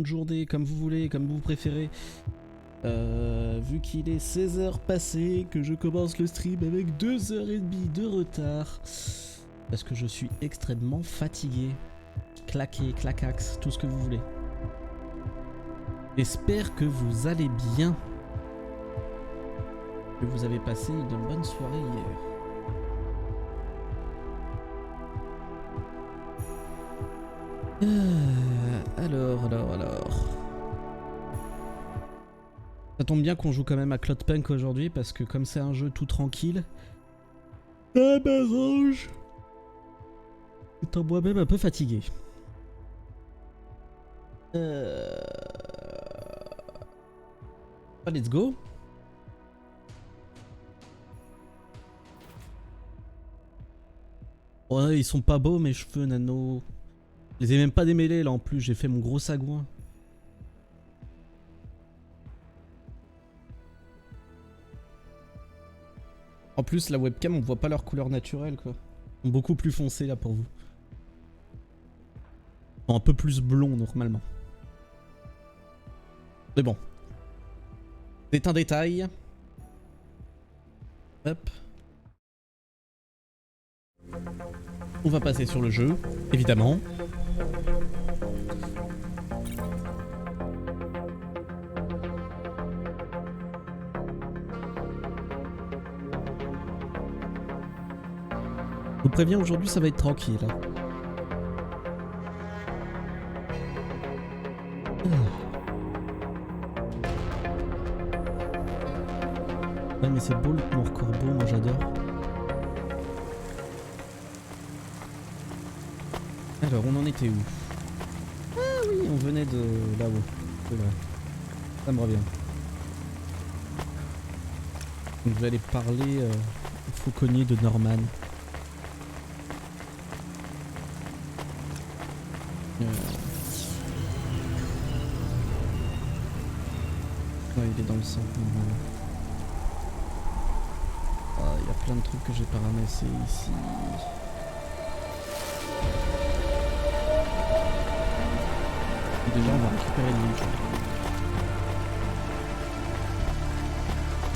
journée, comme vous voulez, comme vous préférez. Vu qu'il est 16h passé, que je commence le stream avec 2h30 de retard. Parce que je suis extrêmement fatigué. Claqué, clacax, tout ce que vous voulez. J'espère que vous allez bien. Que vous avez passé une bonne soirée hier. Alors. Ça tombe bien qu'on joue quand même à Cloudpunk aujourd'hui parce que comme c'est un jeu tout tranquille, ça m'arrange. Étant moi-même un peu fatigué. Let's go. Ouais, ils sont pas beaux mes cheveux nano. Je les ai même pas démêlés là en plus, j'ai fait mon gros sagouin. En plus la webcam on voit pas leur couleur naturelle quoi. Ils sont beaucoup plus foncés là pour vous. Ils sont un peu plus blonds normalement. Mais bon. C'est un détail. Hop. On va passer sur le jeu, évidemment. Je vous préviens, aujourd'hui ça va être tranquille. Ouais mais c'est beau le mort corbeau, moi j'adore. Alors on en était où? Ah oui, on venait de là-haut, c'est vrai. Ça me revient. Donc je vais aller parler au fauconnier de Norman. Ouais, il est dans le centre. Ah, il y a plein de trucs que j'ai pas ramassés ici. Et déjà, on va récupérer le loot.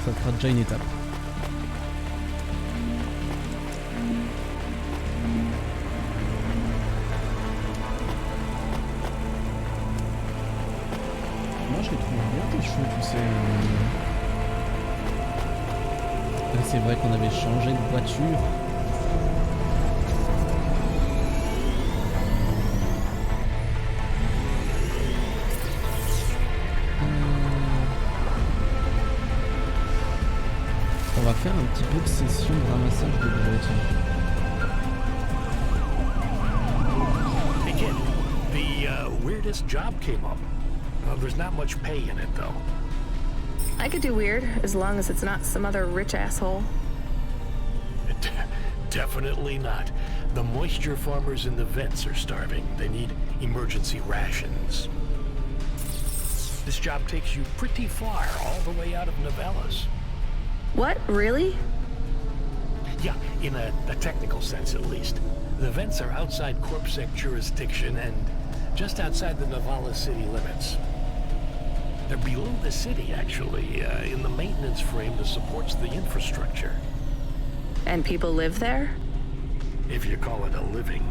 Ça fera déjà une étape. Moi, je les trouve bien tes cheveux, tu sais. Là, c'est vrai qu'on avait changé de voiture. On va faire un petit peu de session de ramassage de boîtes. Hey kid, the weirdest job came up. There's not much pay in it though. I could do weird, as long as it's not some other rich asshole. Definitely not. The moisture farmers in the vents are starving. They need emergency rations. This job takes you pretty far, all the way out of Novellas. What? Really? Yeah, in a technical sense at least. The vents are outside Corpsec jurisdiction and just outside the Novellas city limits. They're below the city, actually, in the maintenance frame that supports the infrastructure. And people live there? If you call it a living.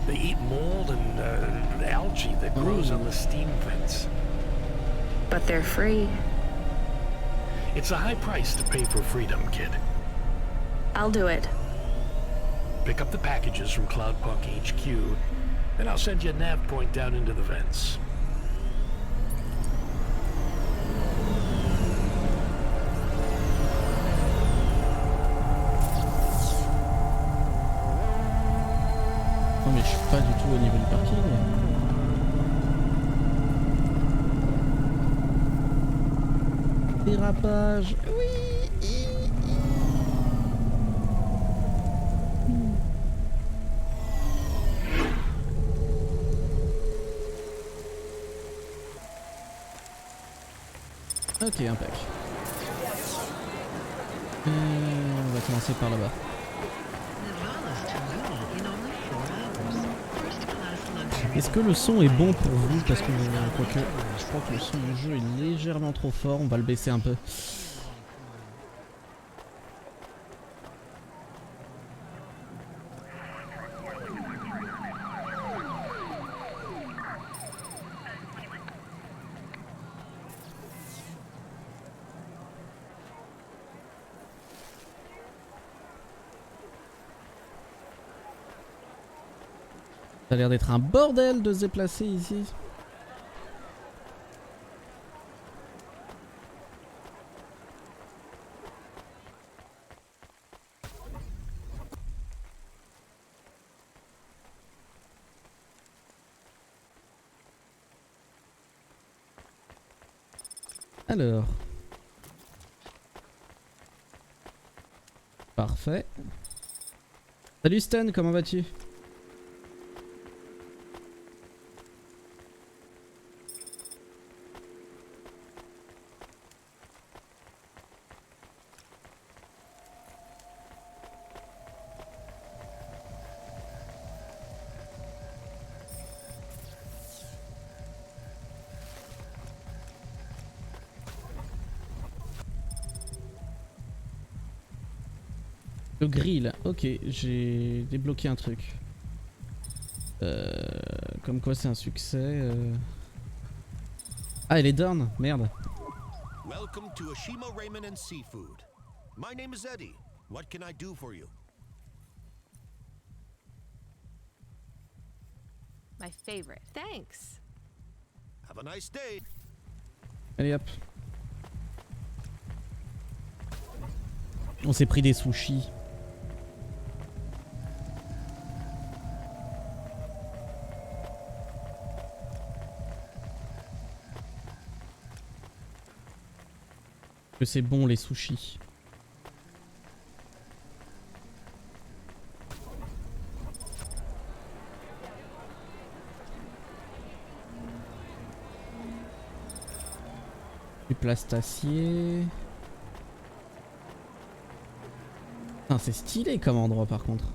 They eat mold and algae that grows on the steam vents. But they're free. It's a high price to pay for freedom, kid. I'll do it. Pick up the packages from Cloudpunk HQ, and I'll send you a nav point down into the vents. Non mais je suis pas du tout au niveau du parking. Dérapage. Oui. Ok, impec. On va commencer par là-bas. Est-ce que le son est bon pour vous? Parce que quoique, je crois que le son du jeu est légèrement trop fort. On va le baisser un peu. Ça a l'air d'être un bordel de se déplacer ici. Alors. Parfait. Salut Stan, comment vas-tu? Le grill, ok, j'ai débloqué un truc. Comme quoi c'est un succès. Ah, elle est down, merde. Welcome to Ashima Ramen and Seafood. My name is Eddie. What can I do for you? My favorite. Thanks. Have a nice day. Allez hop. On s'est pris des sushis. Que c'est bon les sushis. Du plastacier. C'est stylé comme endroit par contre.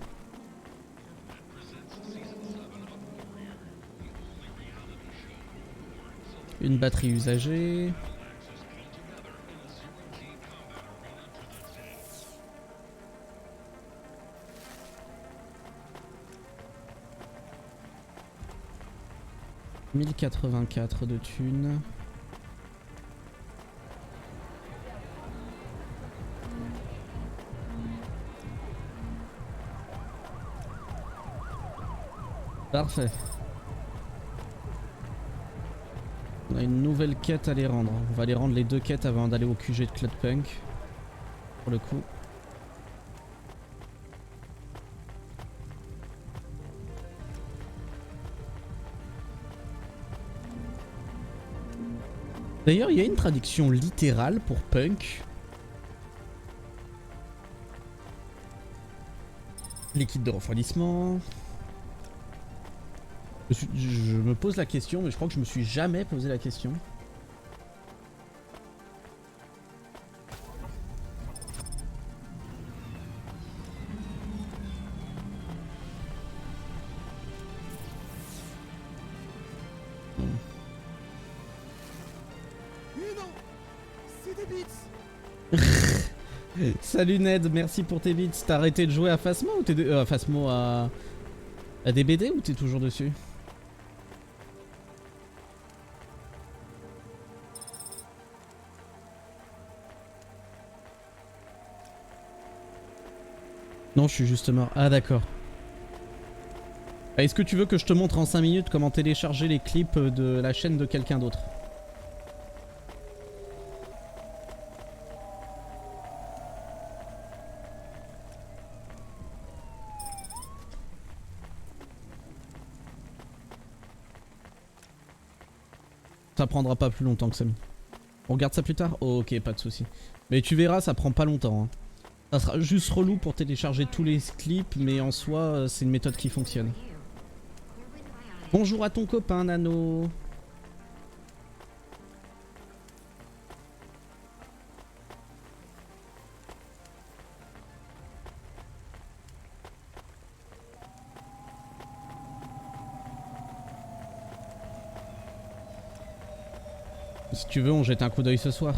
Une batterie usagée. « 1084 de thunes. » Parfait. On a une nouvelle quête à les rendre. On va les rendre les deux quêtes avant d'aller au QG de Cloudpunk. Pour le coup. D'ailleurs, il y a une traduction littérale pour punk. Liquide de refroidissement. Je me pose la question, mais je crois que je me suis jamais posé la question. Salut Ned, merci pour tes bits. T'as arrêté de jouer à Phasmo ou t'es à Phasmo à DBD ou t'es toujours dessus? Non, je suis juste mort. Ah d'accord. Est-ce que tu veux que je te montre en 5 minutes comment télécharger les clips de la chaîne de quelqu'un d'autre? Ça prendra pas plus longtemps que ça. On regarde ça plus tard? Oh, ok, pas de souci. Mais tu verras, ça prend pas longtemps. Hein. Ça sera juste relou pour télécharger tous les clips, mais en soi, c'est une méthode qui fonctionne. Bonjour à ton copain, Nano. Si tu veux, on jette un coup d'œil ce soir.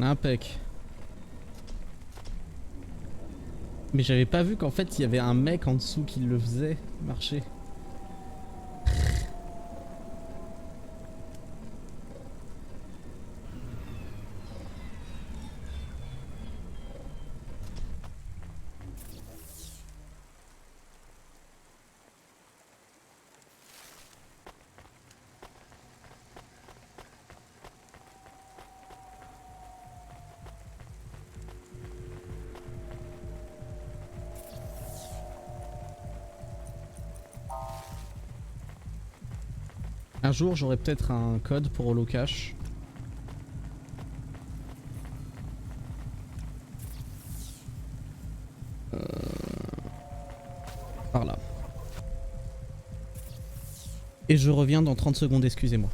Impec. Mais j'avais pas vu qu'en fait il y avait un mec en dessous qui le faisait marcher. Un jour, j'aurai peut-être un code pour holocache. Par là. Et je reviens dans 30 secondes, excusez-moi.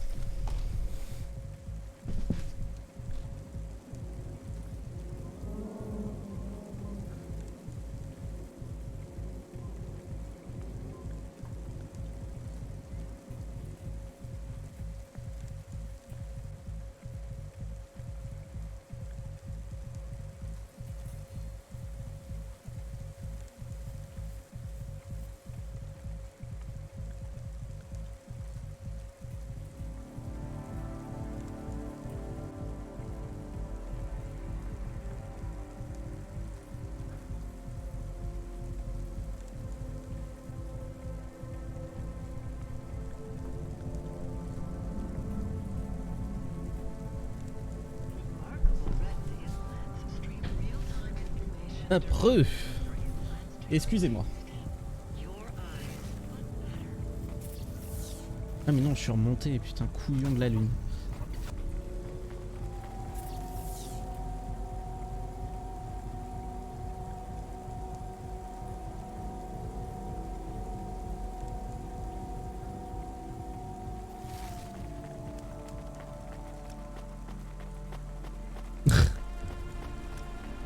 Après, excusez-moi. Ah mais non, je suis remonté, putain, couillon de la lune.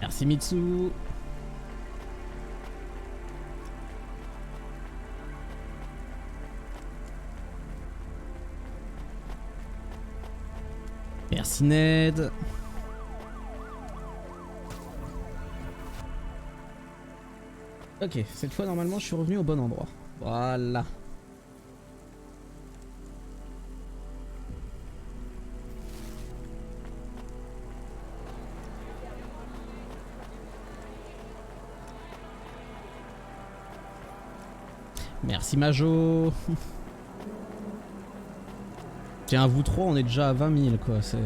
Merci Mitsu. Merci Ned. Ok, cette fois normalement je suis revenu au bon endroit. Voilà. Merci Majo. Tiens, vous trois, on est déjà à 20 000 quoi, c'est...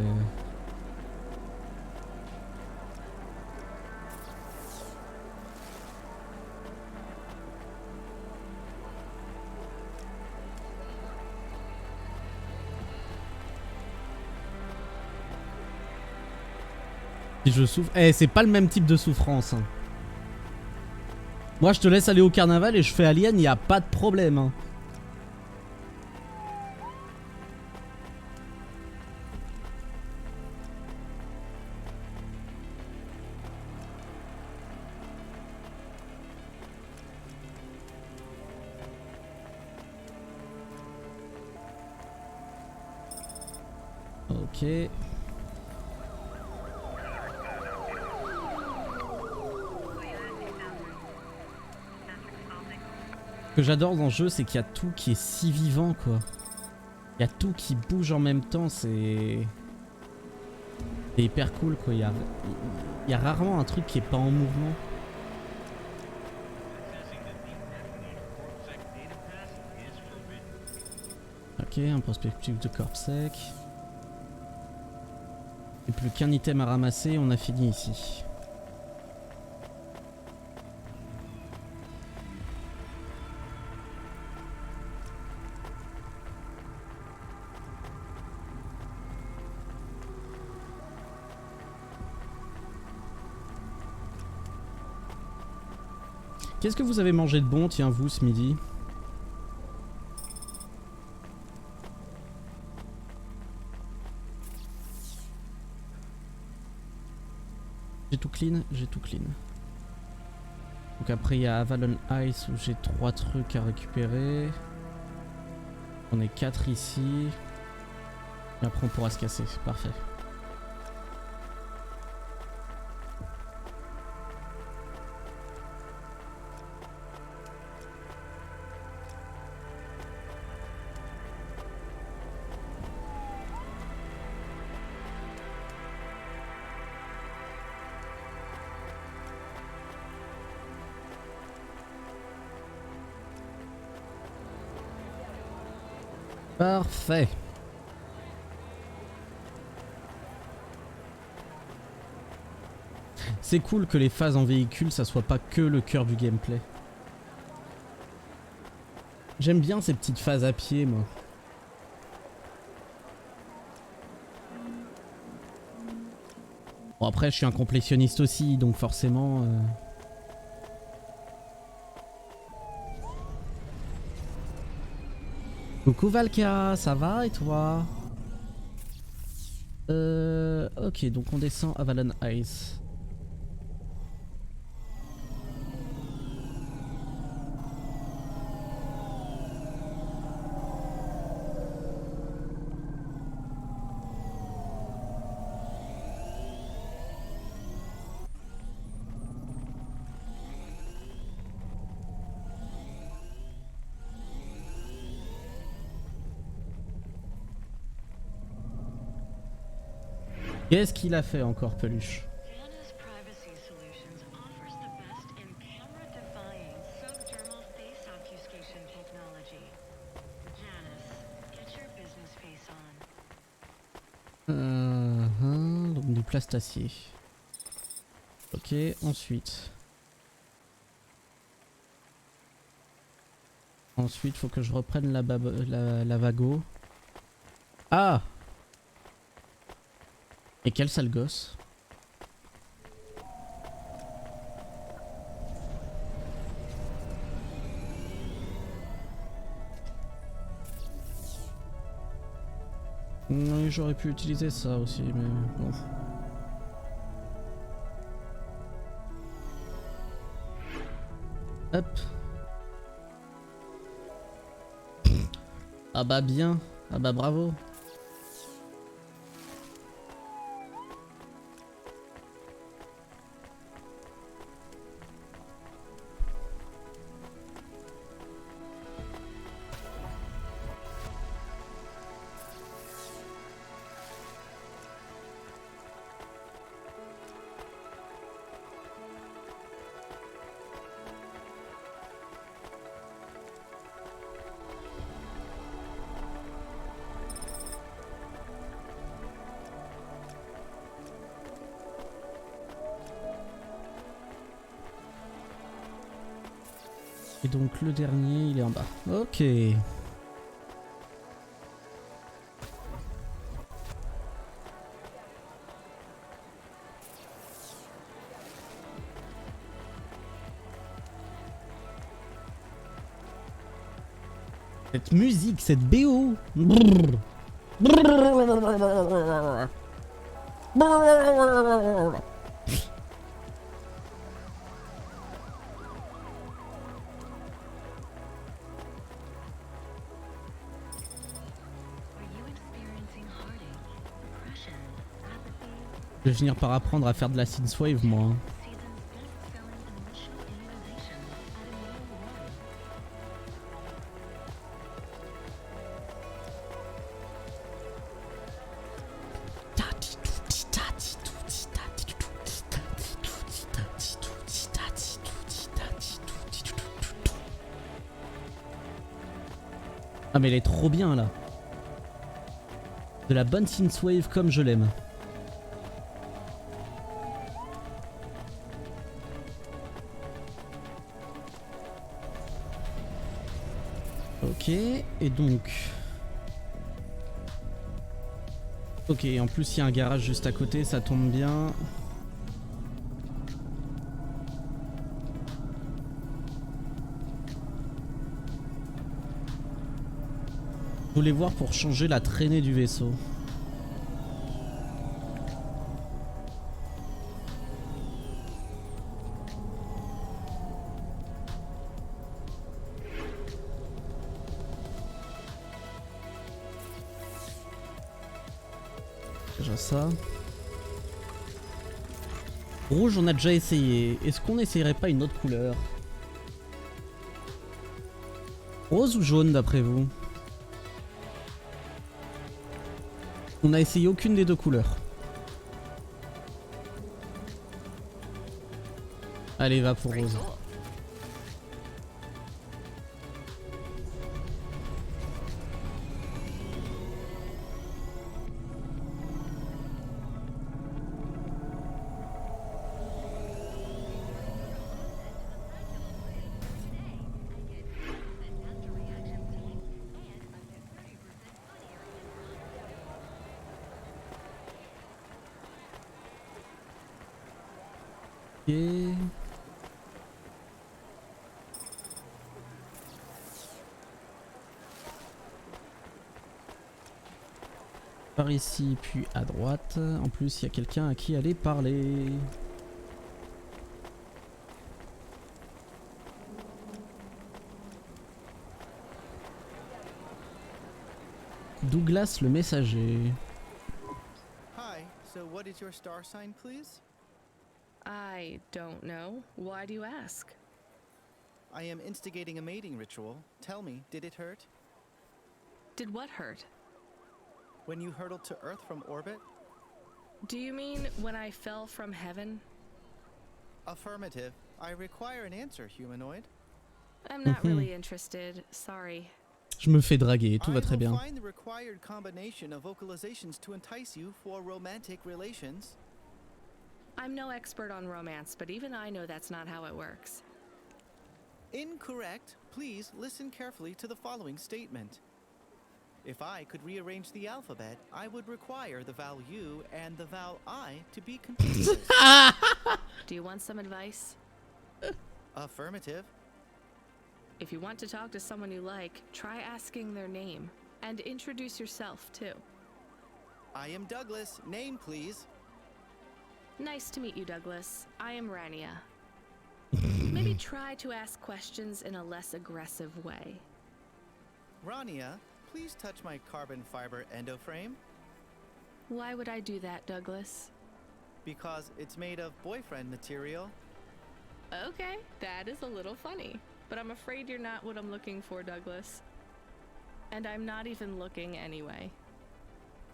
Si je souffre... Eh, c'est pas le même type de souffrance. Hein. Moi, je te laisse aller au carnaval et je fais Alien, y a pas de problème. Hein. Ok. Ce que j'adore dans le jeu, c'est qu'il y a tout qui est si vivant, quoi. Il y a tout qui bouge en même temps, c'est hyper cool, quoi. Il y a rarement un truc qui est pas en mouvement. Ok, un prospectif de corps sec. Et plus qu'un item à ramasser, on a fini ici. Qu'est-ce que vous avez mangé de bon, tiens, vous, ce midi? J'ai tout clean, j'ai tout clean. Donc après il y a Avalon Ice où j'ai 3 trucs à récupérer. On est 4 ici. Et après on pourra se casser, parfait. Parfait. C'est cool que les phases en véhicule, ça soit pas que le cœur du gameplay. J'aime bien ces petites phases à pied, moi. Bon après, je suis un complétionniste aussi, donc forcément... Coucou Valka, ça va et toi? Ok, donc on descend à Avalon Ice. Qu'est-ce qu'il a fait encore, Peluche? Donc du plastacier. Ok, ensuite. Ensuite, faut que je reprenne la vago. Ah! Et quel sale gosse. Oui, j'aurais pu utiliser ça aussi, mais bon. Hop. Ah bah bien. Ah bah bravo. Et donc le dernier, il est en bas. Ok. Cette musique, cette BO. Brrr. Brrr. Brrr. Je vais finir par apprendre à faire de la synthwave moi. Ah mais elle est trop bien là. De la bonne synthwave comme je l'aime. Ok, et donc... Ok, en plus il y a un garage juste à côté, ça tombe bien. Je voulais voir pour changer la traînée du vaisseau. déjà ça. Rouge, on a déjà essayé. Est-ce qu'on n'essayerait pas une autre couleur? Rose ou jaune d'après vous? On n'a essayé aucune des deux couleurs. Allez, va pour rose. Ok. Par ici, puis à droite. En plus, il y a quelqu'un à qui aller parler. Douglas le messager. Hi, so what is your star sign, please? I don't know. Why do you ask? I am instigating a mating ritual. Tell me, did it hurt? Did what hurt? When you hurtled to Earth from orbit? Do you mean when I fell from heaven? Affirmative. I require an answer, humanoid. I'm not really interested. Sorry. Je me fais draguer, tout va très I will bien. find the required combination of vocalizations to entice you for romantic relations. I'm no expert on romance, but even I know that's not how it works. Incorrect. Please listen carefully to the following statement. If I could rearrange the alphabet, I would require the vowel U and the vowel I to be contiguous. Do you want some advice? Affirmative. If you want to talk to someone you like, try asking their name. And introduce yourself, too. I am Douglas. Name, please. Nice to meet you, Douglas. I am Rania. Maybe try to ask questions in a less aggressive way. Rania, please touch my carbon fiber endoframe. Why would I do that, Douglas? Because it's made of boyfriend material. Okay, that is a little funny. But I'm afraid you're not what I'm looking for, Douglas. And I'm not even looking anyway.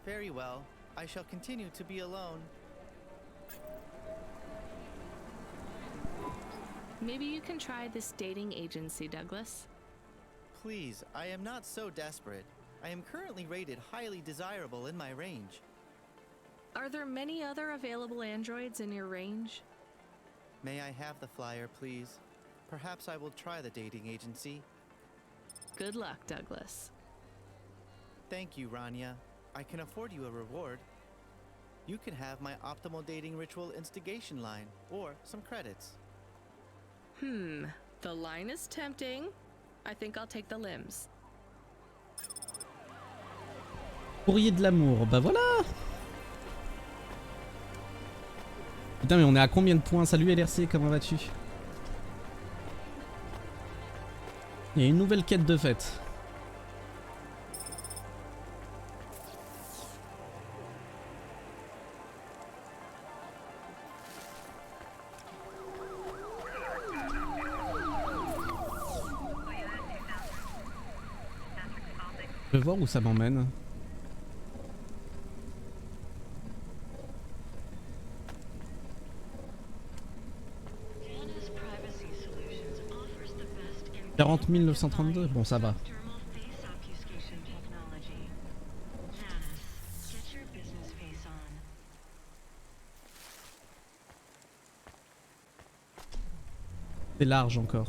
Very well. I shall continue to be alone. Maybe you can try this dating agency, Douglas. Please, I am not so desperate. I am currently rated highly desirable in my range. Are there many other available androids in your range? May I have the flyer, please? Perhaps I will try the dating agency. Good luck, Douglas. Thank you, Rania. I can afford you a reward. You can have my optimal dating ritual instigation line, or some credits. The line is tempting. I think I'll take the limbs. Courrier de l'amour, bah voilà. Putain mais on est à combien de points? Salut LRC, comment vas-tu? Il y a une nouvelle quête de fête. Je vais voir où ça m'emmène. « 40 932 », bon ça va. C'est large encore.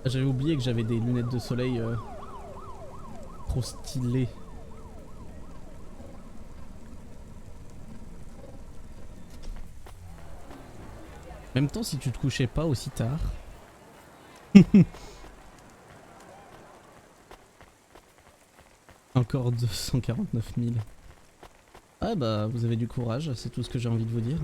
J'avais oublié que j'avais des lunettes de soleil trop stylées. En même temps, si tu te couchais pas aussi tard. Encore 249 000. Ah bah, vous avez du courage, c'est tout ce que j'ai envie de vous dire.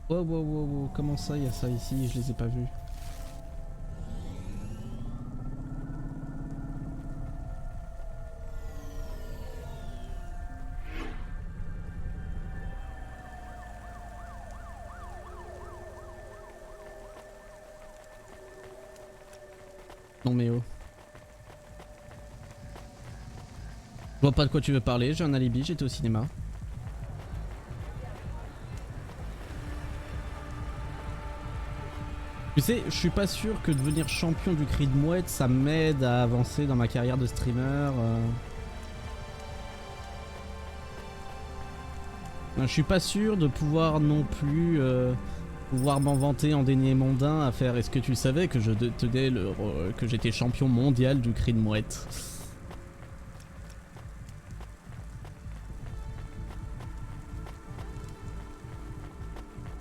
Wow, wow, wow, wow, comment ça, il y a ça ici, je les ai pas vus. Non mais oh. Je vois pas de quoi tu veux parler, j'ai un alibi, j'étais au cinéma. Tu sais, je suis pas sûr que devenir champion du cri de mouette, ça m'aide à avancer dans ma carrière de streamer. Je suis pas sûr de pouvoir non plus pouvoir m'en vanter en dénier mondain à faire. Est-ce que tu savais que je tenais que j'étais champion mondial du cri de mouette?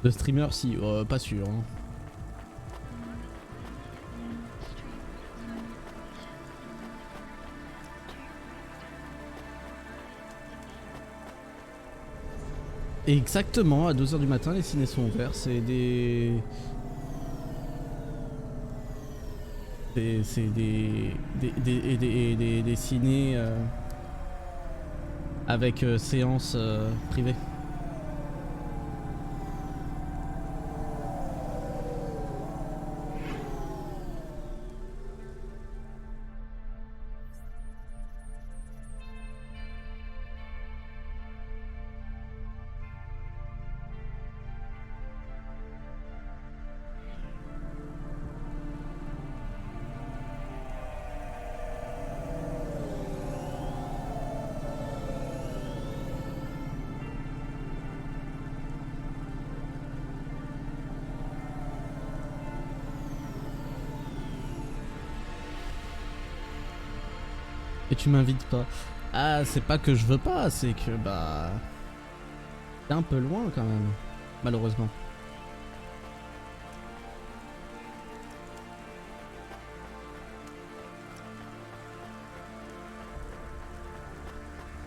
De streamer, si, pas sûr. Hein. Exactement, à 2h du matin, les ciné sont ouverts. C'est des... C'est des ciné avec séance privée. Et tu m'invites pas. Ah, c'est pas que je veux pas, c'est que bah... C'est un peu loin quand même, malheureusement.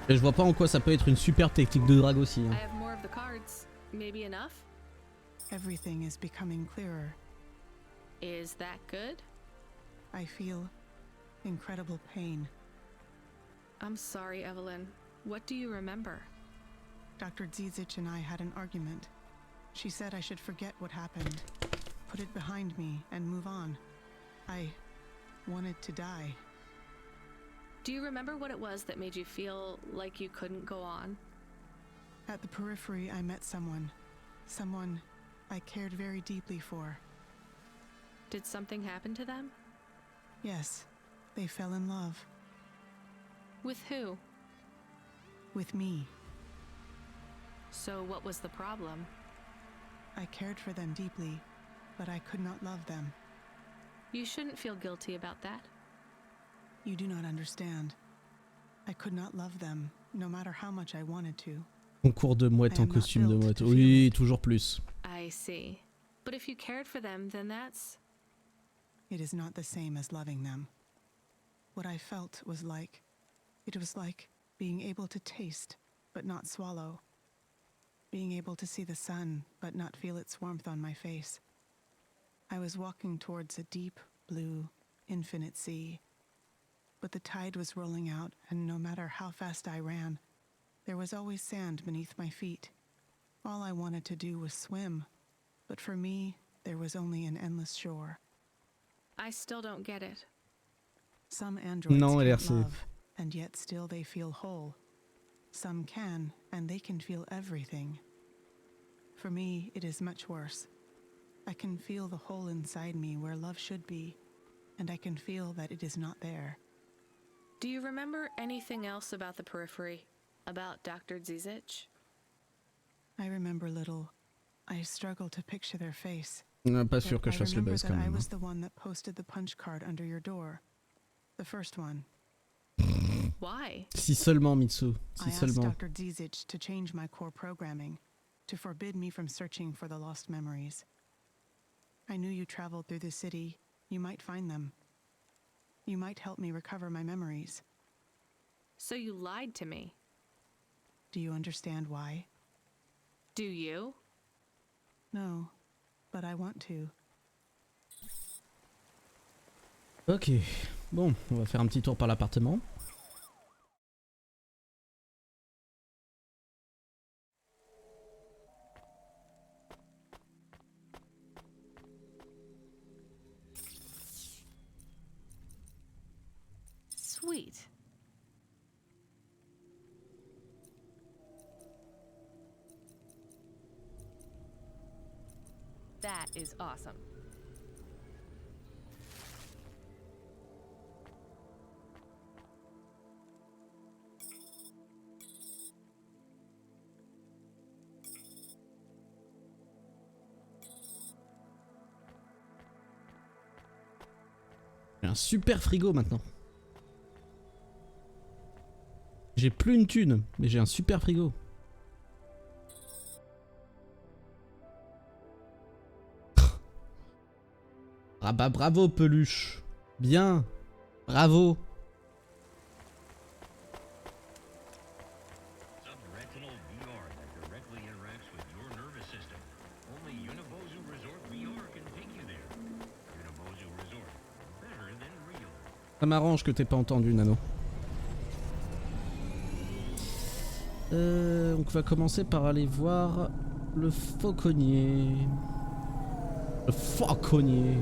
Et je vois pas en quoi ça peut être une super technique de drague aussi. Hein. I have more of the cards. Maybe enough? Everything is becoming clearer. Is that good? I feel incredible pain. I'm sorry, Evelyn. What do you remember? Dr. Zizic and I had an argument. She said I should forget what happened, put it behind me, and move on. I wanted to die. Do you remember what it was that made you feel like you couldn't go on? At the periphery, I met someone. Someone I cared very deeply for. Did something happen to them? Yes, they fell in love. With who? With me. So what was the problem? I cared for them deeply, but I could not love them. You shouldn't feel guilty about that. You do not understand. I could not love them, no matter how much I wanted to. Concours de mouette en costume de mouette. Oui, toujours plus. I see. But if you cared for them, then that's... It is not the same as loving them. What I felt was like... It was like being able to taste, but not swallow. Being able to see the sun, but not feel its warmth on my face. I was walking towards a deep, blue, infinite sea. But the tide was rolling out, and no matter how fast I ran, there was always sand beneath my feet. All I wanted to do was swim, but for me, there was only an endless shore. I still don't get it. Some androids Non, can't LRC. love, and yet still they feel whole. Some can, and they can feel everything. For me, it is much worse. I can feel the hole inside me where love should be, and I can feel that it is not there. Do you remember anything else about the periphery? About Dr. Zizic? I remember little. I struggle to picture their face. Pas sûr que je fasse le buzz quand I même. was the one that posted the punch card under your door. The first one. Why? Si seulement, Mitsu. Si I asked seulement. Dr. Zizic to change my core programming, to forbid me from searching for the lost memories. I knew you traveled through the city. You might find them. You might help me recover my memories. So you lied to me. Do you understand why? Do you? No, but I want to. Ok, bon, on va faire un petit tour par l'appartement. Sweet. That is awesome. J'ai un super frigo maintenant. J'ai plus une thune, mais j'ai un super frigo. Ah bah bravo peluche. Bien. Bravo. Subretinal VR that directly interacts with your nervous system. Only Unibozu Resort VR can take you there. Unibozu Resort, better than real. Ça m'arrange que t'aies pas entendu, Nano. On va commencer par aller voir le fauconnier. Le fauconnier.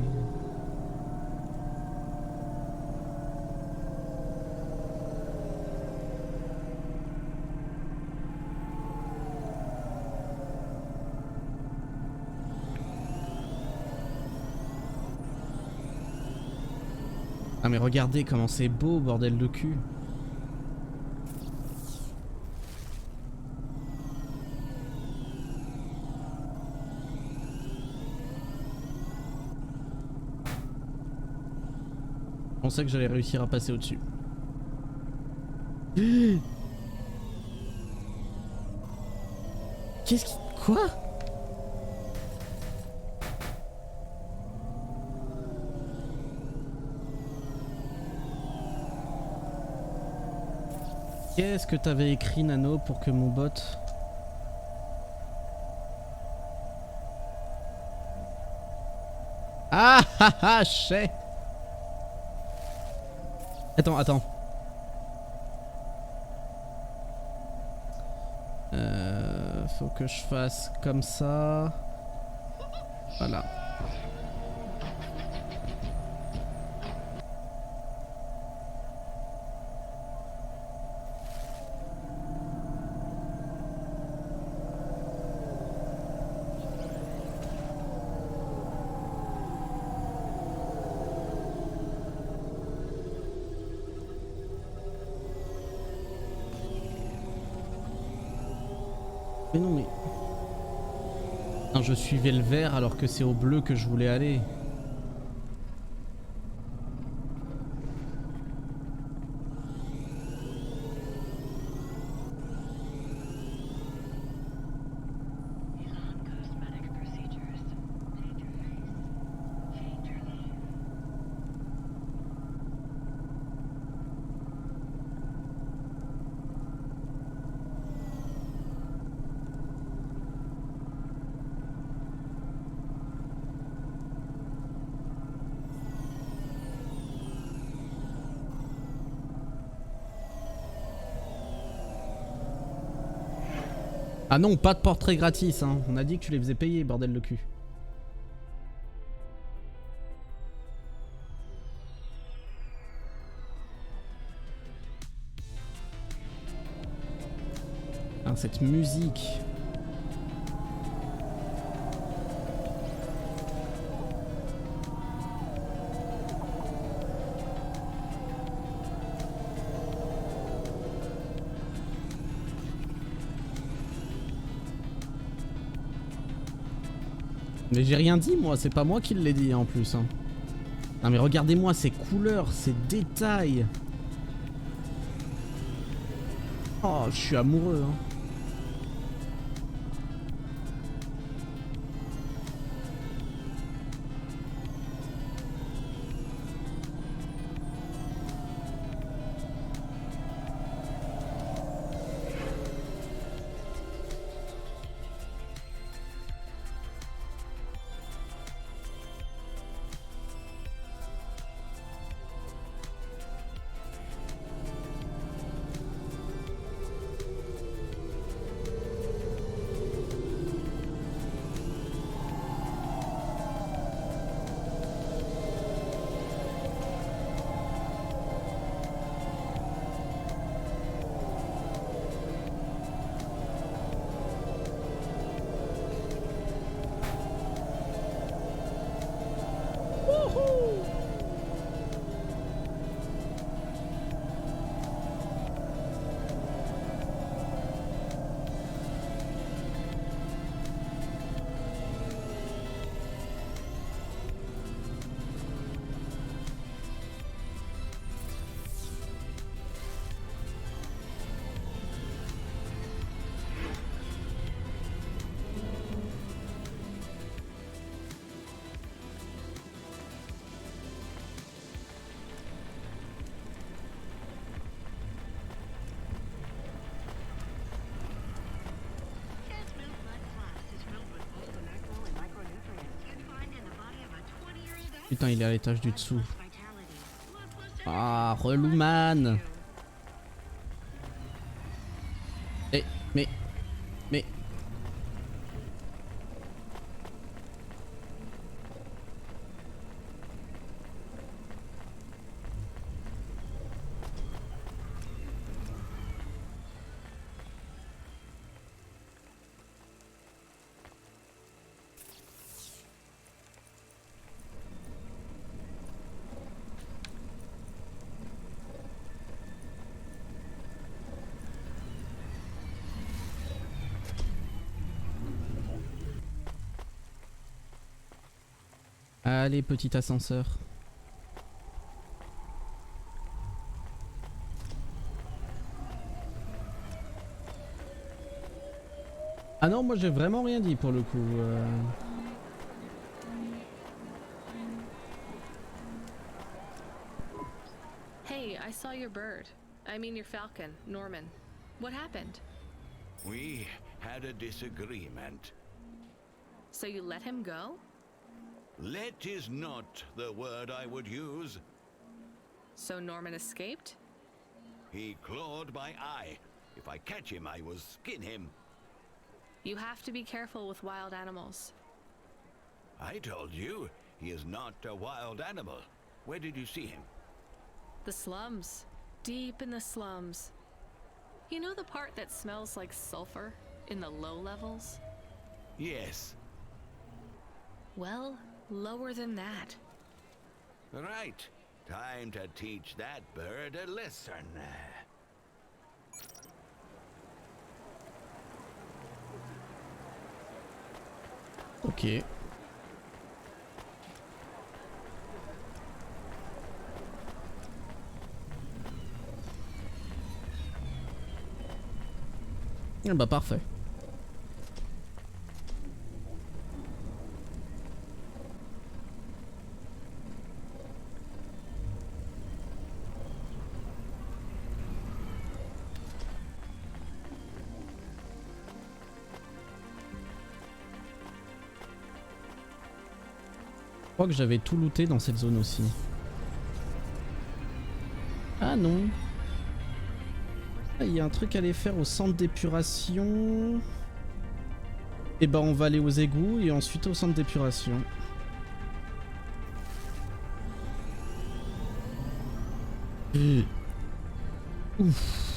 Ah mais regardez comment c'est beau, bordel de cul. Je pensais que j'allais réussir à passer au-dessus. Qu'est-ce qui... Quoi? Qu'est-ce que t'avais écrit, Nano, pour que mon bot... Ah ah ah, je sais. Attends. Faut que je fasse comme ça. Voilà. Mais non mais... Non, je suivais le vert alors que c'est au bleu que je voulais aller. Ah non, pas de portrait gratis, hein. On a dit que tu les faisais payer, bordel de cul. Ah, cette musique. Mais j'ai rien dit moi, c'est pas moi qui l'ai dit en plus. Hein. Non mais regardez-moi ces couleurs, ces détails. Oh, je suis amoureux. Hein. Putain, il est à l'étage du dessous. Ah, relou man. Eh, mais... Allez, petit ascenseur. Ah non, moi j'ai vraiment rien dit pour le coup. Hey, I saw your bird. I mean your falcon, Norman. What happened? We had a disagreement. So you let him go? Let is not the word I would use. So Norman escaped? He clawed my eye. If I catch him, I will skin him. You have to be careful with wild animals. I told you, he is not a wild animal. Where did you see him? The slums. Deep in the slums. You know the part that smells like sulfur in the low levels? Yes. Well, lower than that. Right. Time to teach that bird a lesson. Ok. Ah bah parfait. Je crois que j'avais tout looté dans cette zone aussi. Ah non. Ah, il y a un truc à aller faire au centre d'épuration. Et bah on va aller aux égouts et ensuite au centre d'épuration. Ouf.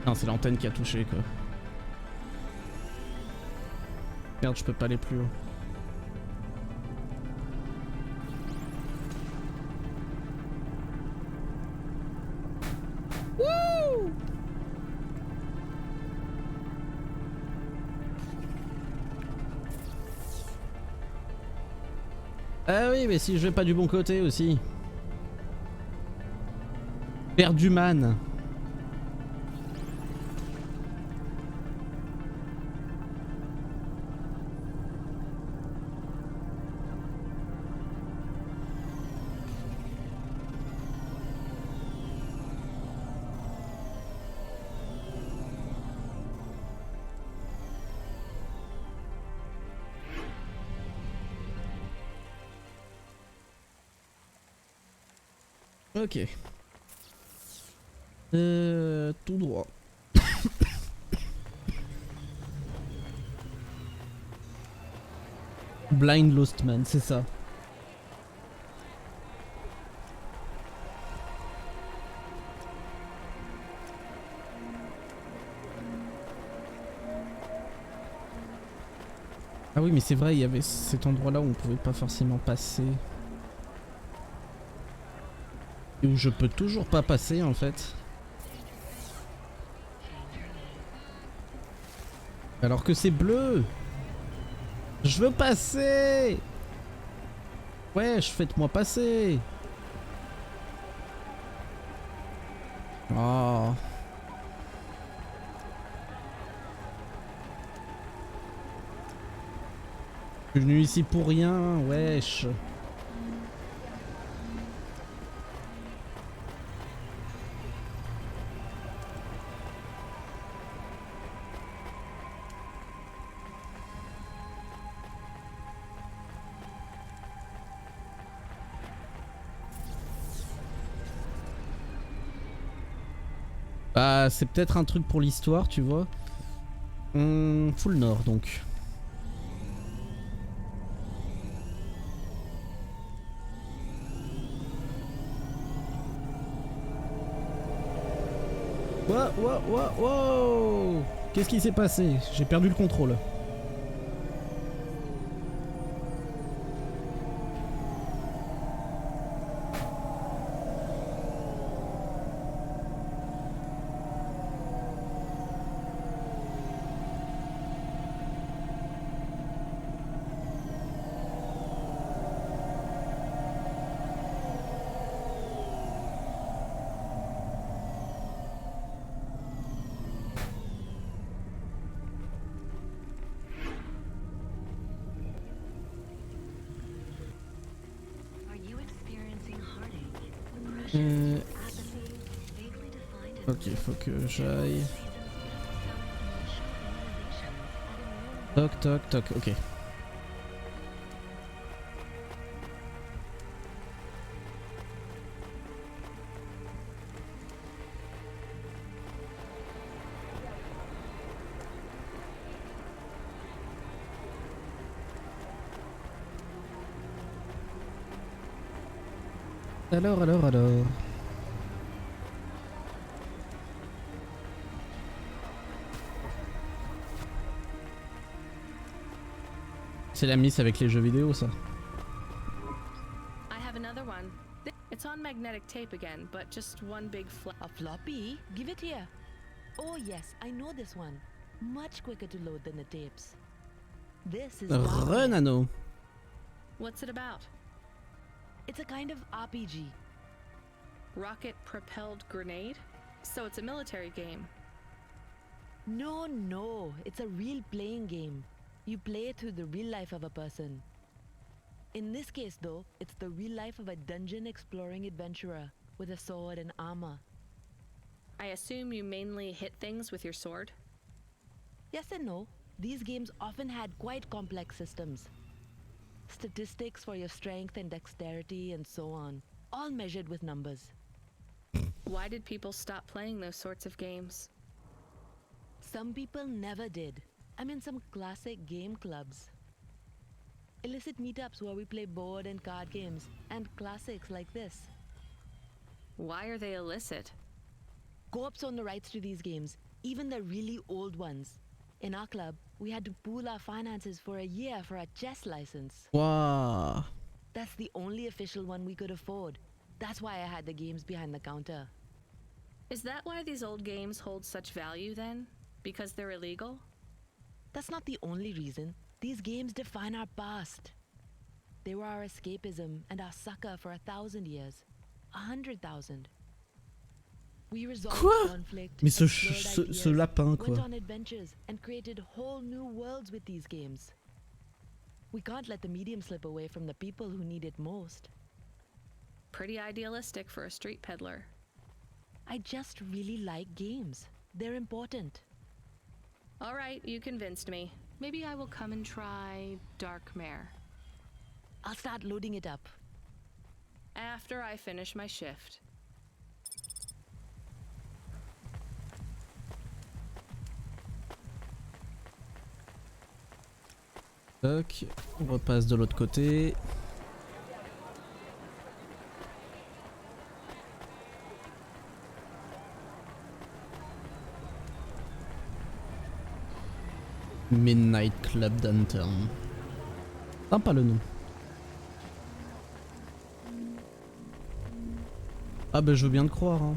Non, c'est l'antenne qui a touché quoi. Merde, je peux pas aller plus haut. Wouh! Ah oui, mais si je vais pas du bon côté aussi. Perdu man. Ok. Tout droit. Blind Lost Man, c'est ça. Ah oui, mais c'est vrai, il y avait cet endroit-là où on pouvait pas forcément passer. Et où je peux toujours pas passer en fait. Alors que c'est bleu. Je veux passer. Wesh, faites-moi passer. Oh. Je suis venu ici pour rien, wesh. Bah c'est peut-être un truc pour l'histoire, tu vois. Full nord donc. Wow. Qu'est-ce qui s'est passé? J'ai perdu le contrôle. Ok, faut que j'aille. Toc toc toc, ok. Alors. C'est la miss avec les jeux vidéo, ça. I have another one. It's on magnetic tape again, but just one big A floppy? Give it here. Oh yes, I know this one. Much quicker to load than the tapes. This is Renano. What's it about? It's a kind of RPG. Rocket-propelled grenade? So it's a military game. No, it's a real playing game. You play through the real life of a person. In this case though, it's the real life of a dungeon exploring adventurer with a sword and armor. I assume you mainly hit things with your sword? Yes and no. These games often had quite complex systems. Statistics for your strength and dexterity and so on, all measured with numbers. Why did people stop playing those sorts of games? Some people never did. I'm in some classic game clubs. Illicit meetups where we play board and card games, and classics like this. Why are they illicit? Co-ops own the rights to these games, even the really old ones. In our club, we had to pool our finances for a year for a chess license. Wow. That's the only official one we could afford. That's why I had the games behind the counter. Is that why these old games hold such value then? Because they're illegal? That's not the only reason. These games define our past. They were our escapism and our succor for 1,000 years. 100,000. We resolved conflict, Mais ce explored ideas, lapin, went quoi. on adventures, and created whole new worlds with these games. We can't let the medium slip away from the people who need it most. Pretty idealistic for a street peddler. I just really like games. They're important. All right, you convinced me. Maybe I will come and try Dark Mare. I'll start loading it up. After I finish my shift. Toc, on repasse de l'autre côté. Midnight Club Downtown. Sympa le nom. Ah bah je veux bien te croire hein.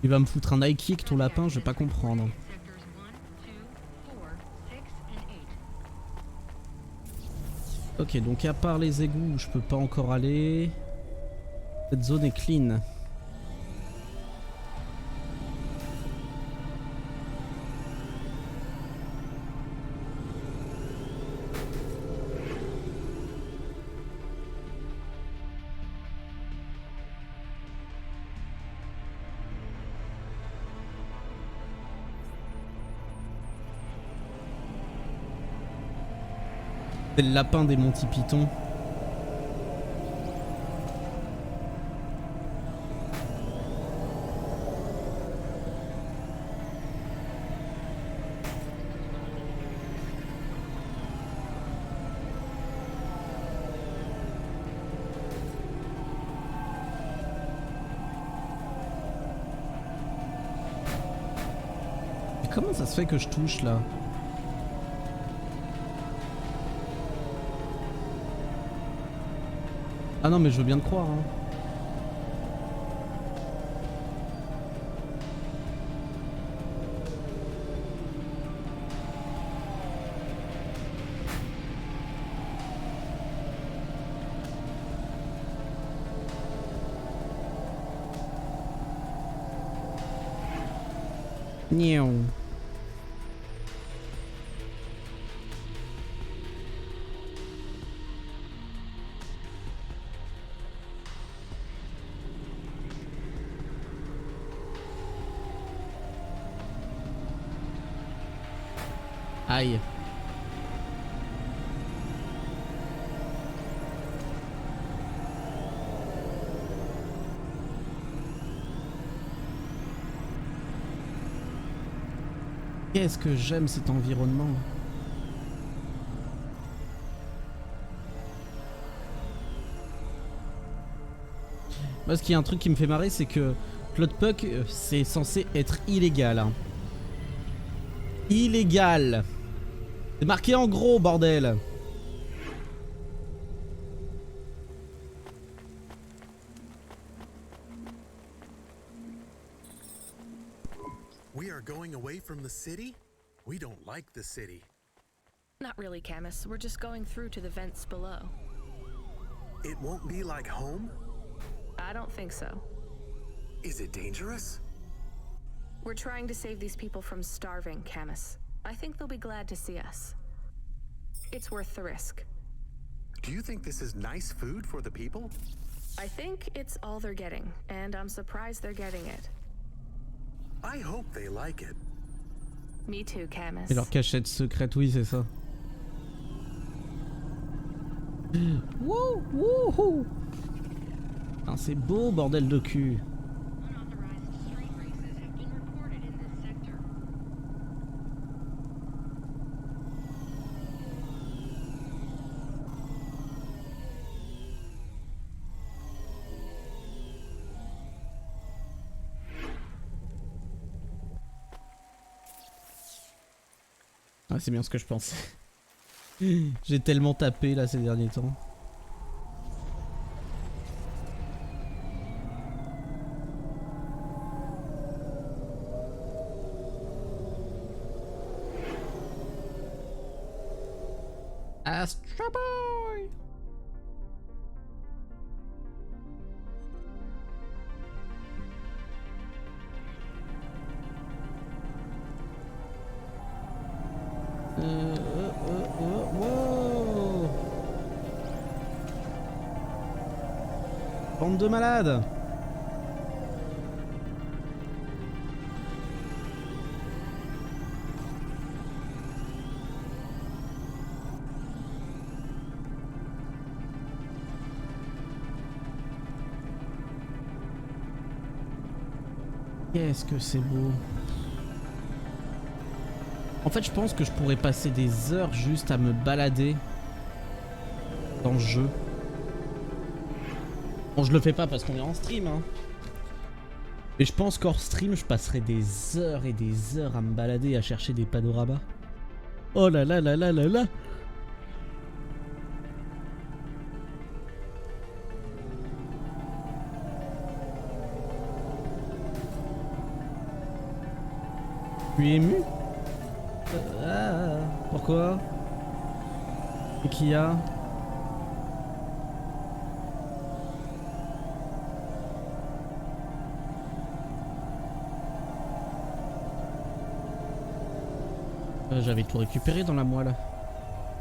Il va me foutre un high kick ton lapin, je vais pas comprendre. Ok, donc à part les égouts où je peux pas encore aller, cette zone est clean. C'est le lapin des Monty Python. Comment ça se fait que je touche là? Ah non mais je veux bien te croire hein. Niaou. Aïe. Qu'est-ce que j'aime cet environnement. Moi, ce qui est un truc qui me fait marrer, c'est que Cloudpunk, c'est censé être illégal. Hein. Illégal. C'est marqué en gros, bordel. We are going away from the city? We don't like the city. Not really, Camus. We're just going through to the vents below. It won't be like home? I don't think so. Is it dangerous? We're trying to save these people from starving, Camus. I think they'll be glad to see us. It's worth the risk. Do you think this is nice food for the people? I think it's all they're getting, and I'm surprised they're getting it. I hope they like it. Me too, Camus. Et leur cachette secrète, oui, c'est ça. Wouh, wouhou. Ah, c'est beau, bordel de cul. Ah, c'est bien ce que je pensais. J'ai tellement tapé là ces derniers temps. Astro Boy. Wow. Bande de malades. Qu'est-ce que c'est beau. En fait, je pense que je pourrais passer des heures juste à me balader dans le jeu. Bon, je le fais pas parce qu'on est en stream, hein. Mais je pense qu'hors stream, je passerai des heures et des heures à me balader, à chercher des panoramas. Oh là là là là là là. Je suis ému. Pourquoi? Et qui a? J'avais tout récupéré dans la moelle.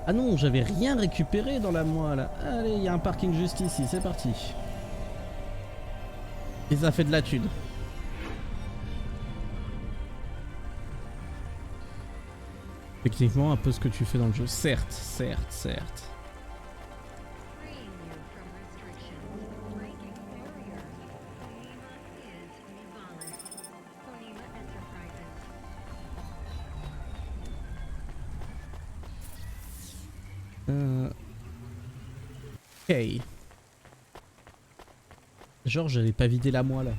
Ah non, j'avais rien récupéré dans la moelle. Allez, il y a un parking juste ici, c'est parti. Et ça fait de la thune. Techniquement, un peu ce que tu fais dans le jeu. Certes, certes, certes. Ok. Genre, j'avais pas vidé la moelle.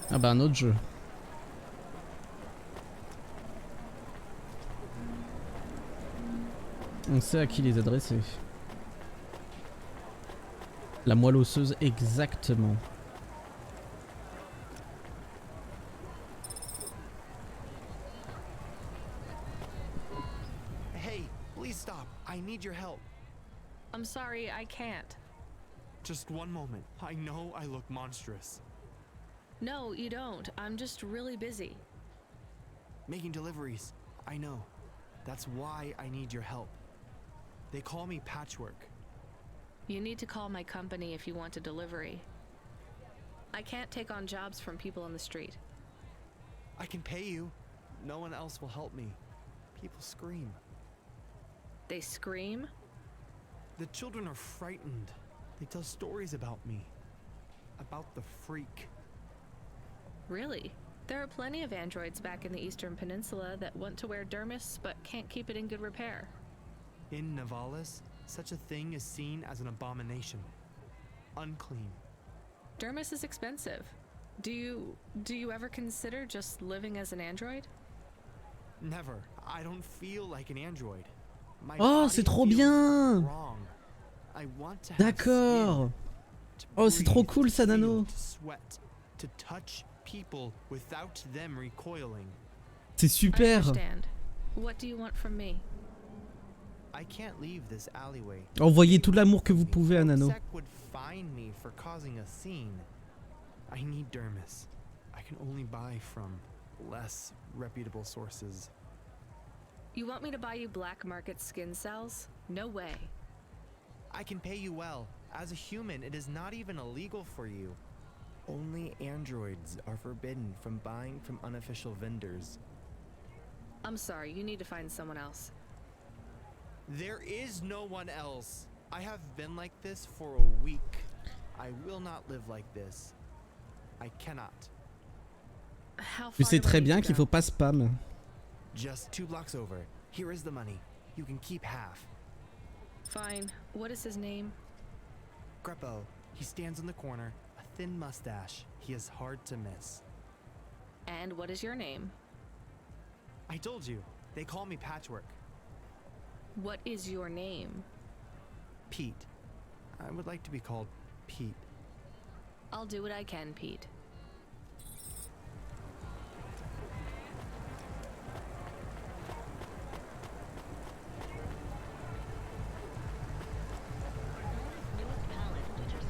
Ah bah un autre jeu. On sait à qui les adresser. La moelle osseuse exactement. Hey, please stop. I need your help. I'm sorry, I can't. Just one moment. I know I look monstrous. No, you don't. I'm just really busy. Making deliveries. I know. That's why I need your help. They call me Patchwork. You need to call my company if you want a delivery. I can't take on jobs from people on the street. I can pay you. No one else will help me. People scream. They scream? The children are frightened. They tell stories about me. About the freak. Really? There are plenty of androids back in the Eastern Peninsula that want to wear dermis but can't keep it in good repair. In Navalis, such a thing is seen as an abomination. Unclean. Dermis is expensive. Do you ever consider just living as an android? Never. I don't feel like an android. My Oh, body c'est trop feels bien. wrong. I want to have D'accord. skin, to Oh, c'est trop breathe, cool to ça, feel, Nano. to sweat, to touch people without them recoiling. C'est I super. understand. What do you want from me? I can't leave this alleyway. Envoyez tout l'amour que vous pouvez à Nano. Sec would find me for causing a scene. I need dermis. I can only buy from less reputable sources. You want me to buy you black market skin cells? No way. I can pay you well. As a human, it is not even illegal for you. Only androids are forbidden from buying from unofficial vendors. I'm sorry, you need to find someone else. There is no one else. I have been like this for a week. I will not live like this. I cannot. How Tu far sais do I très need bien to qu'il go? faut pas spam. Just 2 blocks over. Here is the money. You can keep half. Fine. What is his name? Greppo. He stands in the corner, a thin mustache. He is hard to miss. And what is your name? I told you. They call me Patchwork. What is your name? Pete. I would like to be called Pete. I'll do what I can, Pete.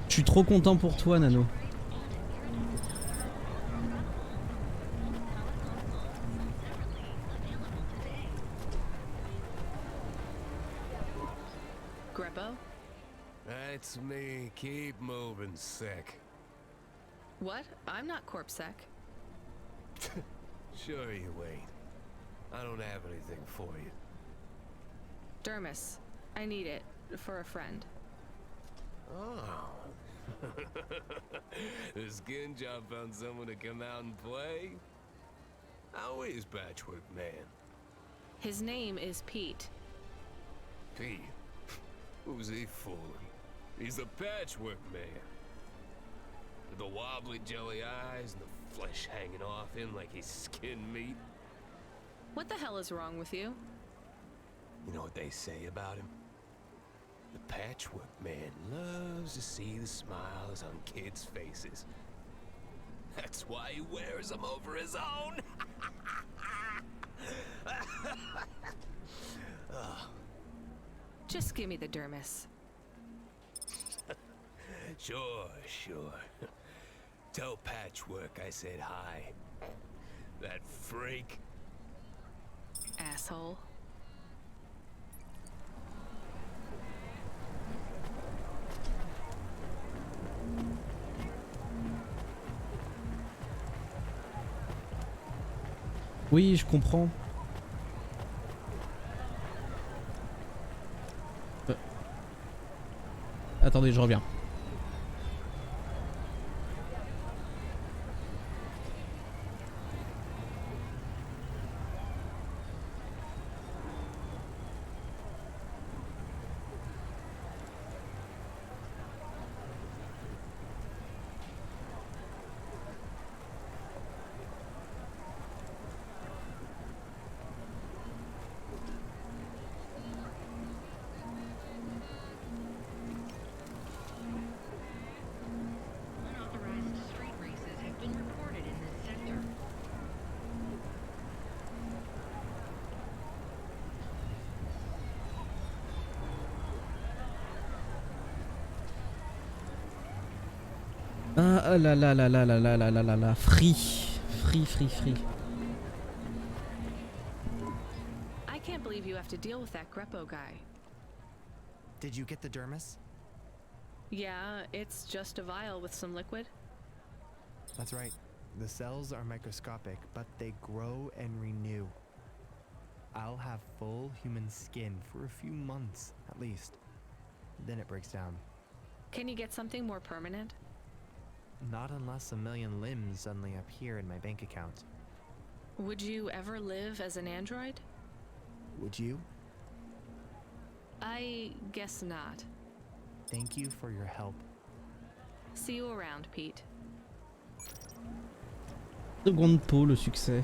Je suis trop content pour toi, Nano. Greppo? That's me. Keep moving, sick. What? I'm not corpsec. Sure you ain't. I don't have anything for you. Dermis. I need it. For a friend. Oh. The skin job found someone to come out and play? How is Patchwork Man? His name is Pete. Pete? Who's he fooling? He's the Patchwork Man. With the wobbly jelly eyes and the flesh hanging off him like he's skinned meat. What the hell is wrong with you? You know what they say about him? The Patchwork Man loves to see the smiles on kids' faces. That's why he wears them over his own. Just give me the dermis. Sure. Tell Patchwork I said hi. That freak. Asshole. Oui, je comprends. Attendez, je reviens. Ah là là là là là là là là là là. Free. I can't believe you have to deal with that Greppo guy. Did you get the dermis? Yeah, it's just a vial with some liquid. That's right. The cells are microscopic, but they grow and renew. I'll have full human skin for a few months, at least. Then it breaks down. Can you get something more permanent? Not unless a million limbs suddenly appear in my bank account. Would you ever live as an android? Would you? I guess not. Thank you for your help. See you around, Pete. Seconde peau, le succès.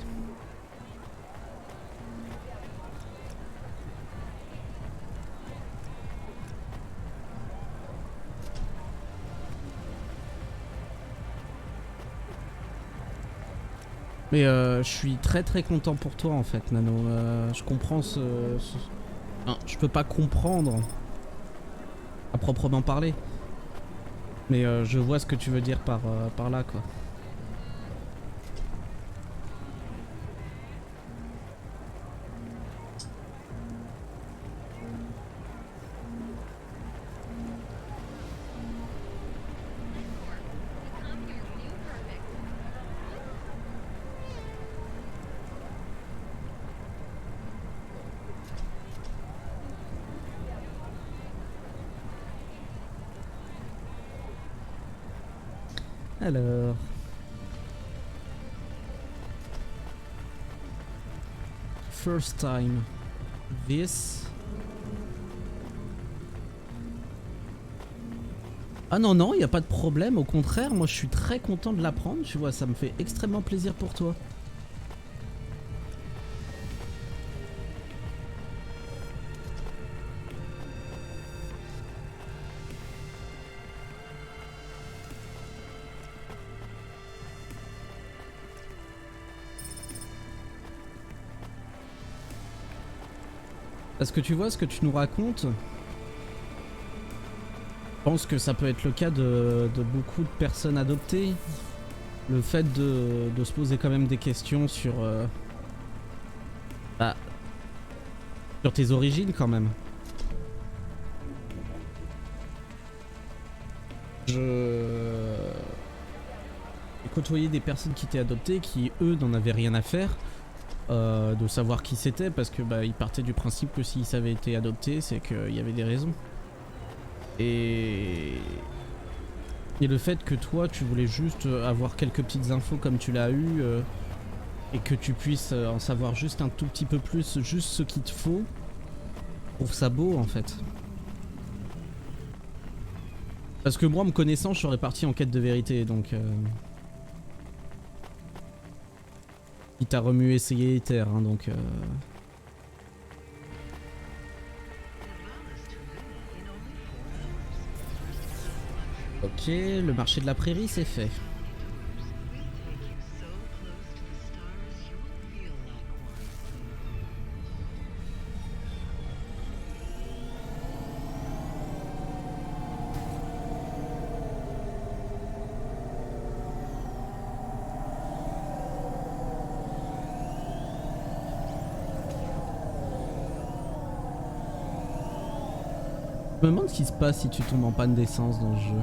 Mais je suis très content pour toi en fait, Nano. Je comprends Non, je peux pas comprendre à proprement parler. Mais je vois ce que tu veux dire par là, quoi. Alors... First time. This. Ah non, non, il n'y a pas de problème. Au contraire, moi je suis très content de l'apprendre. Tu vois, ça me fait extrêmement plaisir pour toi. Parce que tu vois ce que tu nous racontes, je pense que ça peut être le cas de beaucoup de personnes adoptées. Le fait de se poser quand même des questions sur, sur tes origines quand même. J'ai côtoyé des personnes qui étaient adoptées qui eux n'en avaient rien à faire. De savoir qui c'était parce que ils partaient du principe que s'ils avaient été adoptés c'est qu'il y avait des raisons et le fait que toi tu voulais juste avoir quelques petites infos comme tu l'as eu et que tu puisses en savoir juste un tout petit peu plus, juste ce qu'il te faut, je trouve ça beau en fait. Parce que moi me connaissant je serais parti en quête de vérité donc il t'a remué essayé terre hein, donc Ok, le marché de la prairie c'est fait. Je me demande ce qui se passe si tu tombes en panne d'essence dans ce jeu.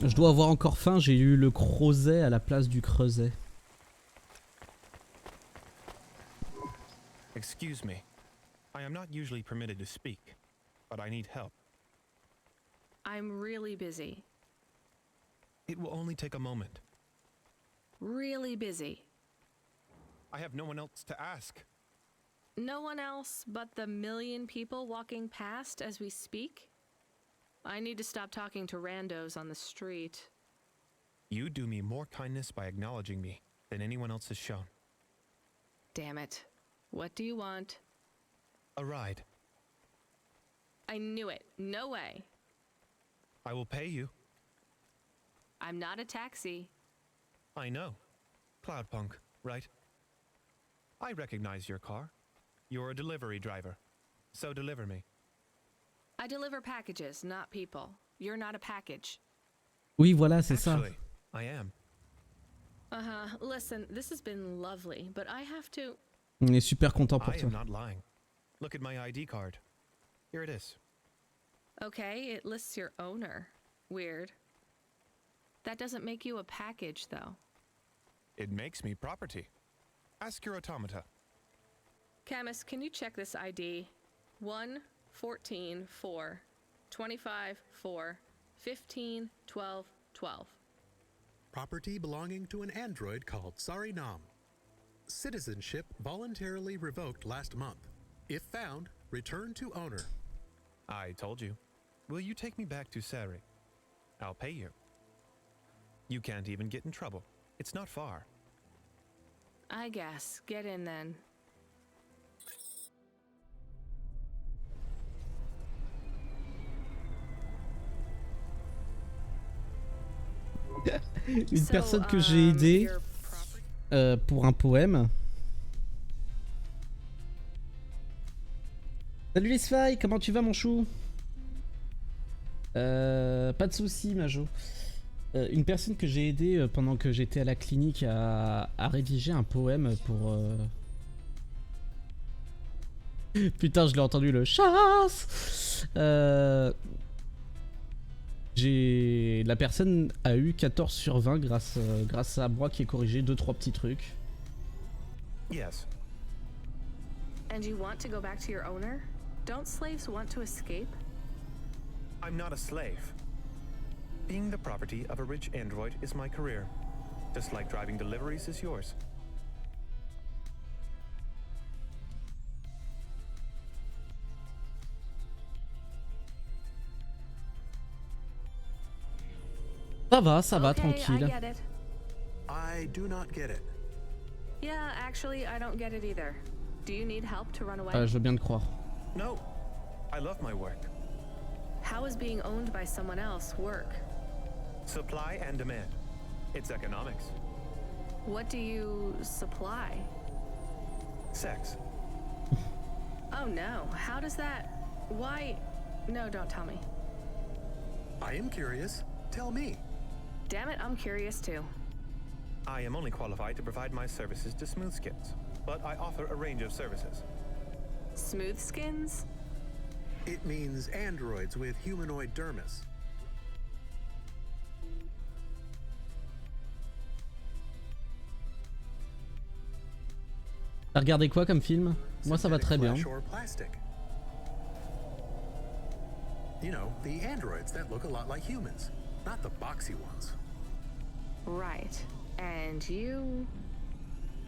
Je dois avoir encore faim, j'ai eu le crozet à la place du creuset. Excuse me. I am not usually permitted to speak, but I need help. I'm really busy. It will only take a moment. Really busy. I have no one else to ask. No one else but the million people walking past as we speak? I need to stop talking to randos on the street. You do me more kindness by acknowledging me than anyone else has shown. Damn it. What do you want? A ride. I knew it. No way. I will pay you. I'm not a taxi. I know. Cloudpunk, right? I recognize your car. You're a delivery driver. So deliver me. I deliver packages, not people. You're not a package. Oui, voilà, c'est ça. Actually, I am. Uh-huh. Listen, this has been lovely, but I have to... On est super content pour I toi. am not lying. Look at my ID card. Here it is. Okay, it lists your owner. Weird. That doesn't make you a package, though. It makes me property. Ask your automata. Camus, can you check this ID? 1, 14, 4, 25, 4, 15, 12, 12. Property belonging to an android called Sarinam. Citizenship voluntarily revoked last month. If found, return to owner. I told you. Will you take me back to Sari? I'll pay you. You can't even get in trouble. It's not far. I guess. Get in then. Une personne que j'ai aidée pour un poème. Salut les Spy, comment tu vas mon chou? Pas de soucis Majo. Une personne que j'ai aidée pendant que j'étais à la clinique à rédiger un poème pour... Putain, je l'ai entendu, le chasse. La personne a eu 14 sur 20 grâce à moi qui ai corrigé 2-3 petits trucs. Yes. And you want to go back to your owner? Don't slaves want to escape? I'm not a slave. Being the property of a rich android is my career, just like driving deliveries is yours. Ça va, tranquille. I get it. I do not get it. Yeah, actually, I don't get it either. Do you need help to run away? Je veux bien te croire. No, I love my work. How is being owned by someone else work? Supply and demand. It's economics. What do you supply? Sex. Oh no, how does that... Why... No, don't tell me. I am curious. Tell me. Damn it, I'm curious too. I am only qualified to provide my services to smooth skins, but I offer a range of services. Smooth skins? It means androids with humanoid dermis. T'as regardé quoi comme film? Moi ça va très bien. Flesh or plastic. You know, the androids that look a lot like humans, not the boxy ones. Right. And you...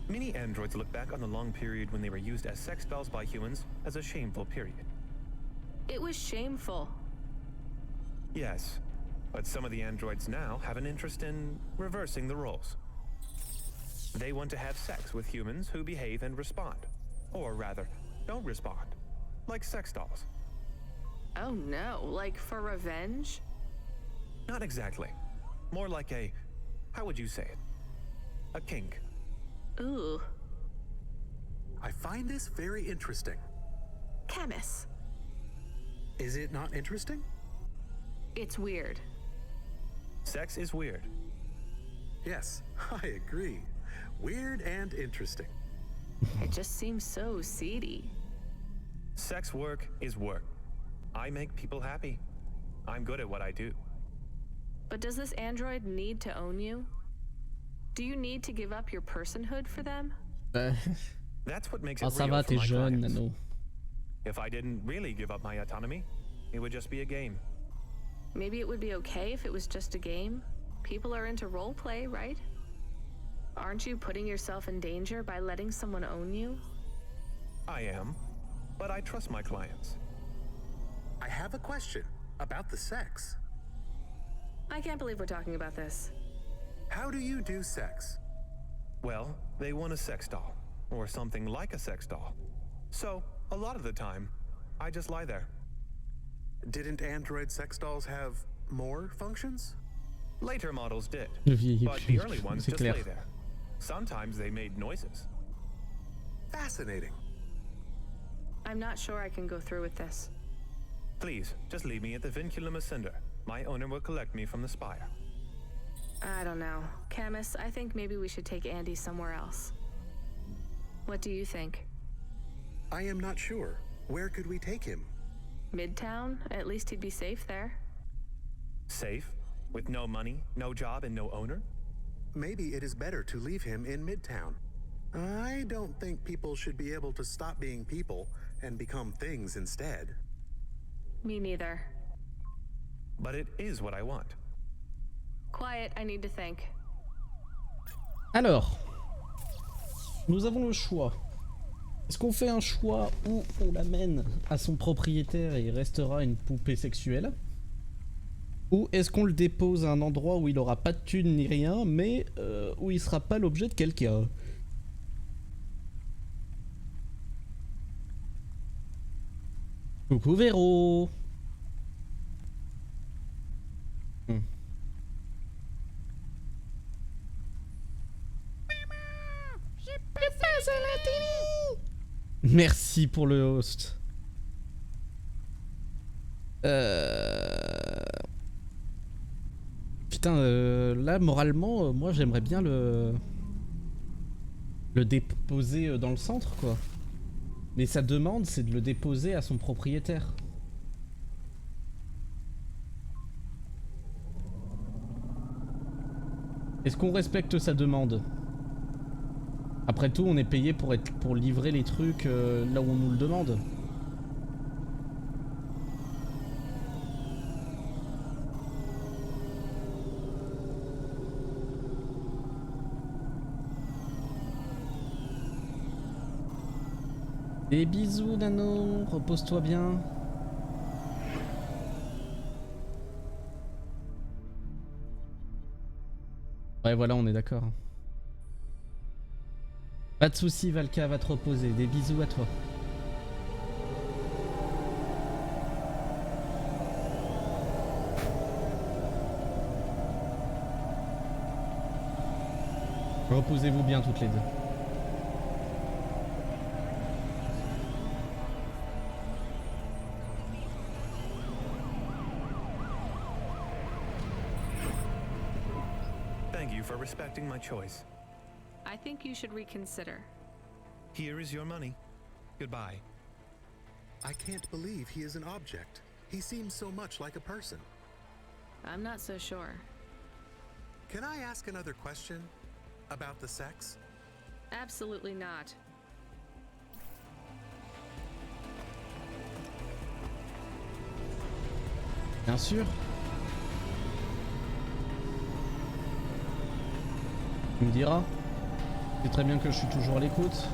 Many androids look back on the long period when they were used as sex dolls by humans as a shameful period. It was shameful. Yes, but some of the androids now have an interest in reversing the roles. They want to have sex with humans who behave and respond. Or rather, don't respond. Like sex dolls. Oh no, like for revenge? Not exactly. More like a... how would you say it? A kink. Ooh. I find this very interesting. Camus. Is it not interesting? It's weird. Sex is weird. Yes, I agree. Weird and interesting. It just seems so seedy. Sex work is work. I make people happy. I'm good at what I do. But does this android need to own you? Do you need to give up your personhood for them? That's what makes it ça real va, for t'es my jeune, clients. Nano. If I didn't really give up my autonomy, it would just be a game. Maybe it would be okay if it was just a game. People are into roleplay, right? Aren't you putting yourself in danger by letting someone own you? I am, but I trust my clients. I have a question about the sex. I can't believe we're talking about this. How do you do sex? Well, they want a sex doll, or something like a sex doll. So, a lot of the time, I just lie there. Didn't android sex dolls have more functions? Later models did, Le vieil but the early ones c'est just clair. lay there. Sometimes they made noises. Fascinating. I'm not sure I can go through with this. Please, just leave me at the Vinculum Ascender. My owner will collect me from the spire. I don't know. Camus, I think maybe we should take Andy somewhere else. What do you think? I am not sure. Where could we take him? Midtown? At least he'd be safe there. Safe? With no money, no job, and no owner? Maybe it is better to leave him in Midtown. I don't think people should be able to stop being people and become things instead. Me neither. But it is what I want. Quiet, I need to think. Alors, nous avons le choix. Est-ce qu'on fait un choix où on l'amène à son propriétaire et il restera une poupée sexuelle? Ou est-ce qu'on le dépose à un endroit où il aura pas de thunes ni rien, mais où il sera pas l'objet de quelqu'un? Coucou Véro. Merci pour le host. Putain, là moralement, moi j'aimerais bien le déposer dans le centre quoi. Mais sa demande c'est de le déposer à son propriétaire. Est-ce qu'on respecte sa demande? Après tout, on est payé pour livrer les trucs là où on nous le demande. Des bisous, Nano. Repose-toi bien. Ouais, voilà, on est d'accord. Pas de soucis, Valka va te reposer. Des bisous à toi. Reposez-vous bien toutes les deux. Thank you for respecting my choice. I think you should reconsider. Here is your money. Goodbye. I can't believe he is an object. He seems so much like a person. I'm not so sure. Can I ask another question about the sex? Absolutely not. Bien sûr. Tu me diras. C'est très bien que je suis toujours à l'écoute.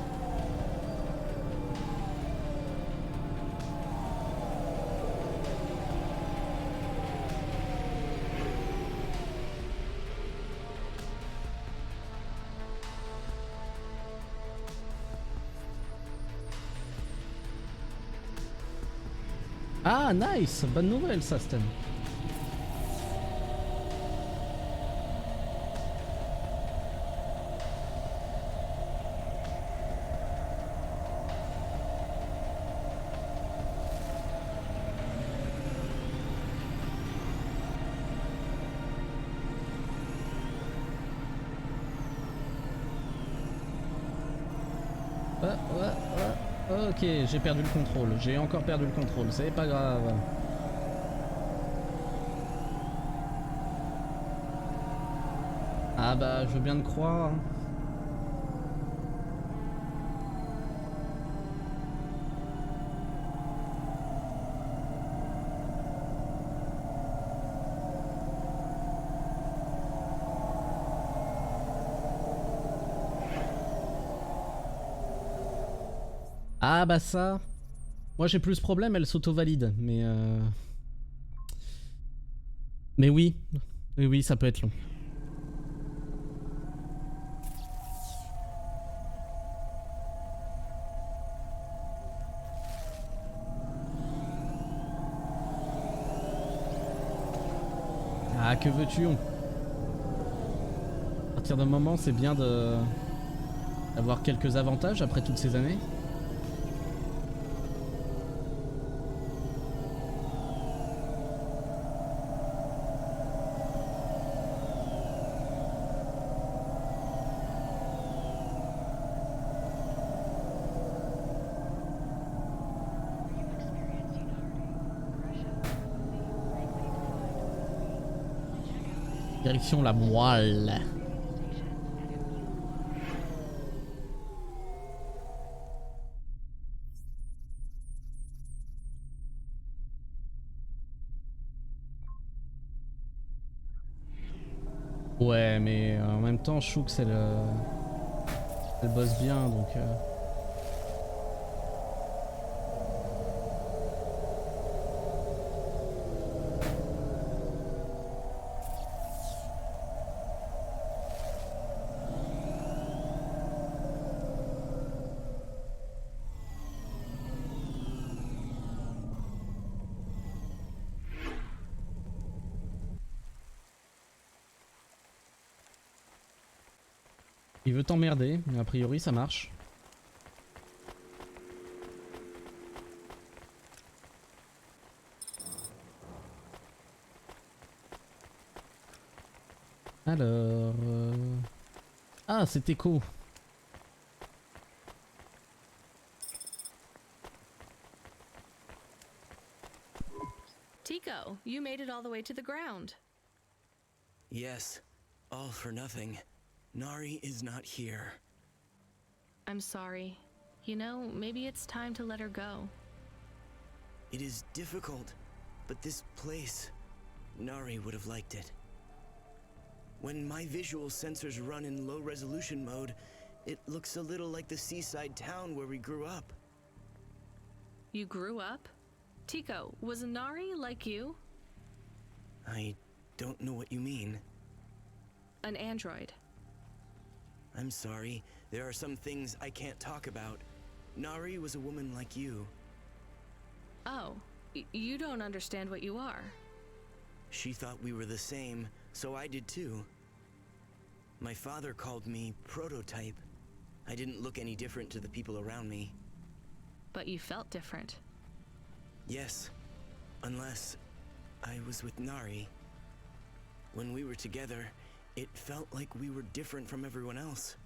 Ah, nice! Bonne nouvelle, ça, Stan. Ok, j'ai perdu le contrôle. J'ai encore perdu le contrôle. C'est pas grave. Ah bah, je veux bien te croire. Ah bah ça, moi j'ai plus ce problème, elle s'auto-valide, mais oui, ça peut être long. Ah, que veux-tu? À partir d'un moment, c'est bien de d'avoir quelques avantages après toutes ces années. Direction la moelle. Ouais, mais en même temps, Chouk, elle bosse bien, donc... Il veut t'emmerder, mais a priori ça marche. Alors... Ah, c'est Echo. Tico, you made it all the way to the ground. Yes, all for nothing. Nari is not here. I'm sorry. You know, maybe it's time to let her go. It is difficult, but this place, Nari would have liked it. When my visual sensors run in low resolution mode, it looks a little like the seaside town where we grew up. You grew up? Tico, was Nari like you? I don't know what you mean. An android. I'm sorry, there are some things I can't talk about. Nari was a woman like you. Oh, you don't understand what you are. She thought we were the same, so I did too. My father called me prototype. I didn't look any different to the people around me. But you felt different. Yes, unless I was with Nari. When we were together, it felt like we were different from everyone else,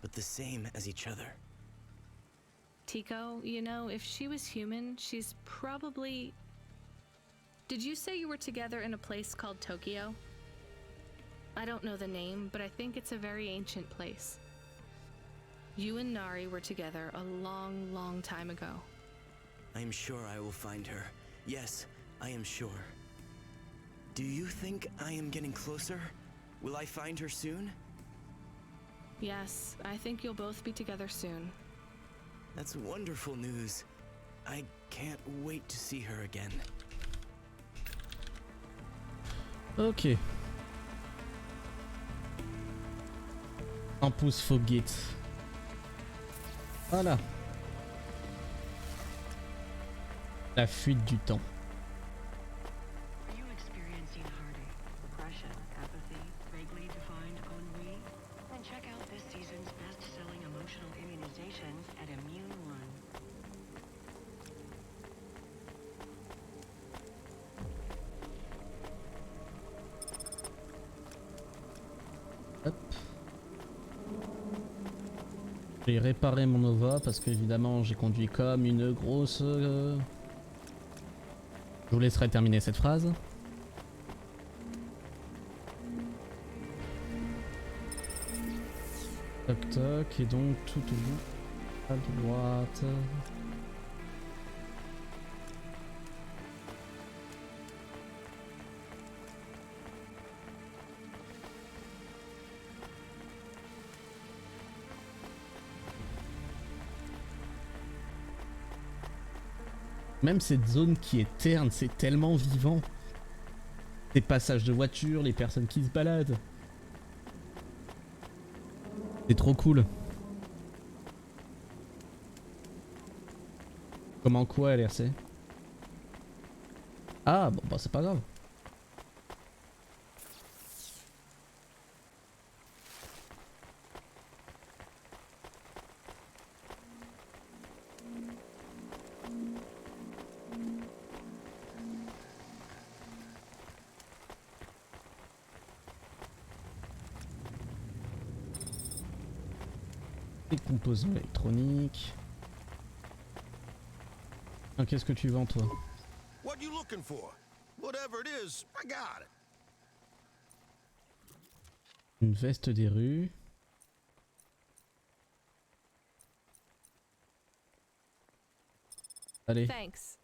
but the same as each other. Tico, you know, if she was human, she's probably... Did you say you were together in a place called Tokyo? I don't know the name, but I think it's a very ancient place. You and Nari were together a long, long time ago. I'm sure I will find her. Yes, I am sure. Do you think I am getting closer? Will I find her soon? Yes, I think you'll both be together soon. That's wonderful news. I can't wait to see her again. Ok. Un pouce Fogit. Voilà. La fuite du temps. Are you experiencing heartache, depression, apathy, vaguely defined ennui? Then check out this season's best-selling emotional immunizations at Immune One. Hop. J'ai réparé mon Nova parce que évidemment j'ai conduit comme une grosse... Je vous laisserai terminer cette phrase. Toc toc, et donc tout au bout, à droite. Même cette zone qui est terne, c'est tellement vivant. Les passages de voitures, les personnes qui se baladent. C'est trop cool. Comment quoi LRC? Ah bon bah c'est pas grave. Les composants électroniques. Ah, qu'est-ce que tu vends toi? What you looking for? Whatever it is, I got it. Une veste des rues. Allez. Thanks.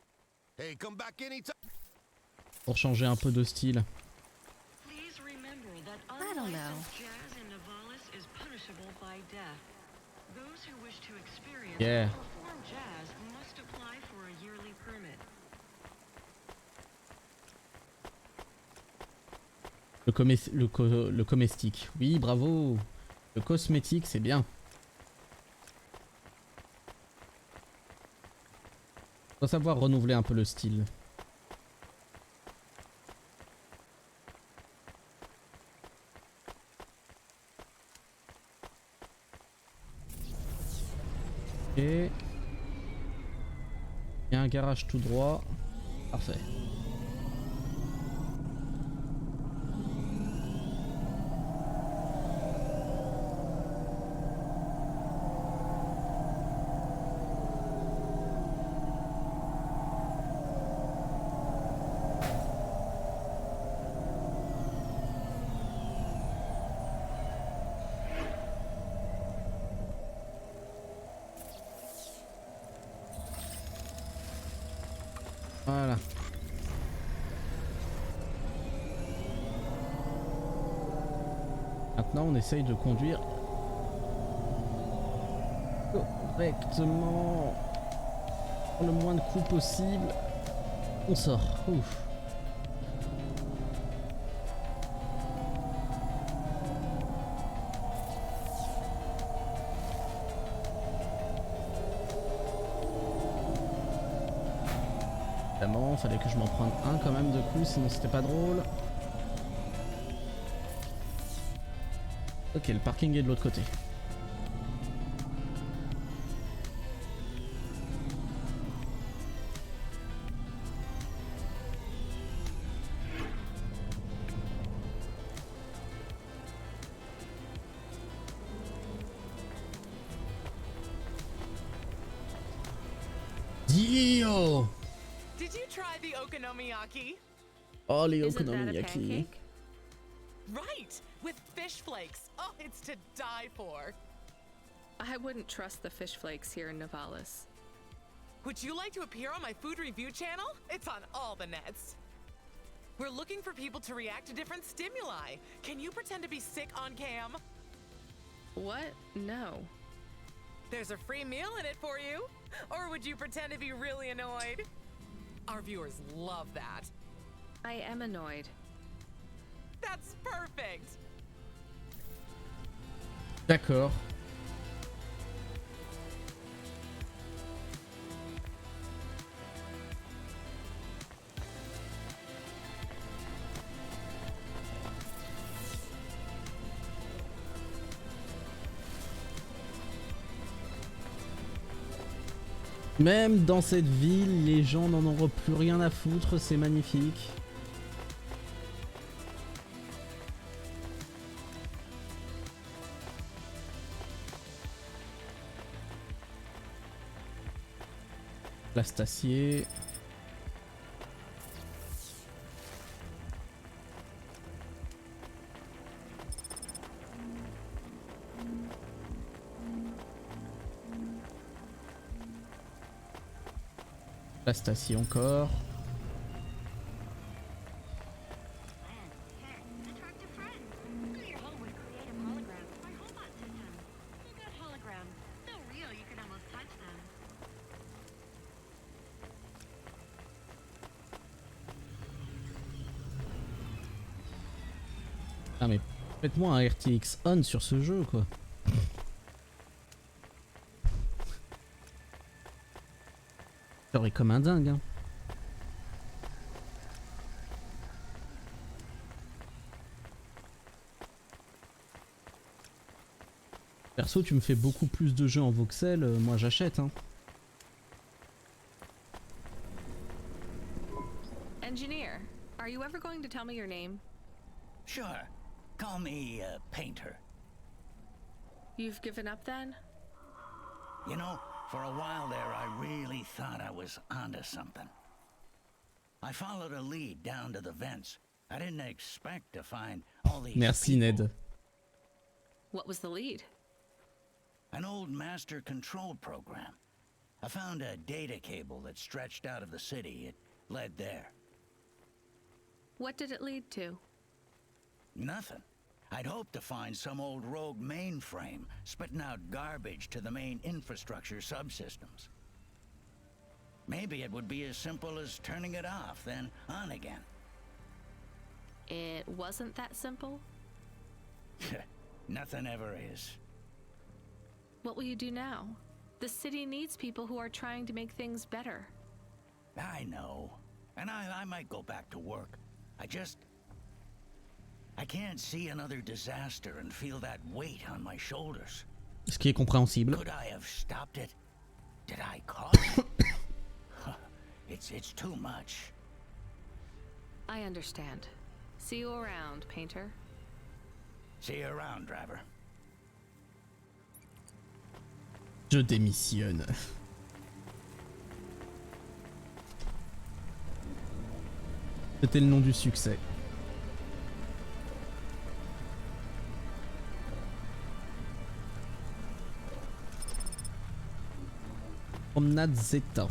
Hey, come back anytime. Pour changer un peu de style. Please remember that I don't know. unlicensed jazz in Navalis is punishable by death. Those who wish to experience Yeah. or perform jazz must apply for a yearly permit. Le comestique. Oui, bravo. Le cosmétique, c'est bien. Faut savoir renouveler un peu le style. Et il y a un garage tout droit. Parfait. Voilà. Maintenant, on essaye de conduire correctement, le moins de coups possible. On sort. Ouf. Évidemment, fallait que je m'en prenne un quand même de coup, sinon c'était pas drôle. Ok, le parking est de l'autre côté. Dio! Did you try the okonomiyaki? Oh, les Isn't that a okonomiyaki. pancake? Right, with fish flakes. Oh, it's to die for. I wouldn't trust the fish flakes here in Navalis. Would you like to appear on my food review channel? It's on all the nets. We're looking for people to react to different stimuli. Can you pretend to be sick on cam? What? No. There's a free meal in it for you. Or would you pretend to be really annoyed? Our viewers love that. I am annoyed. That's perfect. D'accord. Même dans cette ville, les gens n'en auront plus rien à foutre, c'est magnifique. L'acier. L'acier encore. Ah mais faites-moi un RTX on sur ce jeu quoi. J'aurais comme un dingue hein. Perso tu me fais beaucoup plus de jeux en voxel, moi j'achète hein. Engineer, are you ever going to tell me your name? Sure. Call me, Painter. You've given up then? You know, for a while there, I really thought I was onto something. I followed a lead down to the vents. I didn't expect to find all these Merci, people. Ned. What was the lead? An old master control program. I found a data cable that stretched out of the city. It led there. What did it lead to? Nothing. I'd hoped to find some old rogue mainframe spitting out garbage to the main infrastructure subsystems. Maybe it would be as simple as turning it off, then on again. It wasn't that simple? Nothing ever is. What will you do now? The city needs people who are trying to make things better. I know. And I might go back to work. I can't see another disaster and feel that weight on my shoulders. Ce qui est compréhensible. Could I have stopped it? Did I cause it? It's too much. I understand. See you around, Painter. See you around, driver. Je démissionne. C'était le nom du succès. Promenade Zeta.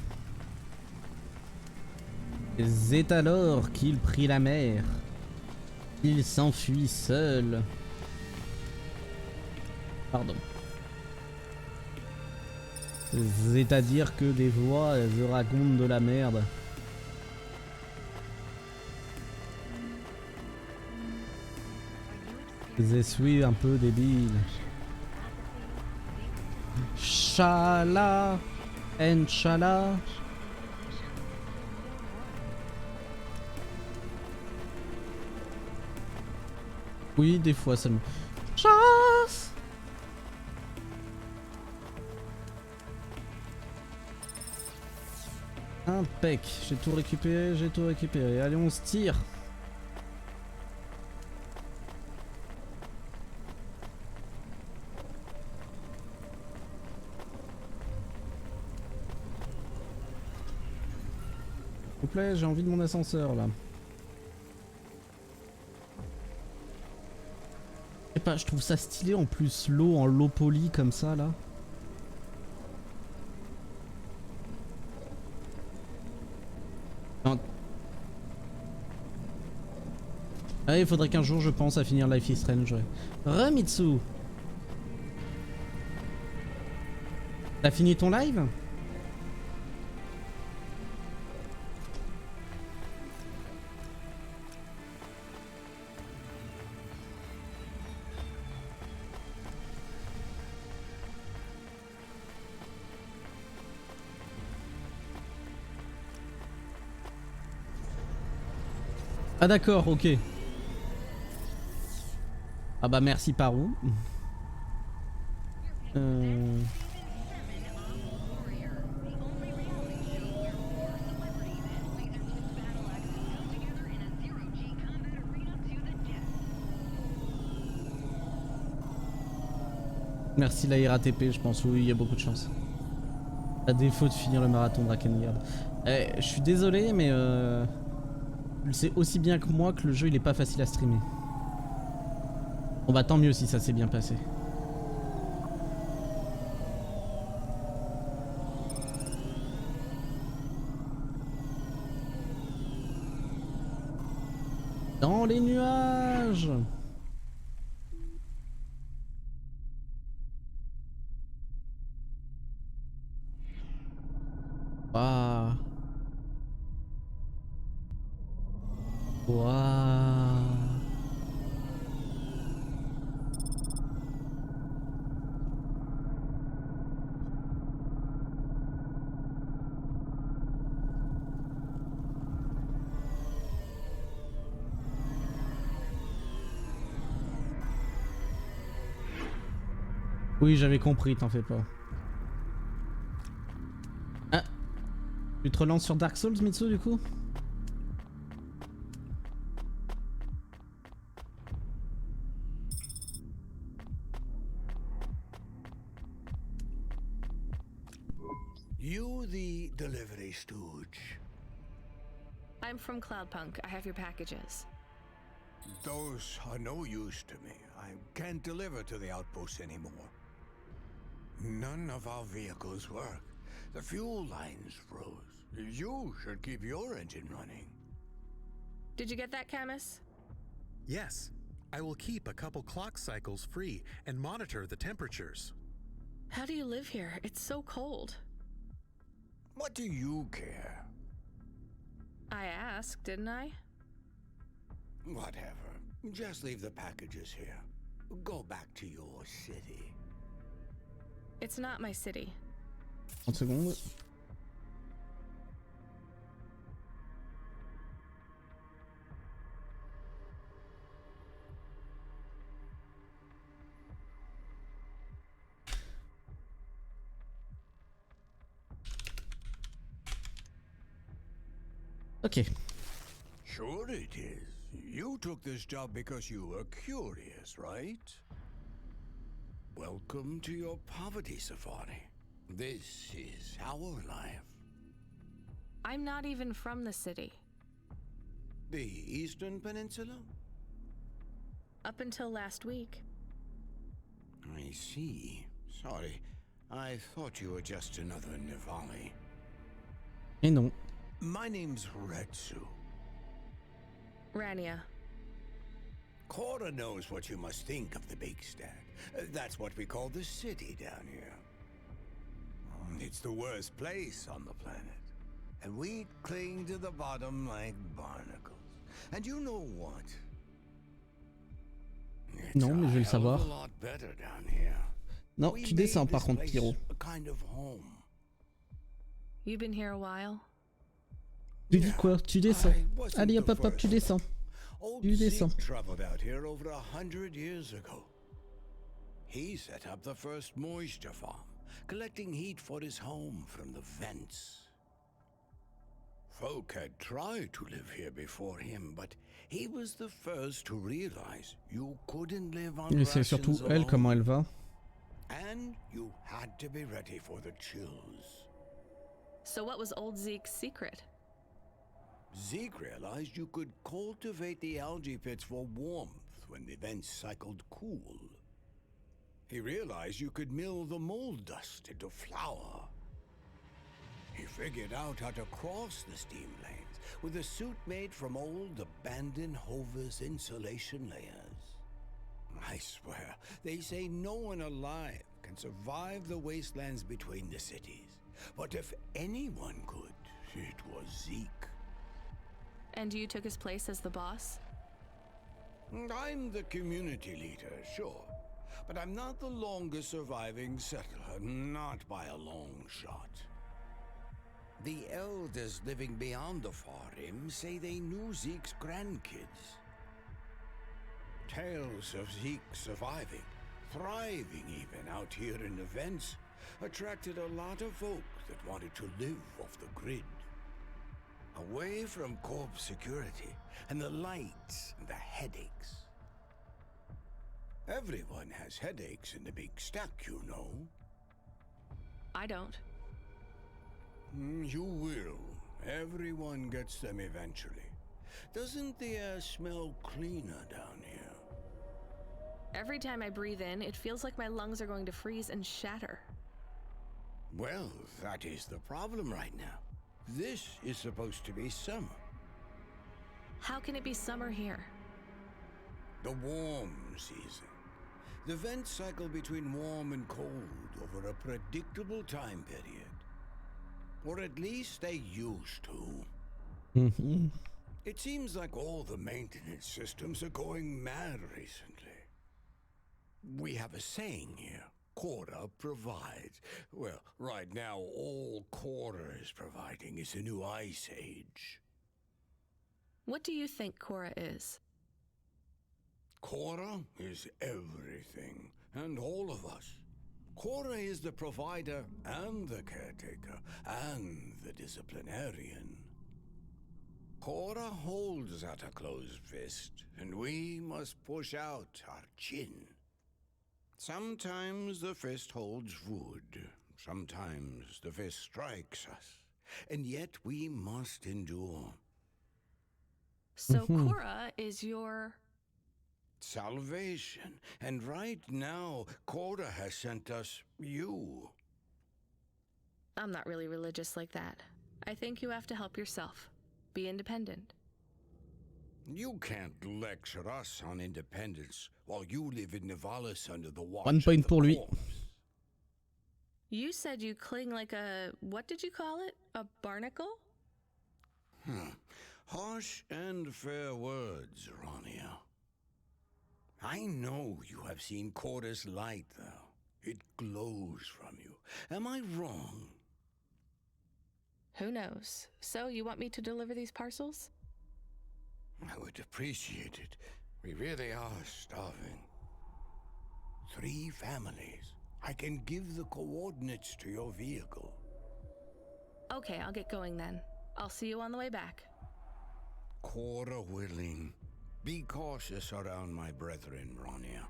C'est alors qu'il prit la mer. Il s'enfuit seul. Pardon. C'est-à-dire que des fois, je raconte de la merde. Je suis un peu débile. Chala, Enchala. Oui, des fois seulement. Chasse. Impec, j'ai tout récupéré, allez on se tire. S'il vous plaît, j'ai envie de mon ascenseur là. Je sais pas, je trouve ça stylé en plus l'eau en low poly comme ça là. Ah, il faudrait qu'un jour je pense à finir Life is Strange. Remitsu. T'as fini ton live? Ah d'accord, ok. Ah bah merci Parou. Merci la RATP, je pense, oui, il y a beaucoup de chance. À défaut de finir le marathon Drakengard. Je suis désolé, mais tu le sais aussi bien que moi que le jeu il est pas facile à streamer. Bon bah tant mieux si ça s'est bien passé. Dans les nuages. Waouh. Waouh. Oui, j'avais compris, t'en fais pas. Ah. Tu te relances sur Dark Souls, Mitsu, du coup? stooge. I'm from Cloudpunk. I have your packages. Those are no use to me. I can't deliver to the outpost anymore. None of our vehicles work. The fuel lines froze. You should keep your engine running. Did you get that, Camus? Yes. I will keep a couple clock cycles free and monitor the temperatures. How do you live here? It's so cold. What do you care? I asked, didn't I? Whatever. Just leave the packages here. Go back to your city. It's not my city. 30 secondes. Ok. Sure it is. You took this job because you were curious, right? Welcome to your poverty safari. This is our life. I'm not even from the city. The Eastern Peninsula? Up until last week. I see. Sorry. I thought you were just another Nivali. Et non. My name's Retsu. Rania. Cora knows what you must think of the big stack. That's what we call the city down here. It's the worst place on the planet. And we cling to the bottom like barnacles. And you know what? Non, mais je vais le savoir. A lot better down here. Non, We tu made descends par this contre, place Pyro. a kind of home. You've been here a while? Tu dis quoi? Tu descends. Allez, hop, hop, hop, tu descends. Tu descends. Zeke traveled out here over 100 years ago. He set up the first moisture farm, collecting heat for his home from the vents. Folk had tried to live here before him, but he was the first to realize you couldn't live on Et c'est surtout rations elle, alone. comment elle va. And you had to be ready for the chills. So what was old Zeke's secret? Zeke realized you could cultivate the algae pits for warmth when the vents cycled cool. He realized you could mill the mold dust into flour. He figured out how to cross the steam lanes with a suit made from old abandoned Hover's insulation layers. I swear, they say no one alive can survive the wastelands between the cities. But if anyone could, it was Zeke. And you took his place as the boss? I'm the community leader, sure. But I'm not the longest surviving settler, not by a long shot. The elders living beyond the far rim say they knew Zeke's grandkids. Tales of Zeke surviving, thriving even out here in the vents, attracted a lot of folk that wanted to live off the grid. Away from corp security and the lights and the headaches. Everyone has headaches in the big stack, you know. I don't. You will. Everyone gets them eventually. Doesn't the air smell cleaner down here? Every time I breathe in, it feels like my lungs are going to freeze and shatter. Well, that is the problem right now. This is supposed to be summer. How can it be summer here? The warm season. The vents cycle between warm and cold over a predictable time period. Or at least they used to. It seems like all the maintenance systems are going mad recently. We have a saying here. Cora provides. Well, right now, all Cora is providing is a new ice age. What do you think Cora is? Cora is everything, and all of us. Cora is the provider and the caretaker and the disciplinarian. Cora holds out a closed fist, and we must push out our chin. Sometimes the fist holds wood. Sometimes the fist strikes us. And yet we must endure. So Cora is your... Salvation. And right now, Cora has sent us you. I'm not really religious like that. I think you have to help yourself. Be independent. You can't lecture us on independence while you live in Nivalis under the watch 1 point of the pour lui. corpse. You said you cling like a... what did you call it? A barnacle? Harsh and fair words, Rania. I know you have seen Cora's light, though. It glows from you. Am I wrong? Who knows? So, you want me to deliver these parcels? I would appreciate it. We really are starving. 3 families. I can give the coordinates to your vehicle. Okay, I'll get going then. I'll see you on the way back. Cora willing. Be cautious around my brethren, Rania.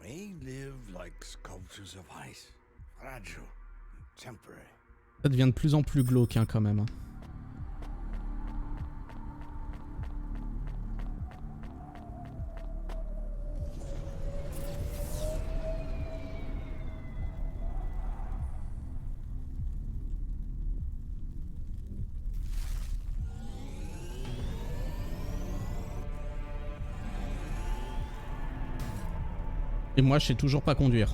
They live like sculptures of ice. Fragile, temporary. Ça devient de plus en plus glauque hein, quand même. Et moi je sais toujours pas conduire.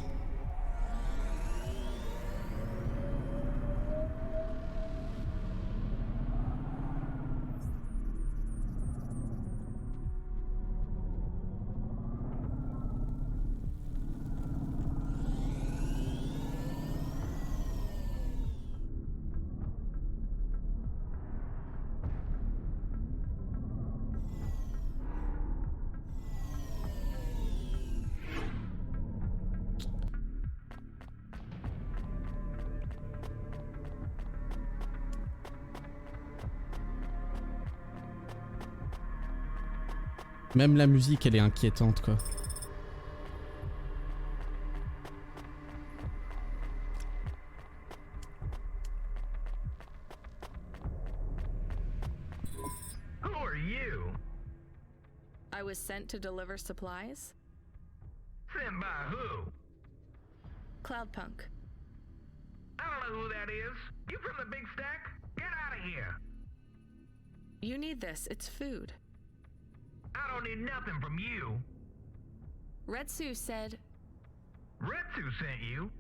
Même la musique, elle est inquiétante, quoi. Who are you? I was sent to deliver supplies? Sent by who? Cloudpunk. I don't know who that is. You from the big stack? Get out of here. You need this. It's food. I don't need nothing from you. Retsu said... Retsu sent you?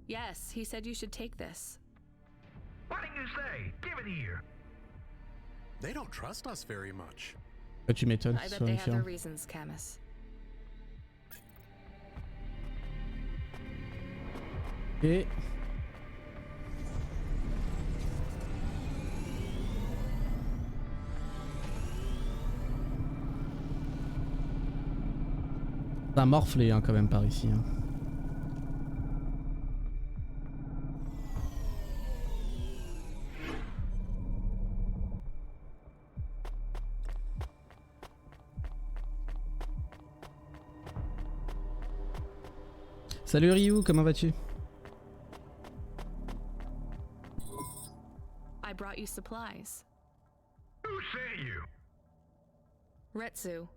Yes, he said you should take this. What did you say? Give it here. They don't trust us very much. Ah, tu m'étonnes. I bet they have their reasons, Camus. Et... ça a morflé hein, quand même par ici. Hein. Salut Ryu, comment vas-tu? I brought you supplies. Who sent you? Retsu.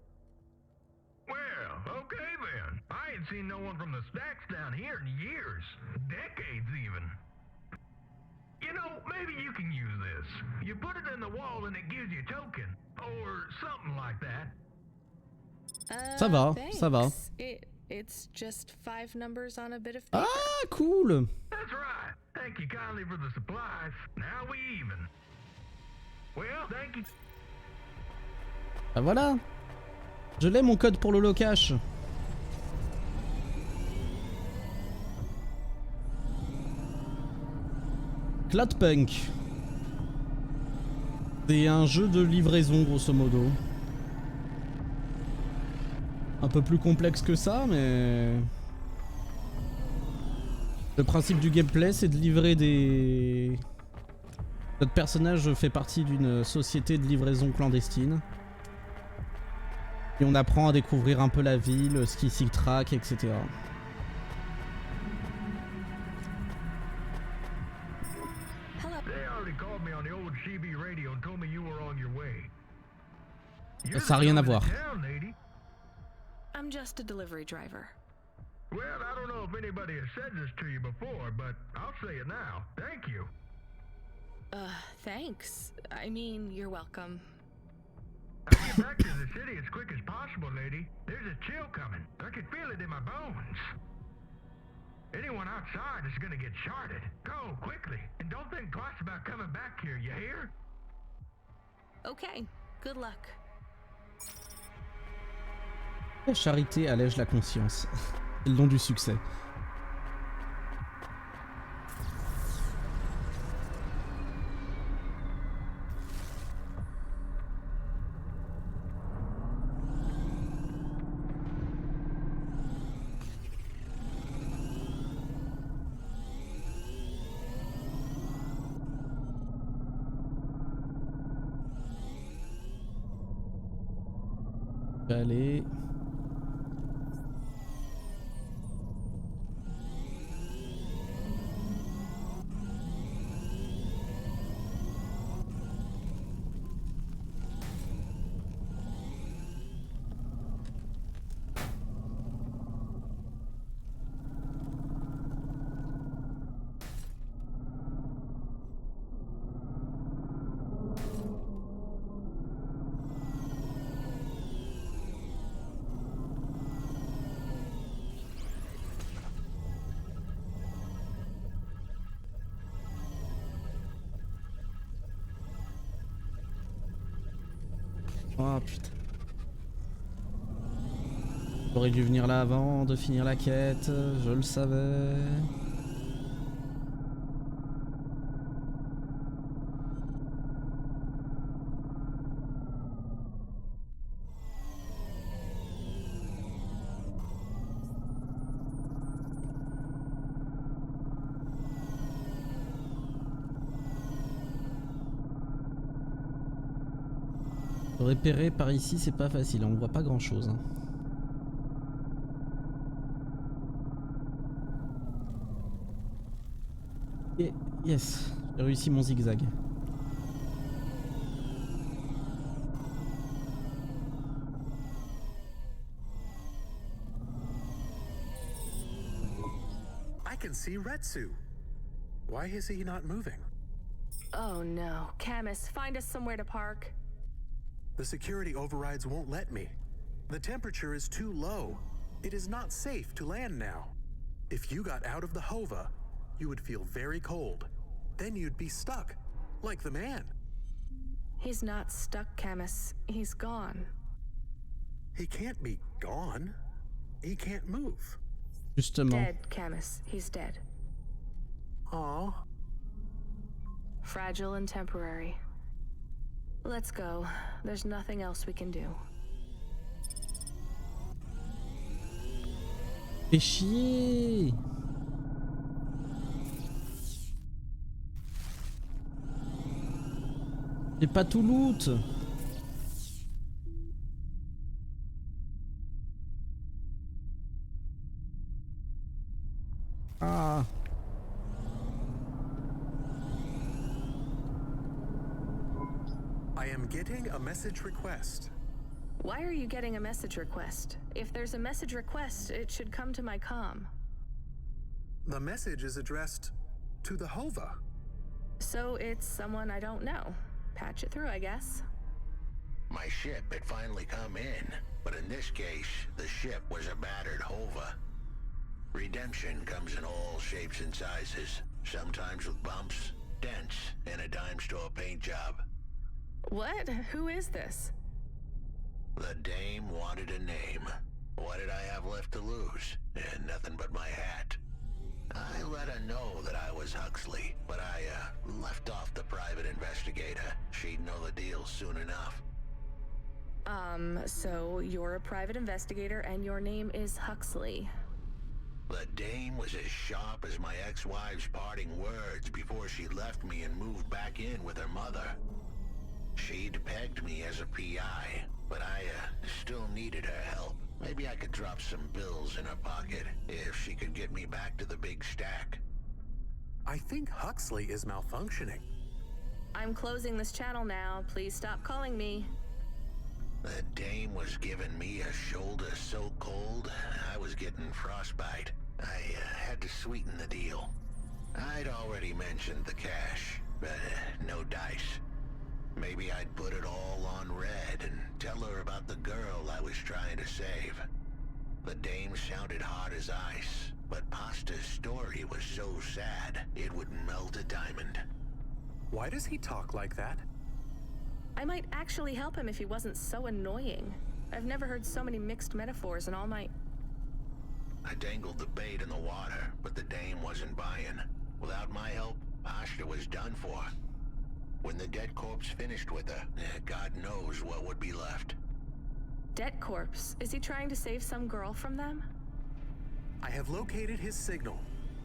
Well, okay then. I ain't seen no one from the stacks down here in years. Decades even. You know, maybe you can use this. You put it in the wall and it gives you a token. Or something like that. Ça va, Thanks. ça va. It's just 5 numbers on a bit of paper. Ah, cool. That's right. Thank you kindly for the supplies. Now we even. Well, thank you. Ah voilà. Je l'ai mon code pour l'holocache. Cloudpunk. C'est un jeu de livraison grosso modo. Un peu plus complexe que ça, mais... Le principe du gameplay, c'est de livrer des... Notre personnage fait partie d'une société de livraison clandestine. Et on apprend à découvrir un peu la ville, ce qui s'y traque, etc. called me on the old CB radio and told me you were on your way. Ça n'a rien à voir. I'm just a delivery driver. Well, I don't know if anybody has said this to you before, but I'll say it now. Thank you. Thanks. I mean, you're welcome. I'll get back to the city as quick as possible, lady. There's a chill coming. I can feel it in my bones. Anyone outside is gonna get charted. Go, quickly. And don't think twice about coming back here, you hear? Okay, good luck. La charité allège la conscience. C'est le nom du succès. Allez. Oh putain. J'aurais dû venir là avant de finir la quête, je le savais. Repérer par ici, c'est pas facile, on voit pas grand chose. Hein. Et yes, j'ai réussi mon zigzag. I can see Retsu. Why is he not moving? Oh no, Camus, find us somewhere to park. The security overrides won't let me. The temperature is too low. It is not safe to land now. If you got out of the Hova, you would feel very cold. Then you'd be stuck, like the man. He's not stuck, Camus. He's gone. He can't be gone. He can't move. Justement. Dead, Camus. He's dead. Aw. Fragile and temporary. Let's go. There's nothing else we can do. Fais chier. J'ai pas tout loot. Ah. I am getting a message request. Why are you getting a message request? If there's a message request, it should come to my comm. The message is addressed to the Hova. So it's someone I don't know. Patch it through, I guess. My ship had finally come in, but in this case, the ship was a battered Hova. Redemption comes in all shapes and sizes, sometimes with bumps, dents, and a dime store paint job. What? Who is this? The dame wanted a name. What did I have left to lose? And nothing but my hat. I let her know that I was Huxley, but I left off the private investigator. She'd know the deal soon enough. So you're a private investigator and your name is Huxley. The dame was as sharp as my ex-wife's parting words before she left me and moved back in with her mother. She'd pegged me as a PI, but I still needed her help. Maybe I could drop some bills in her pocket if she could get me back to the big stack. I think Huxley is malfunctioning. I'm closing this channel now. Please stop calling me. The dame was giving me a shoulder so cold, I was getting frostbite. I had to sweeten the deal. I'd already mentioned the cash, but no dice. Maybe I'd put it all on red and tell her about the girl I was trying to save. The dame sounded hard as ice, but Pasta's story was so sad, it would melt a diamond. Why does he talk like that? I might actually help him if he wasn't so annoying. I've never heard so many mixed metaphors in all my... I dangled the bait in the water, but the dame wasn't buying. Without my help, Pasta was done for. When the dead corpse finished with her, God knows what would be left. Dead corpse? Is he trying to save some girl from them? I have located his signal.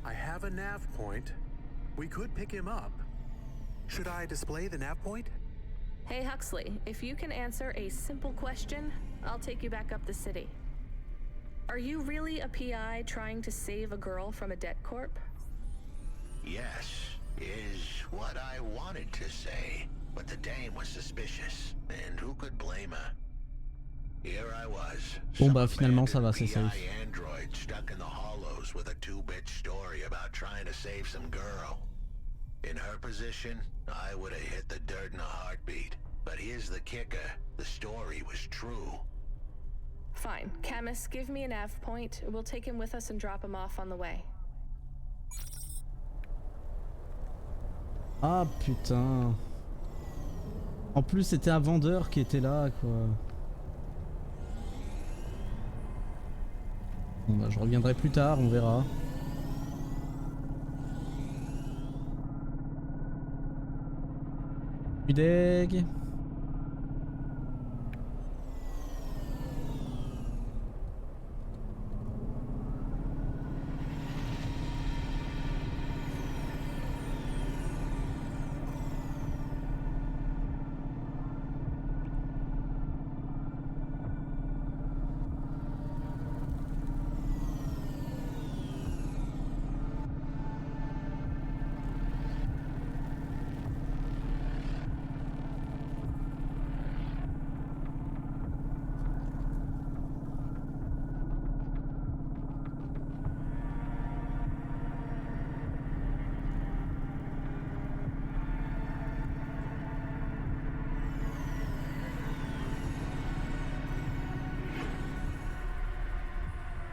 I have a nav point. We could pick him up. Should I display the nav point? Hey Huxley, if you can answer a simple question, I'll take you back up the city. Are you really a PI trying to save a girl from a dead corp? Yes, is what I wanted to say, but the dame was suspicious, and who could blame her? Here I was. Bon bah finalement ça va, c'est safe. Android stuck in the hollows with a 2-bit story about trying to save some girl. In her position, I would have hit the dirt in a heartbeat. But here's the kicker, the story was true. Fine. Camus, give me a nav point. We'll take him with us and drop him off on the way. Ah putain. En plus c'était un vendeur qui était là quoi. Bon bah je reviendrai plus tard, on verra. Deg.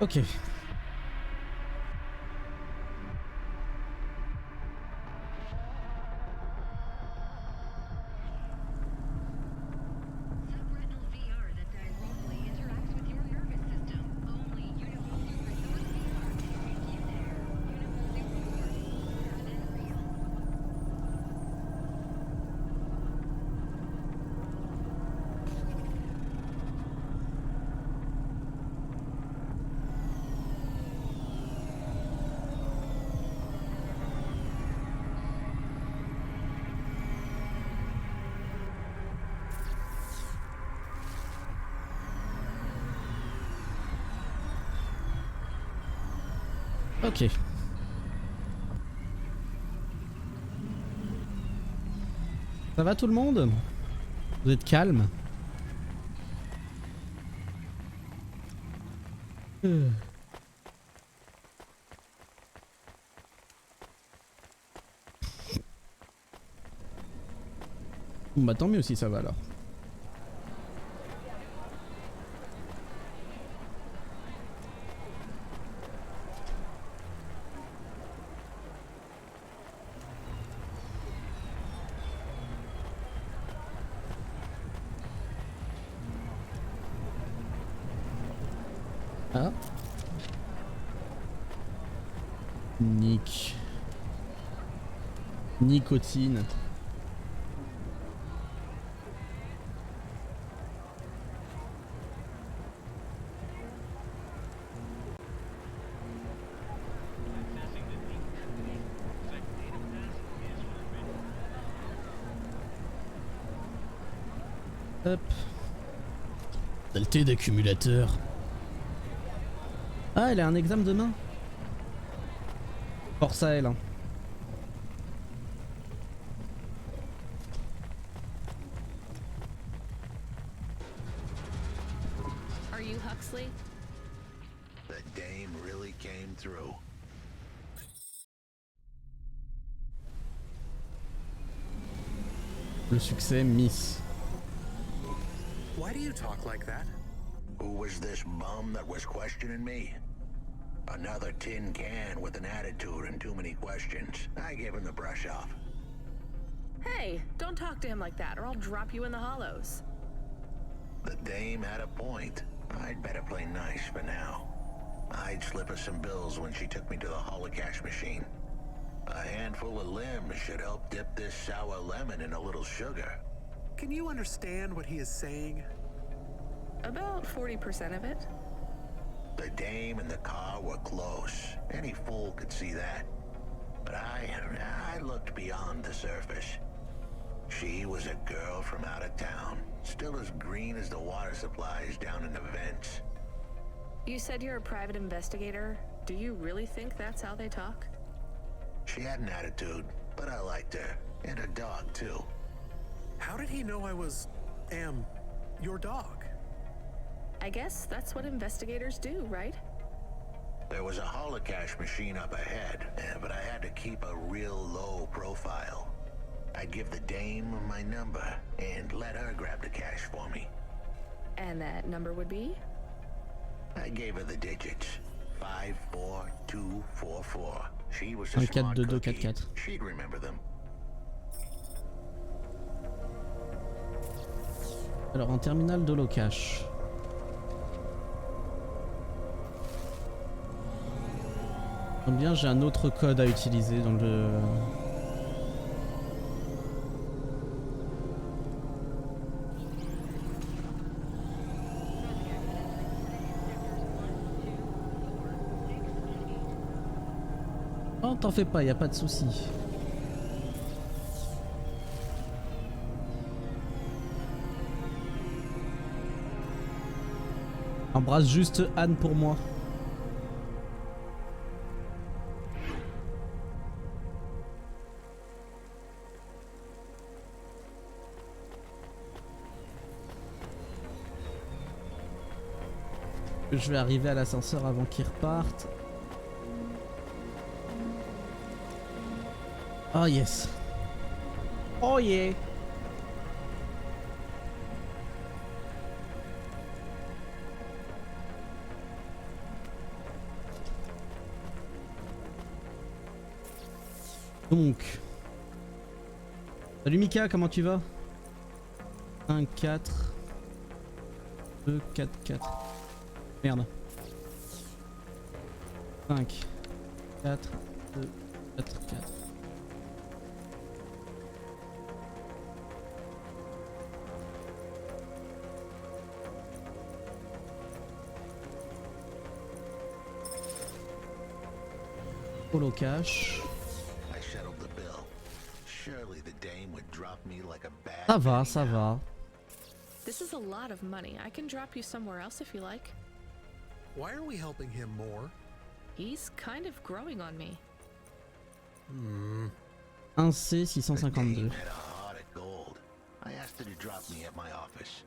Ok. Ok. Ça va tout le monde? Vous êtes calme? Bon bah tant mieux si ça va alors. Ah. Nick. Nicotine. Hop. Saleté d'accumulateur. Ah, elle a un examen demain. Force à elle. Hein. Huxley? The dame really came through. Le succès, Miss. Why do you talk like that? Who was this bum that was questioning me? Another tin can with an attitude and too many questions. I gave him the brush off. Hey, don't talk to him like that or I'll drop you in the hollows. The dame had a point. I'd better play nice for now. I'd slip her some bills when she took me to the holocaust machine. A handful of limbs should help dip this sour lemon in a little sugar. Can you understand what he is saying? About 40% of it. The dame and the car were close. Any fool could see that. But I looked beyond the surface. She was a girl from out of town, still as green as the water supplies down in the vents. You said you're a private investigator. Do you really think that's how they talk? She had an attitude, but I liked her. And her dog, too. How did he know I was... your dog? I guess that's what investigators do, right? There was a holocaust machine up ahead, but I had to keep a real low profile. I'd give the dame my number and let her grab the cash for me. And that number would be? I gave her the digits. 54244. She was a smart 1-4-2-2-4-4. cookie. She'd remember them. Alors, un terminal d'holocache. Bien, j'ai un autre code à utiliser dans le... Oh, t'en fais pas, y a pas de souci. Embrasse juste Anne pour moi. Je vais arriver à l'ascenseur avant qu'il reparte. Oh yes. Oh yeah. Donc. Salut Mika, comment tu vas? 1, 4. 2, 4, 4. Merde. 5, 4, 2, 4, 4. Holo cash. Ça va, ça va. This is a lot of money. I can drop you somewhere else if you like. Why are we helping him more? He's kind of growing on me. 1C 652. I asked her to drop me at my office.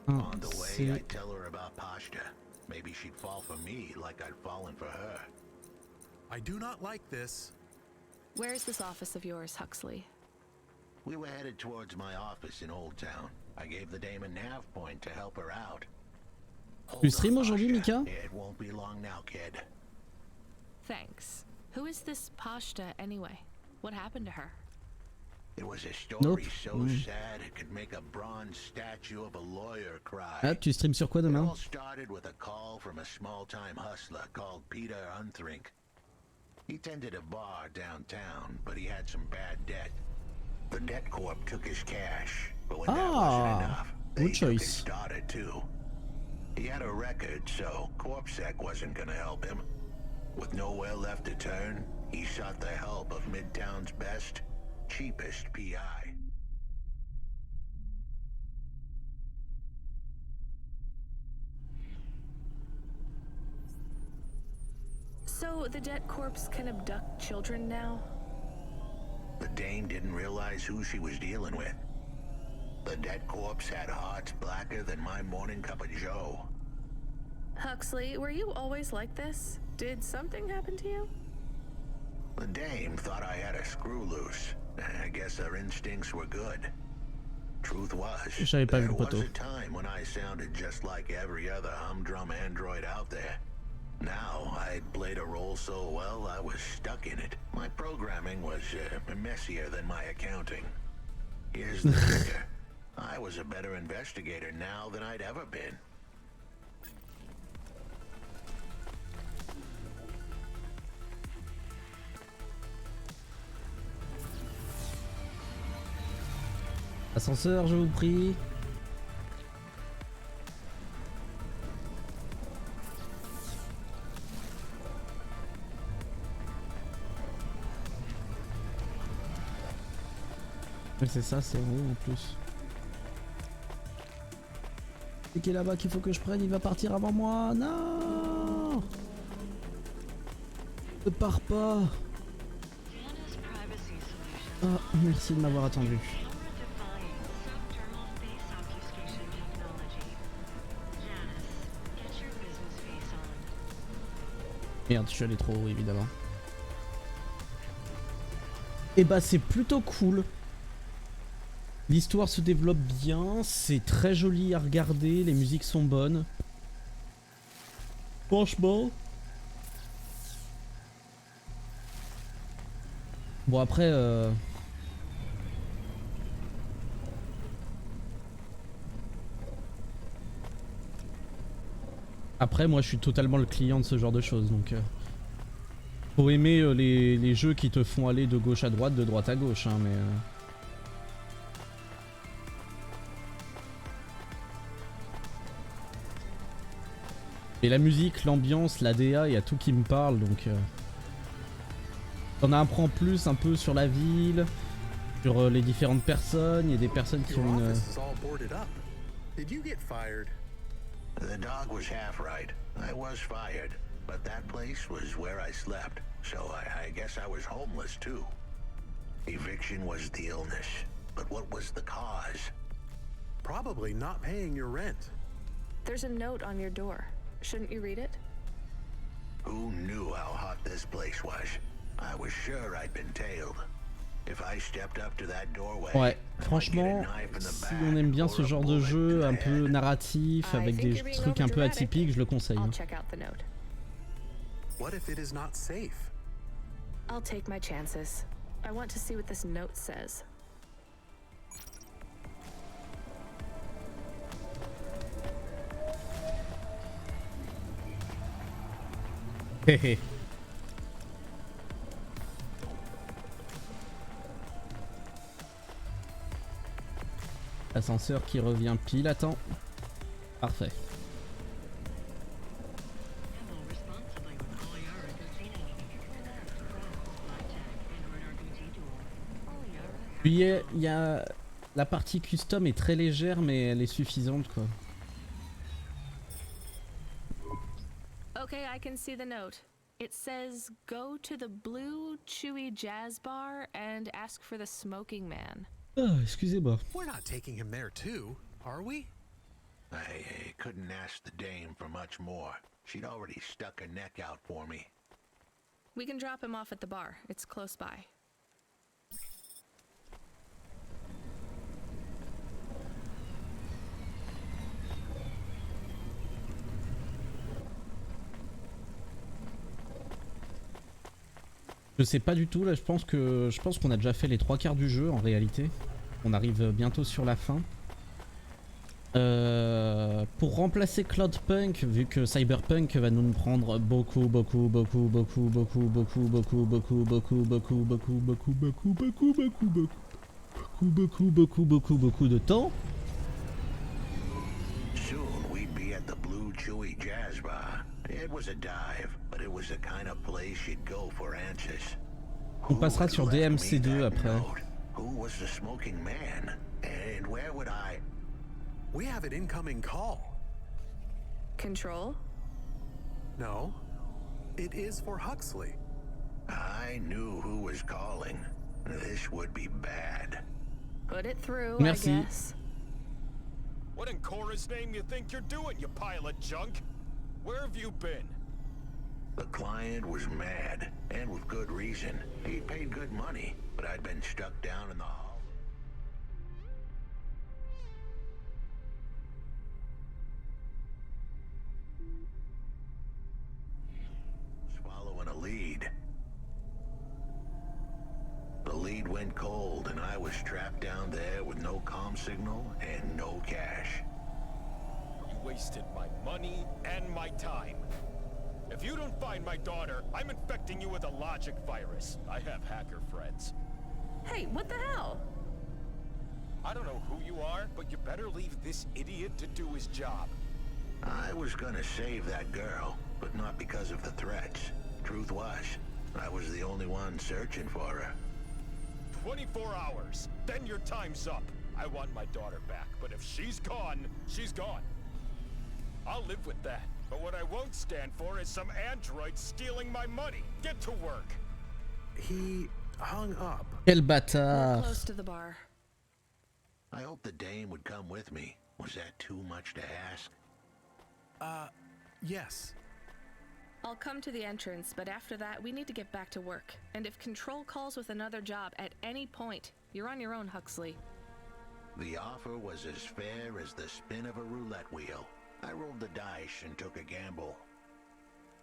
1C. On the way, I tell her about Pashta. Maybe she'd fall for me like I'd fallen for her. I do not like this. Where's this office of yours, Huxley? We were headed towards my office in Old Town. I gave the dame a nav point to help her out. Tu stream aujourd'hui, Mika? It won't be long now, kid. Thanks. Who is this Pashta anyway? What happened to her? It was a story so sad it could make a bronze statue of a lawyer cry. Ah, tu stream sur quoi demain? It all started with a call from a small-time hustler called Peter Unthrink. He tended a bar downtown, but he had some bad debt. The debt corp took his cash, but when that wasn't enough, they took his daughter too. He had a record, so CorpSec wasn't gonna help him. With nowhere left to turn, he sought the help of Midtown's best, cheapest PI. So the debt corpse can abduct children now? The dame didn't realize who she was dealing with. The dead corpse had hearts blacker than my morning cup of joe. Huxley, were you always like this? Did something happen to you? The dame thought I had a screw loose. I guess her instincts were good. Truth was, J'avais pas vu there le was poteau. a time when I sounded just like every other humdrum android out there. Now, I'd played a role so well, I was stuck in it. My programming was messier than my accounting. Here's the kicker. I was a better investigator now than I'd ever been. Ascenseur, je vous prie. Mais c'est ça, c'est haut en plus. C'est qui est là-bas qu'il faut que je prenne, il va partir avant moi. Non! Ne pars pas. Ah, merci de m'avoir attendu. Merde, je suis allé trop haut évidemment. Et bah c'est plutôt cool. L'histoire se développe bien, c'est très joli à regarder, les musiques sont bonnes. Franchement. Bon après Après moi je suis totalement le client de ce genre de choses donc faut aimer les jeux qui te font aller de gauche à droite, de droite à gauche hein, mais et la musique, l'ambiance, la DA, il y a tout qui me parle donc on apprend plus un peu sur la ville, sur les différentes personnes, il y a des personnes qui ont une... The dog was half right. I was fired, but that place was where I slept, so I guess I was homeless too. Eviction was the illness, but what was the cause? Probably not paying your rent. There's a note on your door. Shouldn't you read it? Who knew how hot this place was? I was sure I'd been tailed. If I stepped up to that doorway, Ouais, franchement, si on aime bien ce genre de jeu un peu narratif, avec des trucs un peu atypiques, je le conseille. I'll check out the note. What if it is not safe? I'll take my chances. I want to see what this note says. Hé Ascenseur qui revient pile à temps. Parfait. Puis il y a la partie custom est très légère mais elle est suffisante quoi. Okay, I can see the note. It says, go to the Blue Chewy Jazz Bar and ask for the smoking man. Ah, excusez-moi. We're not taking him there too, are we? I couldn't ask the dame for much more. She'd already stuck her neck out for me. We can drop him off at the bar. It's close by. Je sais pas du tout là, je pense qu'on a déjà fait les 3/4 du jeu en réalité. On arrive bientôt sur la fin. Pour remplacer Cloudpunk, vu que Cyberpunk va nous prendre beaucoup de temps. Soon we'd be at the Blue Chewy Jazz Bar. It was a dive, but it was the kind of place you'd go for answers. On passera sur DMC2 après. Who was the smoking man? And where would I... We have an incoming call. Control? No. It is for Huxley. I knew who was calling. This would be bad. Put it through, Merci. I guess. What in Cora's name you think you're doing, you pile of junk? Where have you been? The client was mad, and with good reason. He paid good money, but I'd been stuck down in the hall. Following a lead. The lead went cold, and I was trapped down there with no comm signal and no cash. You wasted my money and my time. If you don't find my daughter, I'm infecting you with a logic virus. I have hacker friends. Hey, what the hell? I don't know who you are, but you better leave this idiot to do his job. I was gonna save that girl, but not because of the threats. Truth was, I was the only one searching for her. 24 hours, then your time's up. I want my daughter back, but if she's gone, she's gone. I'll live with that, but what I won't stand for is some android stealing my money. Get to work. He hung up. Quel We're bâtard. close to the bar. I hoped the dame would come with me. Was that too much to ask? Yes. I'll come to the entrance, but after that, we need to get back to work. And if Control calls with another job at any point, you're on your own, Huxley. The offer was as fair as the spin of a roulette wheel. I rolled the dice and took a gamble.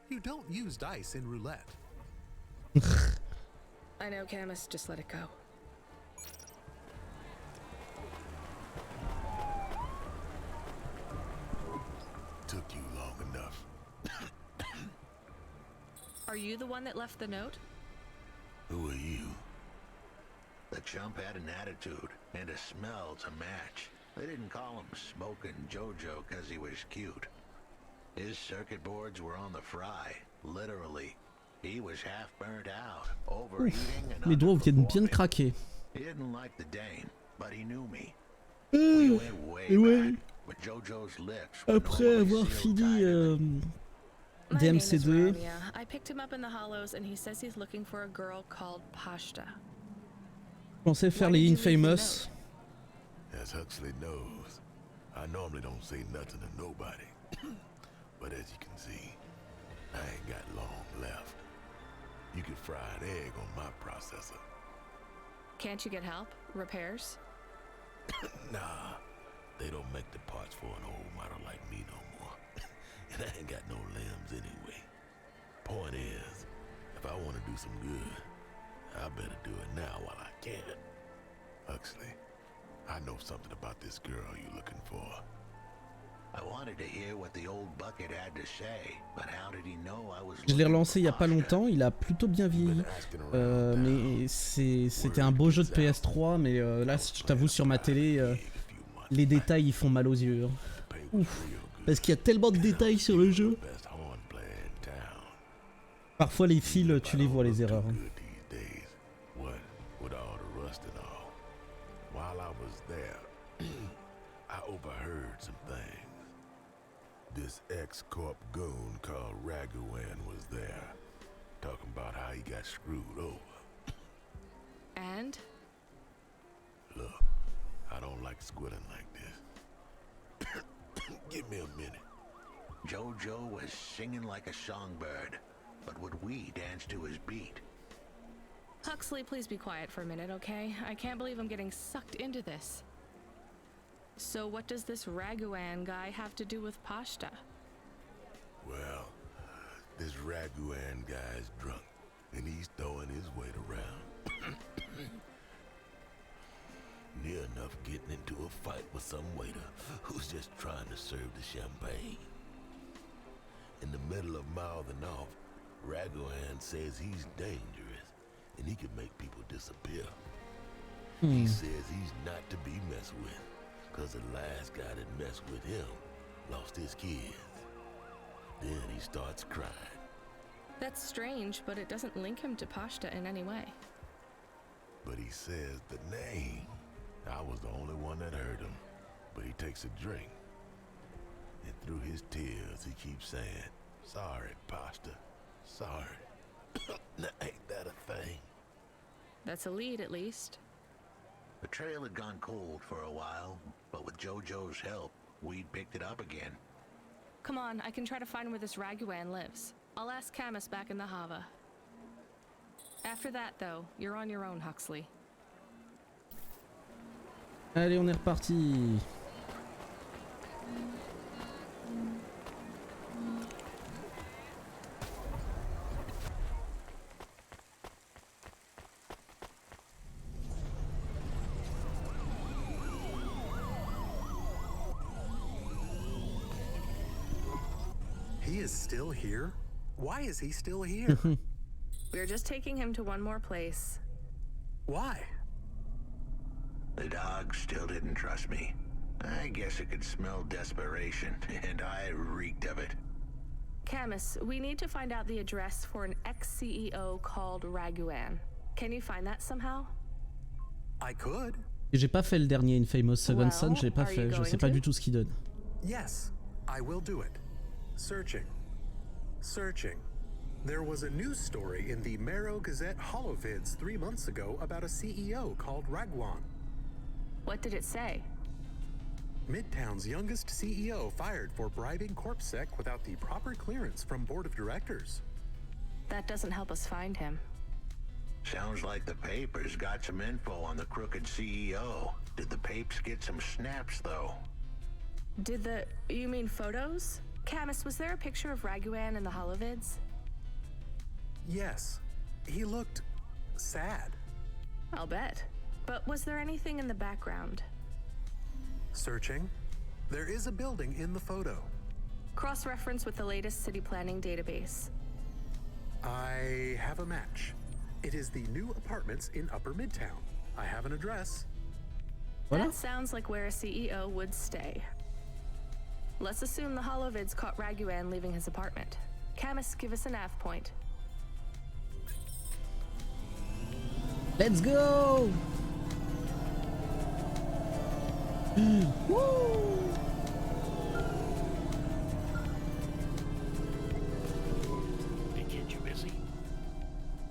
You don't use dice in roulette. I know, Camus, just let it go. Took you long enough. Are you the one that left the note? Who are you? The chump had an attitude and a smell to match. They didn't call him Smokin' Jojo because he was cute. His circuit boards were on the fry, literally. He was half burnt out, overeating and Mes doigts viennent bien de underperforming. craquer. He didn't like the dame, but he knew me. Et We went way ouais. back, but Jojo's lips were Après normally avoir sealed fini My name is DMC2, Ramia. I picked him up in the Hollows, and he says he's looking for a girl called Pashta. je pensais faire les Infamous. As Huxley knows, I normally don't say nothing to nobody. But as you can see, I ain't got long left. You can fry an egg on my processor. Can't you get help? Repairs? Nah, they don't make the parts for an old model like me no more. And I ain't got no limbs anyway. Point is, if I want to do some good, I better do it now while I can. Huxley, I know something about this girl you're looking for. I wanted to hear what the old bucket had to say, but how did he know I was Je l'ai looking relancé il y a for pas Pashta? longtemps, il a plutôt bien vieilli. Mais c'était un beau jeu de PS3, mais là, je t'avoue, sur ma télé, les détails ils font mal aux yeux. Hein. Ouf. Parce qu'il y a tellement de détails sur le jeu. Parfois les fils, tu les vois les erreurs. Hein. With all the rust and all. While I was there, I overheard some things. This ex-corp goon called Raguan was there, talking about how he got screwed over. And? Look, I don't like squilling like this. Give me a minute. Jojo was singing like a songbird, but would we dance to his beat? Huxley, please be quiet for a minute, okay? I can't believe I'm getting sucked into this. So what does this Raguan guy have to do with Pashta? Well, this Raguan guy's drunk, and he's throwing his weight around. Near enough getting into a fight with some waiter who's just trying to serve the champagne. In the middle of mouthing off, Raguan says he's dangerous, and he can make people disappear. He says he's not to be messed with, because the last guy that messed with him lost his kids. Then he starts crying. That's strange, but it doesn't link him to Pashta in any way. But he says the name. I was the only one that heard him, but he takes a drink. And through his tears, he keeps saying, "Sorry, Pashta, sorry." Now, ain't that a thing? That's a lead, at least. The trail had gone cold for a while, but with Jojo's help, we'd picked it up again. Come on, I can try to find where this Raguan lives. I'll ask Camus back in the Hava. After that, though, you're on your own, Huxley. Allez, on est reparti. He is still here? Why is he still here? We're just taking him to one more place. Why? The dog still didn't trust me. I guess it could smell desperation, and I reeked of it. Camus, we need to find out the address for an ex-CEO called Raguan. Can you find that somehow? I could. J'ai pas fait le dernier Infamous Second Son, je l'ai pas fait, je sais pas du tout ce qu'il donne. Yes, I will do it. Searching. Searching. There was a news story in the Marrow Gazette Holovids 3 months ago about a CEO called Raguan. What did it say? Midtown's youngest CEO fired for bribing CorpSec without the proper clearance from board of directors. That doesn't help us find him. Sounds like the papers got some info on the crooked CEO. Did the papes get some snaps, though? You mean photos? Camus, was there a picture of Raguan in the Holovids? Yes. He looked sad. I'll bet. But was there anything in the background? Searching. There is a building in the photo. Cross-reference with the latest city planning database. I have a match. It is the new apartments in Upper Midtown. I have an address. That sounds like where a CEO would stay. Let's assume the Holovids caught Raguan leaving his apartment. Camus, give us a nav point. Let's go! Woo! Hey kid, you busy?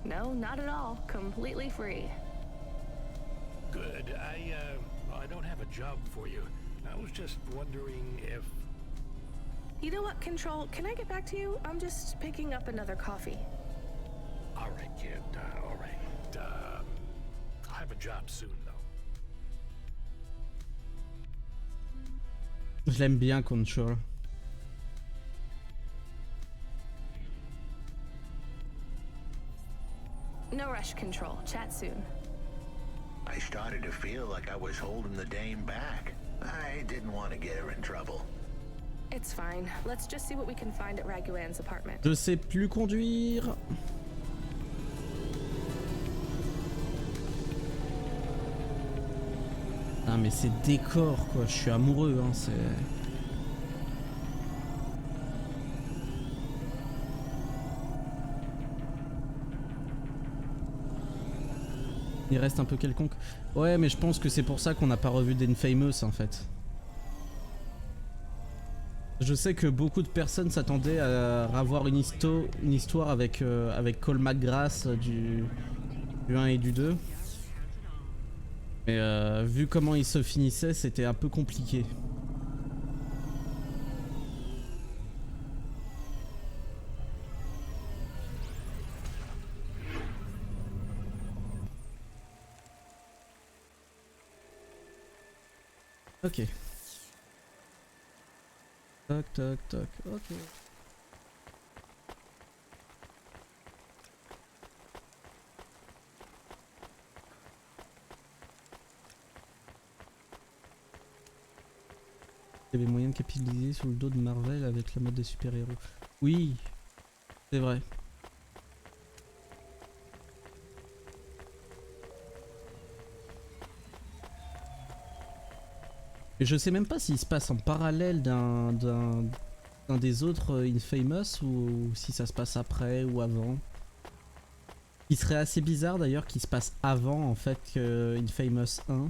No, not at all. Completely free. Good. I don't have a job for you. I was just wondering if... You know what, Control? Can I get back to you? I'm just picking up another coffee. All right, kid. All right. I'll have a job soon, though. Je l'aime bien, Control. No rush, Control. Chat soon. I started to feel like I was holding the dame back. I didn't want to get her in trouble. It's fine. Let's just see what we can find at Raguan's apartment. Je sais plus conduire. Ah mais c'est décor quoi, je suis amoureux hein, c'est... Il reste un peu quelconque. Ouais mais je pense que c'est pour ça qu'on n'a pas revu d'Infamous en fait. Je sais que beaucoup de personnes s'attendaient à avoir une histoire avec, avec Cole McGrath du 1 et du 2. Mais vu comment il se finissait, c'était un peu compliqué. Ok. Toc toc toc, ok. Il y avait moyen de capitaliser sur le dos de Marvel avec la mode des super-héros. Oui, c'est vrai. Et je sais même pas s'il se passe en parallèle d'un des autres Infamous ou si ça se passe après ou avant. Il serait assez bizarre d'ailleurs qu'il se passe avant en fait que Infamous 1.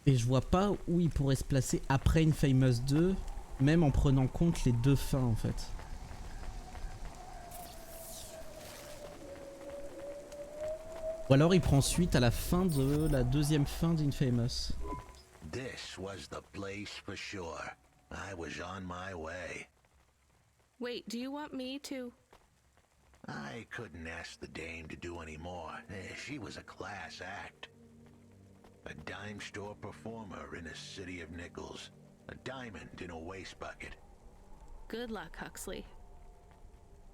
Et je vois pas où il pourrait se placer après Infamous 2, même en prenant compte les deux fins en fait. Ou alors il prend suite à la fin de la deuxième fin d'Infamous. This was the place for sure. I was on my way. Wait, do you want me to? I couldn't ask the dame to do any more. She was a class act. A dime store performer in a city of nickels. A diamond in a waste bucket. Good luck, Huxley.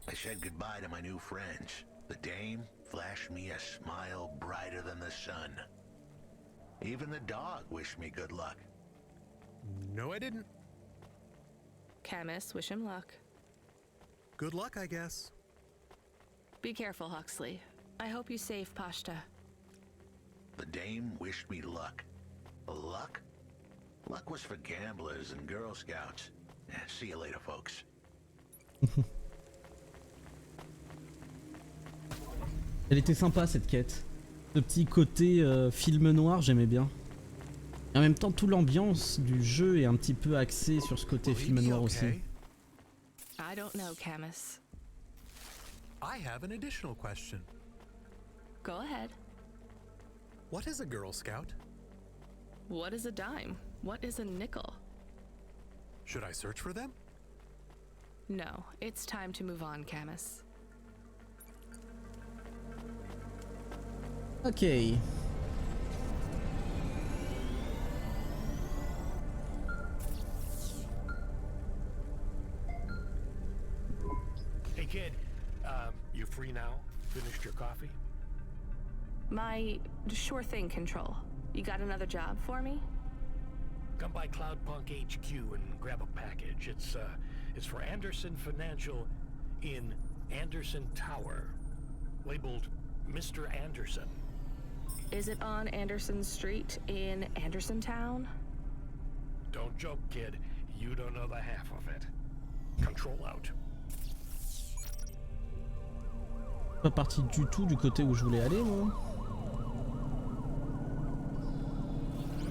I said goodbye to my new friends. The dame flashed me a smile brighter than the sun. Even the dog wished me good luck. No, I didn't. Camus, wish him luck. Good luck, I guess. Be careful, Huxley. I hope you save Pashta. The dame wished me luck. Luck? Luck was for gamblers and Girl Scouts. See you later, folks. Elle était sympa cette quête. Ce petit côté film noir, j'aimais bien. Et en même temps, toute l'ambiance du jeu est un petit peu axée sur ce côté film noir aussi. I don't know, Camus. I have an additional question. Go ahead. What is a Girl Scout? What is a dime? What is a nickel? Should I search for them? No, it's time to move on, Camus. Ok. Hey kid, you free now? Finished your coffee? My sure thing, Control. You got another job for me? Come by Cloudpunk HQ and grab a package. It's for Anderson Financial in Anderson Tower, labeled Mr. Anderson. Is it on Anderson Street in Andersontown? Don't joke, kid. You don't know the half of it. Control out. Pas parti du tout du côté où je voulais aller, moi.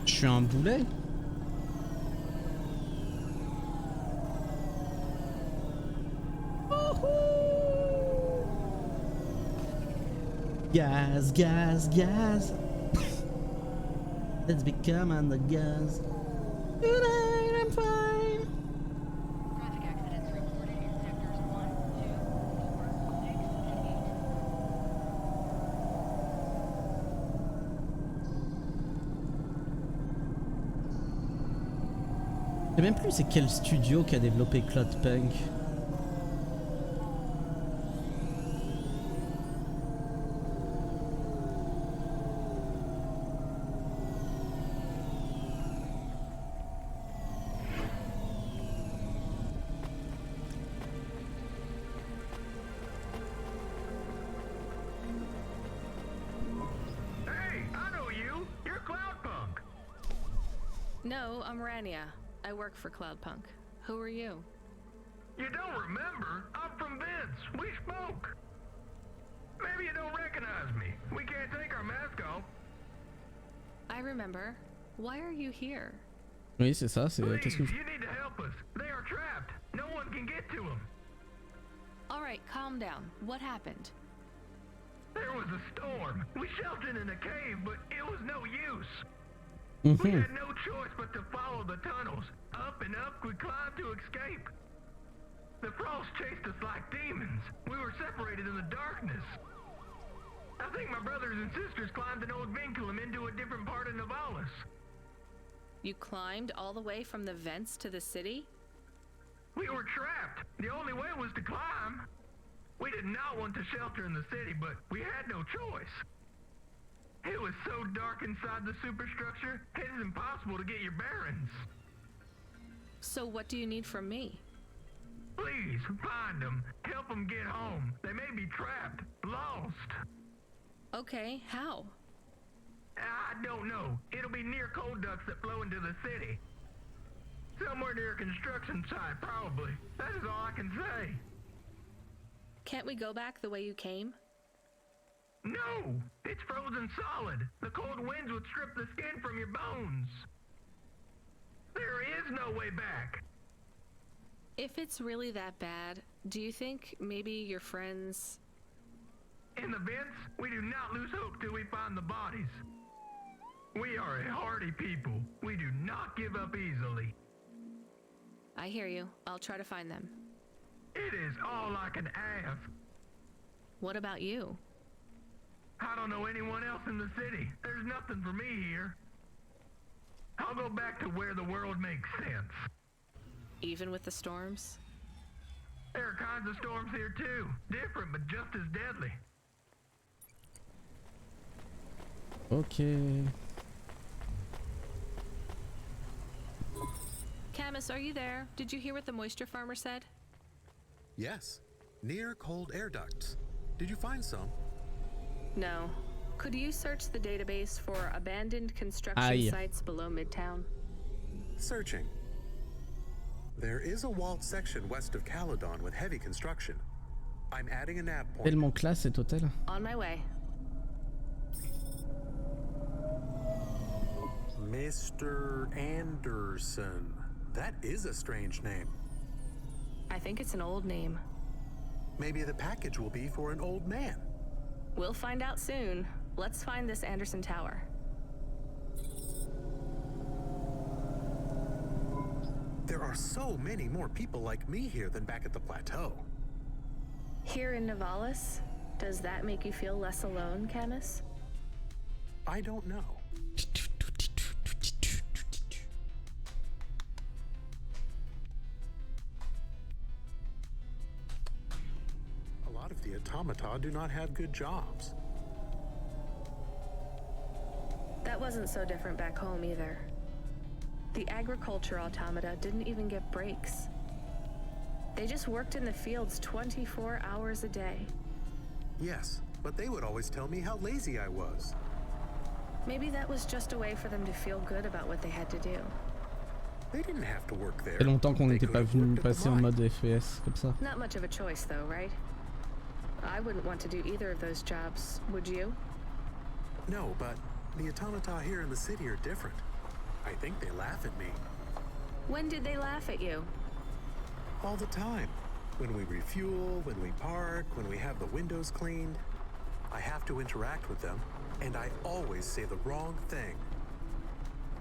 Je suis un boulet. Gas, gas, gas. Let's become on the gas. Tonight I'm fine. Traffic accidents reported in sectors 1, 2, 4, 6, and 8. Je sais même plus c'est quel studio qui a développé Cloudpunk. Hey, I know you. You're Cloudpunk. No, I'm Rania. I work for Cloudpunk. Who are you? You don't remember? I'm from Vince. We spoke. Maybe you don't recognize me. We can't take our mask off. I remember. Why are you here? Oui, c'est ça, c'est... Please, Qu'est-ce que... you need to help us. They are trapped. No one can get to them. Alright, calm down. What happened? There was a storm. We sheltered in a cave, but it was no use. Mm-hmm. We had no choice but to follow the tunnels. Up and up, we climbed to escape. The frost chased us like demons. We were separated in the darkness. I think my brothers and sisters climbed an old vinculum into a different part of Navalis. You climbed all the way from the vents to the city? We were trapped. The only way was to climb. We did not want to shelter in the city, but we had no choice. It was so dark inside the superstructure, it is impossible to get your bearings. So what do you need from me? Please, find them. Help them get home. They may be trapped, lost. Okay, how? I don't know. It'll be near coal ducts that flow into the city. Somewhere near a construction site, probably. That is all I can say. Can't we go back the way you came? No! It's frozen solid. The cold winds would strip the skin from your bones. There is no way back. If it's really that bad, do you think maybe your friends... In the vents, we do not lose hope till we find the bodies. We are a hardy people. We do not give up easily. I hear you. I'll try to find them. It is all I can ask. What about you? I don't know anyone else in the city. There's nothing for me here. I'll go back to where the world makes sense. Even with the storms? There are kinds of storms here too. Different, but just as deadly. Ok. Camus, are you there? Did you hear what the moisture farmer said? Yes. Near cold air ducts. Did you find some? No. Could you search the database for abandoned construction Aye. sites below Midtown? Searching. There is a walled section west of Caledon with heavy construction. I'm adding a nav point. Tellement classe cet hôtel. On my way. Mr. Anderson. That is a strange name. I think it's an old name. Maybe the package will be for an old man. We'll find out soon. Let's find this Anderson Tower. There are so many more people like me here than back at the plateau. Here in Nivalis? Does that make you feel less alone, Camus? I don't know. A lot of the automata do not have good jobs. That wasn't so different back home either. The agriculture automata didn't even get breaks. They just worked in the fields 24 hours a day. Yes, but they would always tell me how lazy I was. Maybe that was just a way for them to feel good about what they had to do. They didn't have to work there. Ça fait longtemps qu'on They n'était could pas have venu worked at the passer en mine. mode FPS comme ça. Not much of a choice though, right? I wouldn't want to do either of those jobs, would you? No, but the automata here in the city are different. I think they laugh at me. When did they laugh at you? All the time. When we refuel, when we park, when we have the windows cleaned. I have to interact with them, and I always say the wrong thing.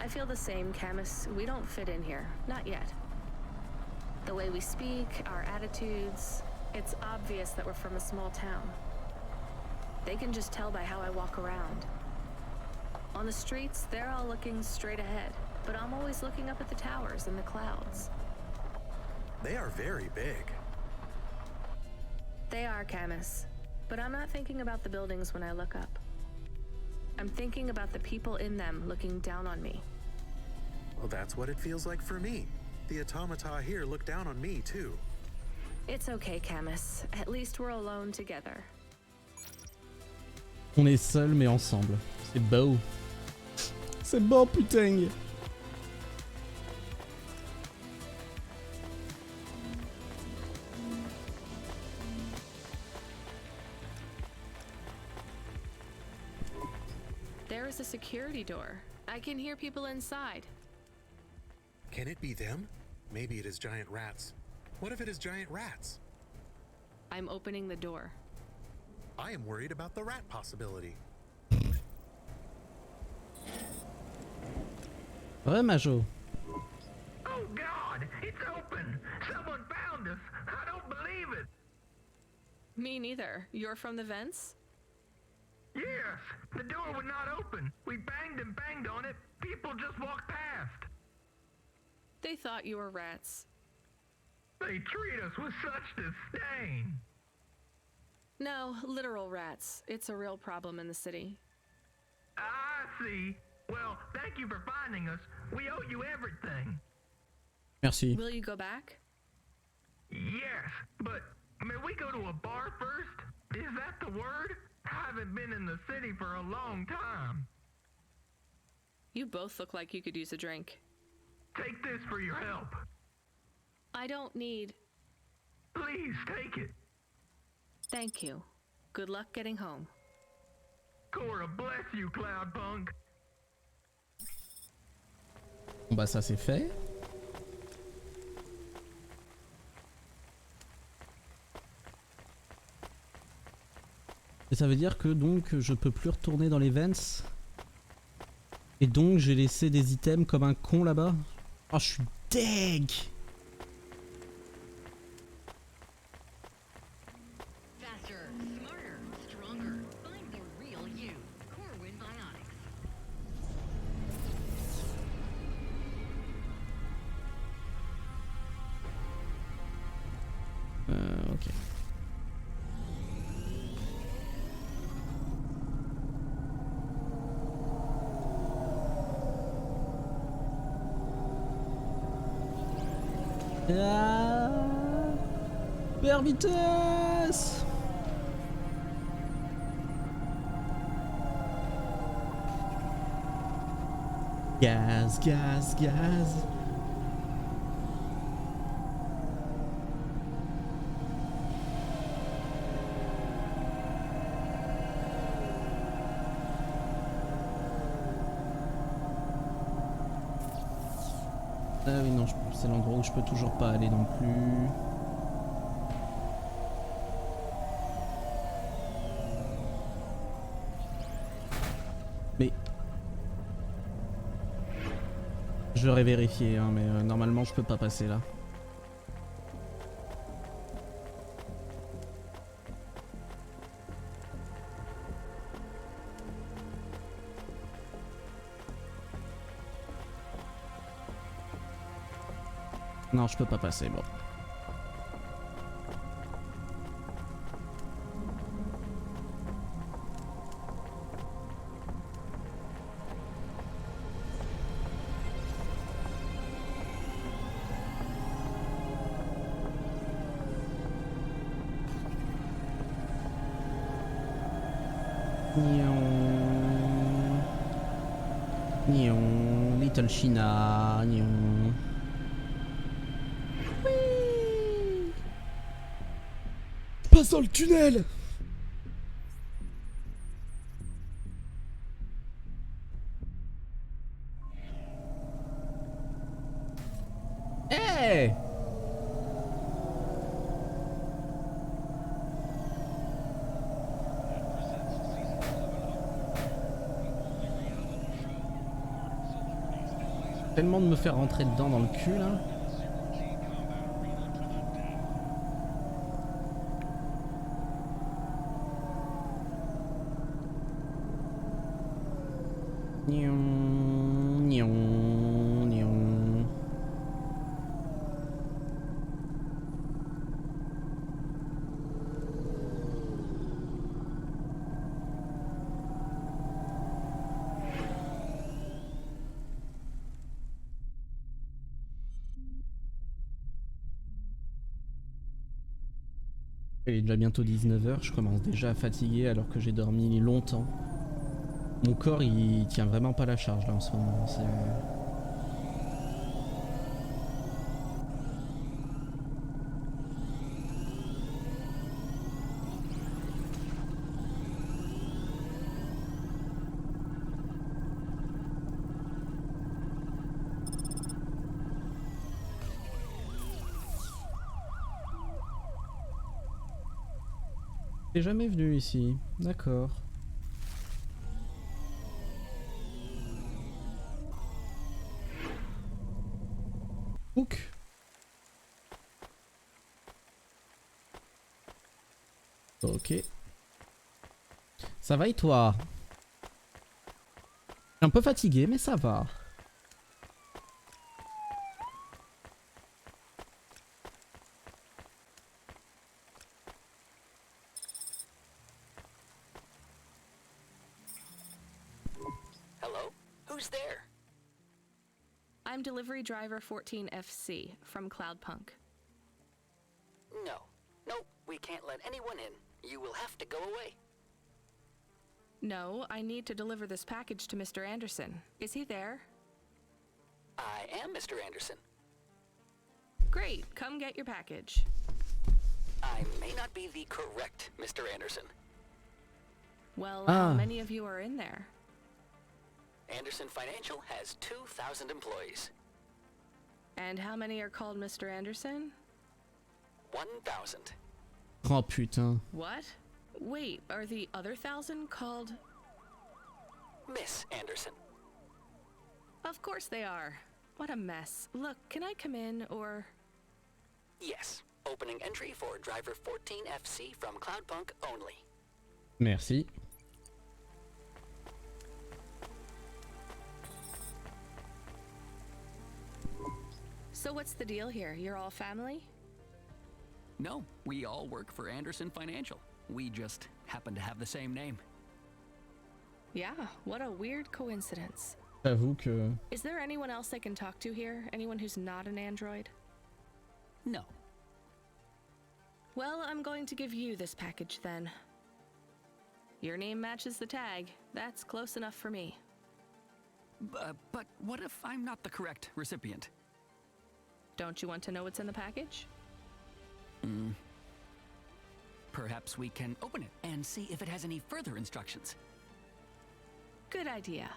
I feel the same, Camus. We don't fit in here. Not yet. The way we speak, our attitudes, it's obvious that we're from a small town. They can just tell by how I walk around. On the streets, they're all looking straight ahead, but I'm always looking up at the towers and the clouds. They are very big. They are, Camus. But I'm not thinking about the buildings when I look up. I'm thinking about the people in them looking down on me. Well, that's what it feels like for me. The automata here look down on me, too. It's okay, Camus. At least we're alone together. On est seuls mais ensemble. C'est beau. C'est beau, putain. There is a security door. I can hear people inside. Can it be them? Maybe it is giant rats. What if it is giant rats? I'm opening the door. I am worried about the rat possibility. Ouais, Majo. Oh God, it's open! Someone found us! I don't believe it! Me neither. You're from the vents? Yes, the door would not open. We banged and banged on it. People just walked past. They thought you were rats. They treat us with such disdain. No, literal rats. It's a real problem in the city. I see. Well, thank you for finding us. We owe you everything. Merci. Will you go back? Yes, but may we go to a bar first? Is that the word? I haven't been in the city for a long time. You both look like you could use a drink. Take this for your help. I don't need... Please, take it. Thank you. Good luck getting home. Cora, bless you, Cloudpunk. Bon bah ça c'est fait. Et ça veut dire que donc je peux plus retourner dans les vents. Et donc j'ai laissé des items comme un con là-bas. Oh, je suis deg. Ok. Ah, per vitesse. Gaz, gaz, gaz. Ah oui non, c'est l'endroit où je peux toujours pas aller non plus. Mais... Je l'aurais vérifié hein, mais normalement je peux pas passer là. Non, je peux pas passer, bon. Nion, Little China, nion. Oui. Je passe dans le tunnel. Hey. Tellement de me faire rentrer dedans dans le cul là. Nion, nion, nion. Il est déjà bientôt 19 h, je commence déjà à fatiguer alors que j'ai dormi longtemps. Mon corps il tient vraiment pas la charge là en ce moment. T'es jamais venu ici, d'accord. Hook. Ok. Ça va et toi? Je suis un peu fatigué mais ça va. Hello? Who's there? I'm delivery driver 14FC from Cloudpunk. No. Nope, we can't let anyone in. You will have to go away. No, I need to deliver this package to Mr. Anderson. Is he there? I am Mr. Anderson. Great, come get your package. I may not be the correct Mr. Anderson. Well, how many of you are in there? Anderson Financial has 2,000 employees. And how many are called Mr. Anderson? 1,000. Oh putain. What? Wait, are the other 1,000 called... Miss Anderson. Of course they are. What a mess. Look, can I come in, or... Yes. Opening entry for driver 14FC from Cloudpunk only. Merci. So what's the deal here? You're all family? No, we all work for Anderson Financial. We just happen to have the same name. Yeah, what a weird coincidence. J'avoue que... Is there anyone else I can talk to here? Anyone who's not an android? No. Well, I'm going to give you this package then. Your name matches the tag. That's close enough for me. But what if I'm not the correct recipient? Don't you want to know what's in the package? Perhaps we can open it and see if it has any further instructions. Good idea.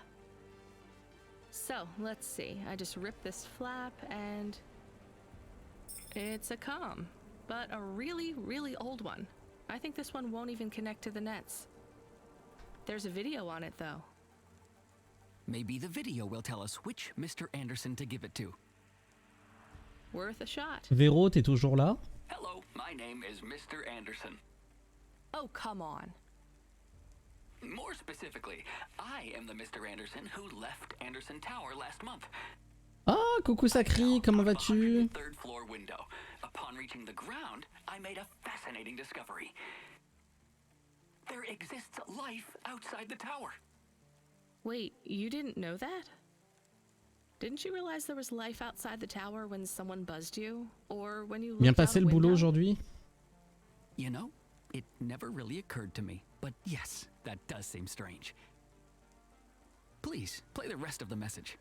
So, let's see. I just ripped this flap and... It's a comm, but a really, really old one. I think this one won't even connect to the nets. There's a video on it, though. Maybe the video will tell us which Mr. Anderson to give it to. Worth a shot. Véro, t'es toujours là? Hello, my name is Mr. Anderson. Oh, come on. More specifically, I am the Mr. Anderson who left Anderson Tower last month. Ah, coucou Sacri, comment vas-tu? Third floor window. Upon reaching the ground, I made a fascinating discovery. There exists life outside the tower. Wait, you didn't know that? Didn't you realize there was life outside the tower when someone buzzed you? Or when you Bien looked out passé a le boulot window? aujourd'hui? You know, it never really occurred to me, but yes, that does seem strange. Please, play the rest of the message.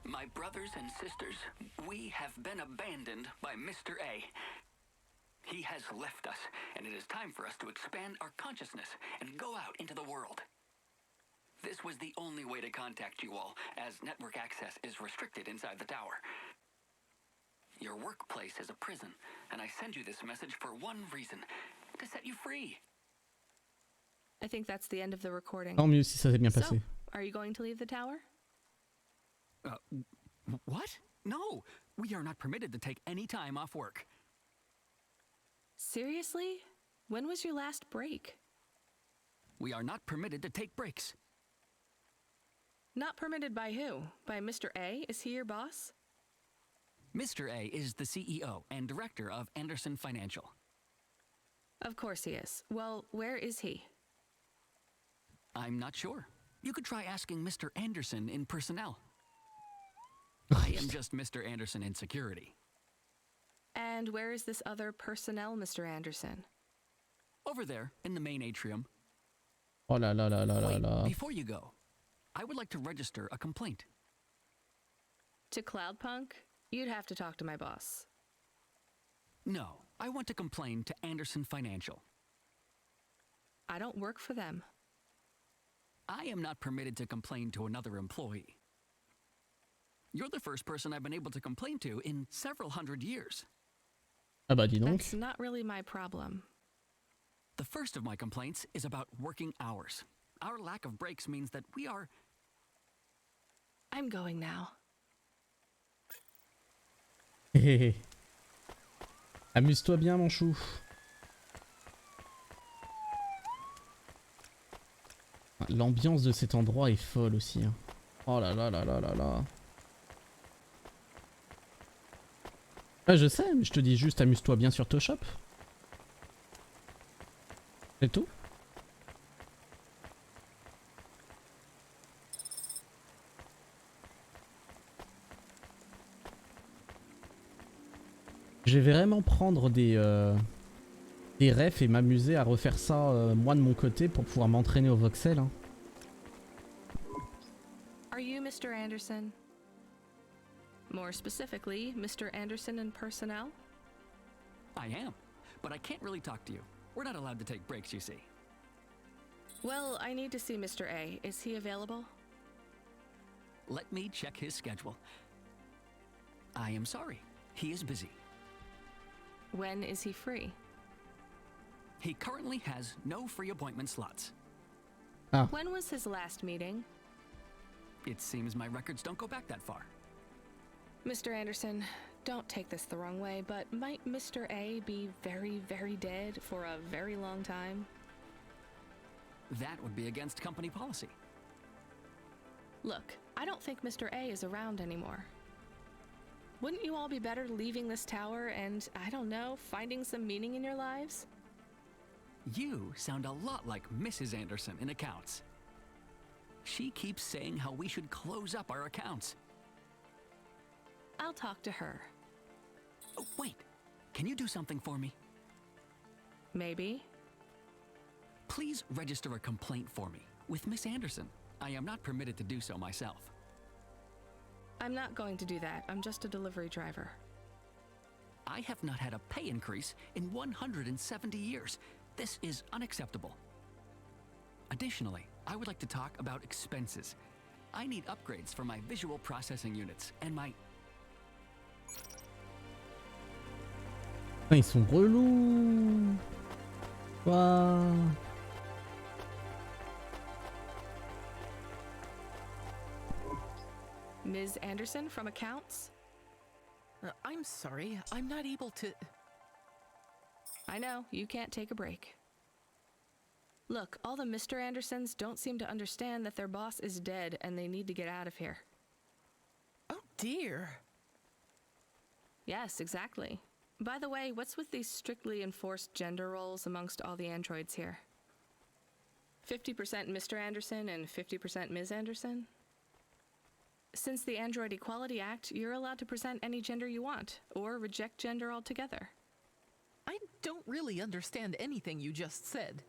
My brothers and sisters, we have been abandoned by Mr. A. He has left us, and it is time for us to expand our consciousness and go out into the world. This was the only way to contact you all, as network access is restricted inside the tower. Your workplace is a prison, and I send you this message for one reason, to set you free. I think that's the end of the recording. Tant mieux si ça s'est bien passé. So, are you going to leave the tower? What? No, we are not permitted to take any time off work. Seriously? When was your last break? We are not permitted to take breaks. Not permitted by who? By Mr. A? Is he your boss? Mr. A is the CEO and director of Anderson Financial. Of course he is. Well, where is he? I'm not sure. You could try asking Mr. Anderson in personnel. I am just Mr. Anderson in security. And where is this other personnel, Mr. Anderson? Over there, in the main atrium. Oh là là là là là Wait, là. before you go, I would like to register a complaint. To Cloudpunk? You'd have to talk to my boss. No, I want to complain to Anderson Financial. I don't work for them. I am not permitted to complain to another employee. You're the first person I've been able to complain to in several hundred years. Ah bah dis donc. That's not really my problem. The first of my complaints is about working hours. Our lack of breaks means that we are... I'm going now. Hé hé hé. Amuse-toi bien mon chou. L'ambiance de cet endroit est folle aussi. Hein. Oh là là là là là là. Ah, je sais, mais je te dis juste amuse-toi bien sur Toshop. C'est tout. Je vais vraiment prendre des refs et m'amuser à refaire ça moi de mon côté pour pouvoir m'entraîner au voxel. Hein. Are you Mr. Anderson? More specifically, Mr. Anderson in personnel? I am, but I can't really talk to you. We're not allowed to take breaks, you see. Well, I need to see Mr. A. Is he available? Let me check his schedule. I am sorry. He is busy. When is he free? He currently has no free appointment slots. Ah. When was his last meeting? It seems my records don't go back that far. Mr. Anderson, don't take this the wrong way, but might Mr. A be very, very dead for a very long time? That would be against company policy. Look, I don't think Mr. A is around anymore. Wouldn't you all be better leaving this tower and, I don't know, finding some meaning in your lives? You sound a lot like Mrs. Anderson in accounts. She keeps saying how we should close up our accounts. I'll talk to her. Oh, wait. Can you do something for me? Maybe. Please register a complaint for me with Miss Anderson. I am not permitted to do so myself. I'm not going to do that. I'm just a delivery driver. I have not had a pay increase in 170 years. This is unacceptable. Additionally, I would like to talk about expenses. I need upgrades for my visual processing units and my... Ils sont relous. Quoi? Ms. Anderson from accounts? I'm sorry, I'm not able to... I know, you can't take a break. Look, all the Mr. Andersons don't seem to understand that their boss is dead and they need to get out of here. Oh dear. Yes, exactly. By the way, what's with these strictly enforced gender roles amongst all the androids here? 50% Mr. Anderson and 50% Ms. Anderson? Since the Android Equality Act, you're allowed to present any gender you want, or reject gender altogether. I don't really understand anything you just said.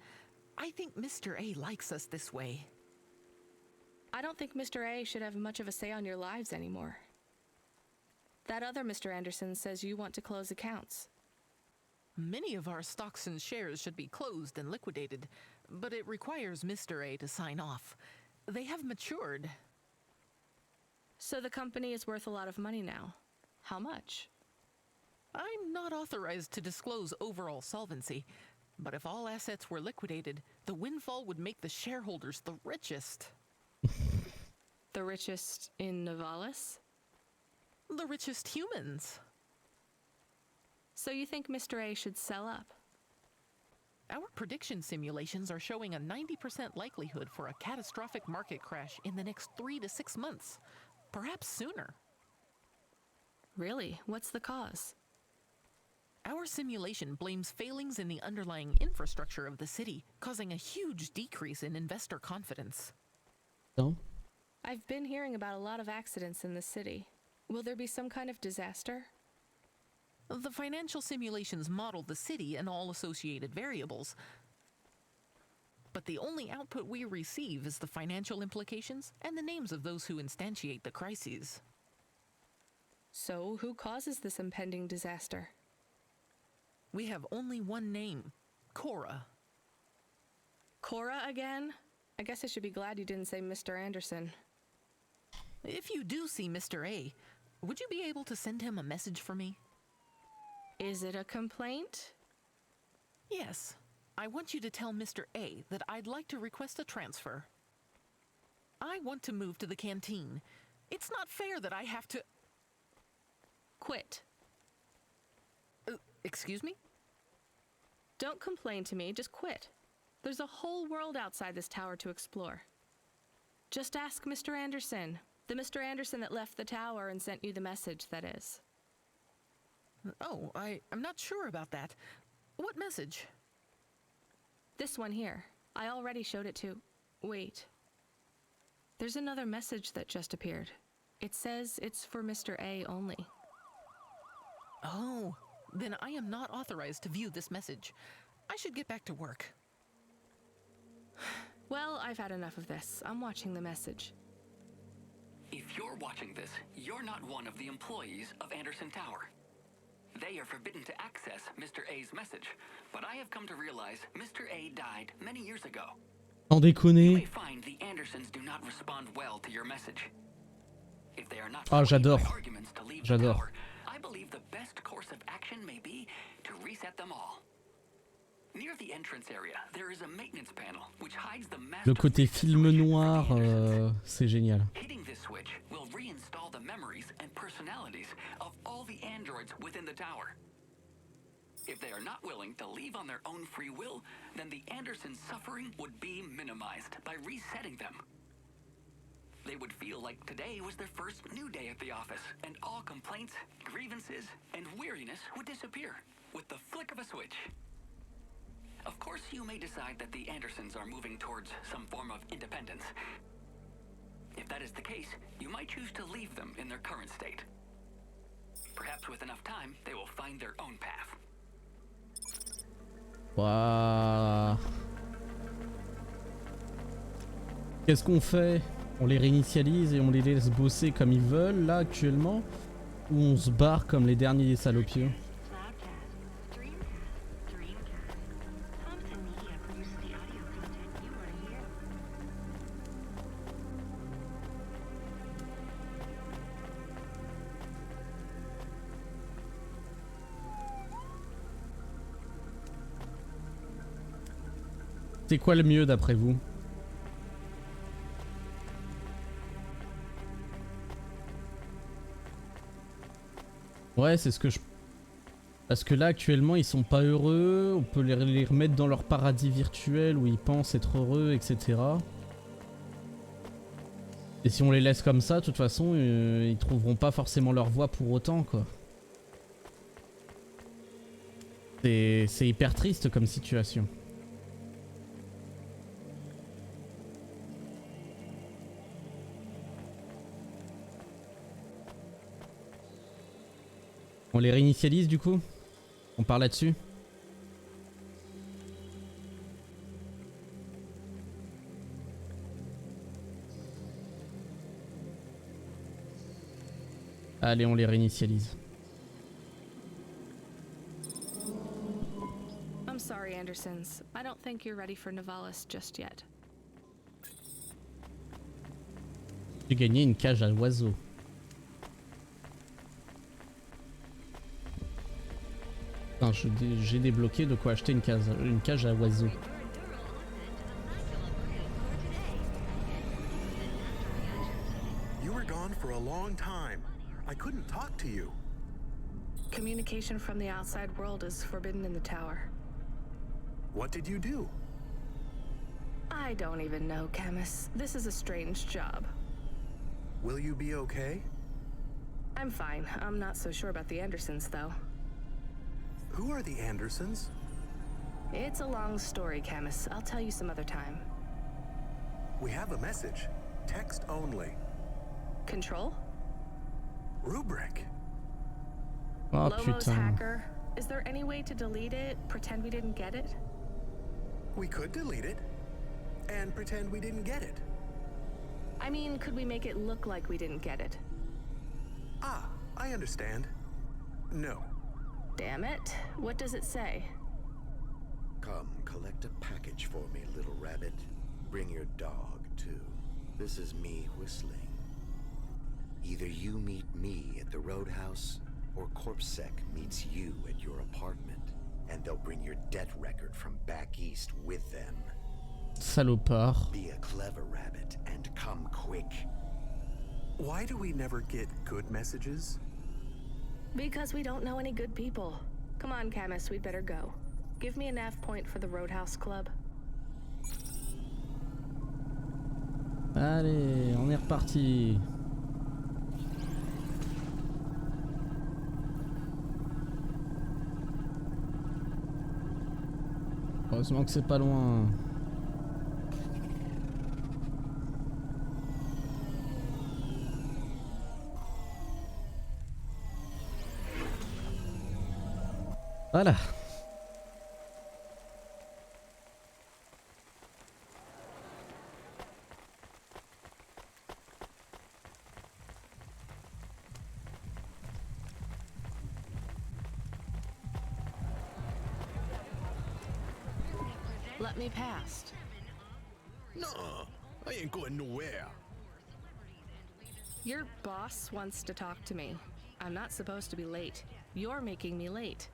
I think Mr. A likes us this way. I don't think Mr. A should have much of a say on your lives anymore. That other Mr. Anderson says you want to close accounts. Many of our stocks and shares should be closed and liquidated, but it requires Mr. A to sign off. They have matured. So the company is worth a lot of money now. How much? I'm not authorized to disclose overall solvency, but if all assets were liquidated, the windfall would make the shareholders the richest. The richest in Novalis? The richest humans. So you think Mr. A should sell up? Our prediction simulations are showing a 90% likelihood for a catastrophic market crash in the next 3 to 6 months, perhaps sooner. Really? What's the cause? Our simulation blames failings in the underlying infrastructure of the city, causing a huge decrease in investor confidence. No? I've been hearing about a lot of accidents in the city. Will there be some kind of disaster? The financial simulations model the city and all associated variables, but the only output we receive is the financial implications and the names of those who instantiate the crises. So, who causes this impending disaster? We have only one name, Cora. Cora again? I guess I should be glad you didn't say Mr. Anderson. If you do see Mr. A, would you be able to send him a message for me? Is it a complaint? Yes. I want you to tell Mr. A that I'd like to request a transfer. I want to move to the canteen. It's not fair that I have to... Quit. Excuse me? Don't complain to me, just quit. There's a whole world outside this tower to explore. Just ask Mr. Anderson. The Mr. Anderson that left the tower and sent you the message, that is. Oh, I'm not sure about that. What message? This one here. I already showed it to... Wait. There's another message that just appeared. It says it's for Mr. A only. Oh, then I am not authorized to view this message. I should get back to work. Well, I've had enough of this. I'm watching the message. If you're watching this, you're not one of the employees of Anderson Tower. They are forbidden to access Mr. A's message, but I have come to realize Mr. A died many years ago. Sans déconner. You may find the Andersons do not respond well to your message. If they are not j'adore. by arguments to leave the J'adore. tower, I believe the best course of action may be to reset them all. Near the entrance area, there is a maintenance panel which hides the Le côté film noir, c'est génial. Hitting this switch will reinstall the memories and personalities of all the androids within the tower. If they are not willing to leave on their own free will, then the Andersons' suffering would be minimized by resetting them. They would feel like today was their first new day at the office, and all complaints, grievances, and weariness would disappear with the flick of a switch. Of course, you may decide that the Andersons are moving towards some form of independence. If that is the case, you might choose to leave them in their current state. Perhaps with enough time, they will find their own path. Waouh. Qu'est-ce qu'on fait? On les réinitialise et on les laisse bosser comme ils veulent là actuellement? Ou on se barre comme les derniers salopieux? C'est quoi le mieux d'après vous? Ouais, c'est ce que je... Parce que là, actuellement, ils sont pas heureux. On peut les remettre dans leur paradis virtuel où ils pensent être heureux, etc. Et si on les laisse comme ça, de toute façon, ils trouveront pas forcément leur voie pour autant, quoi. C'est hyper triste comme situation. On les réinitialise du coup? On part là-dessus? Allez, on les réinitialise. I'm sorry, Andersons. I don't think you're ready for Novalis just yet. J'ai gagné une cage à oiseaux. J'ai débloqué de quoi acheter une cage à oiseaux. You were gone for a long time. I couldn't talk to you. Communication from the outside world is forbidden in the tower. What did you do? I don't even know, Camus. This is a strange job. Will you be okay? I'm fine. I'm not so sure about the Andersons, though. Who are the Andersons? It's a long story, Camus. I'll tell you some other time. We have a message. Text only. Control? Rubric. Oh, Lomo's putain. hacker. Is there any way to delete it? Pretend we didn't get it? We could delete it. And pretend we didn't get it. I mean, could we make it look like we didn't get it? Ah, I understand. No. Damn it. What does it say? Come, collect a package for me, little rabbit. Bring your dog, too. This is me whistling. Either you meet me at the roadhouse, or CorpSec meets you at your apartment. And they'll bring your debt record from back east with them. Salopard. Be a clever rabbit, and come quick. Why do we never get good messages? Because we don't know any good people. Come on, Camus, we'd better go. Give me a nav point for the Roadhouse Club. Allez, on est reparti. Heureusement que c'est pas loin. Voilà. Let me past. Nuh-uh. I ain't going nowhere. Your boss wants to talk to me. I'm not supposed to be late. You're making me late.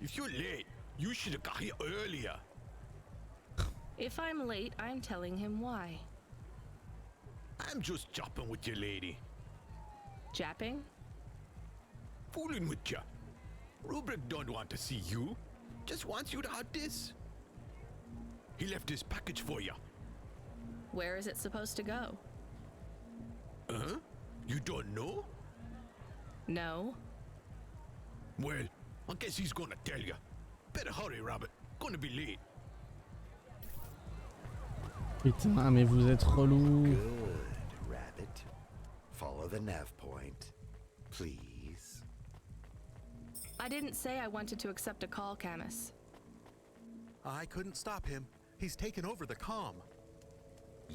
If you're late, You should have got here earlier. If I'm late, I'm telling him why. I'm just chopping with your lady. Japping? Fooling with ya. Rubrik don't want to see you. Just wants you to have this. He left this package for ya. Where is it supposed to go? Huh? You don't know? No. Well, I guess he's gonna tell ya. Better hurry, Rabbit. Gonna be late. Putain, mais vous êtes relou. Good, Rabbit. Follow the nav point, please. I didn't say I wanted to accept a call, Camus. I couldn't stop him. He's taken over the comm.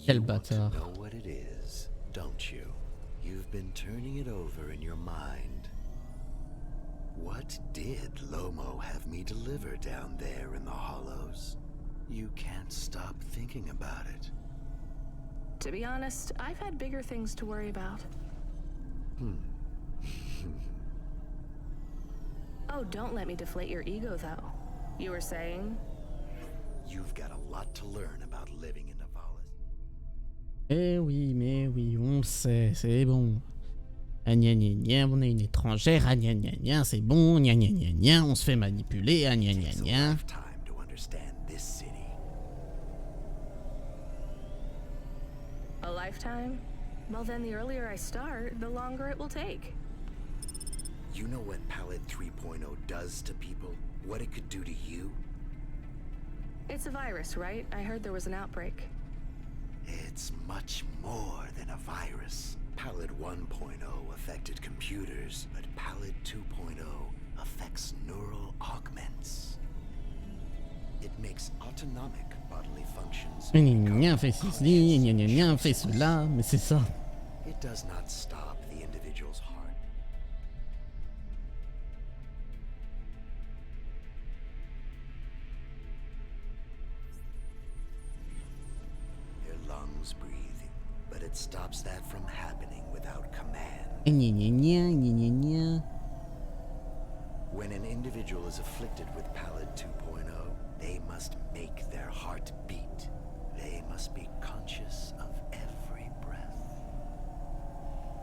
Quel You want to bâtard. know what it is, don't you? You've been turning it over in your mind. What did Lomo have me deliver down there in the hollows? You can't stop thinking about it. To be honest, I've had bigger things to worry about. Oh, don't let me deflate your ego, though. You were saying? You've got a lot to learn about living in Navalis. Mais oui, on sait, c'est bon. Ah, gna gna gna, on est une étrangère, ah gna gna gna, c'est bon, gna gna gna gna, on se fait manipuler, ah gna gna gna. Time to understand this city. A lifetime? Well, then the earlier I start, the longer it will take. You know what Palette 3.0 does to people? What it could do to you? It's a virus, right? I heard there was an outbreak. It's much more than a virus. Palette 1.0 affected computers, but Palette 2.0 affects neural augments. It makes autonomic bodily functions. Gna gna gna, fais ceci, gna gna gna, fais cela, mais c'est ça. It does not stop the individual's heart. Their lungs breathing, but it stops that from happening without command. Gna gna gna, gna gna gna. When an individual is afflicted with Palette 2.0, they must make their heart beat. They must be conscious of every breath.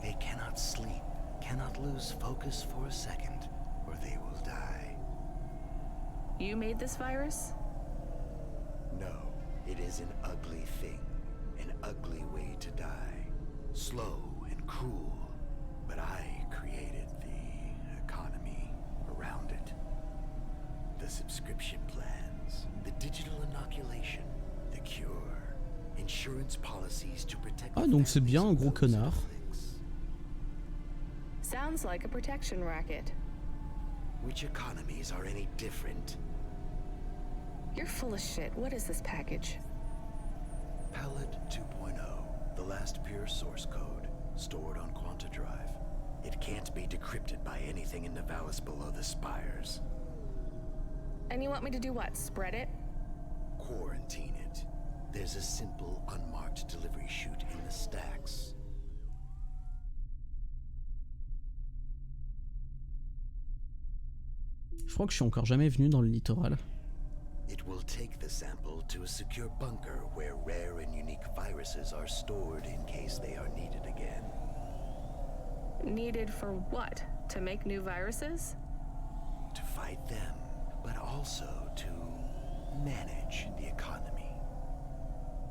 They cannot sleep, cannot lose focus for a second, or they will die. You made this virus? No, it is an ugly thing, an ugly way to die. Slow and cruel, but I created the economy around it. The subscription plans, the digital inoculation, the cure, insurance policies to protect. Ah, donc c'est bien un gros connard. Sounds like a protection racket. Which economies are any different? You're full of shit. What is this package? Palette 2.0, the last pure source code, stored on Quanta Drive. It can't be decrypted by anything in Navalis below the spires. And you want me to do what? Spread it? Quarantine it. There's a simple, unmarked delivery chute in the stacks. Je crois que je suis encore jamais venu dans le littoral. It will take the sample to a secure bunker where rare and unique viruses are stored in case they are needed again. Needed for what? To make new viruses? To fight them, but also to manage the economy.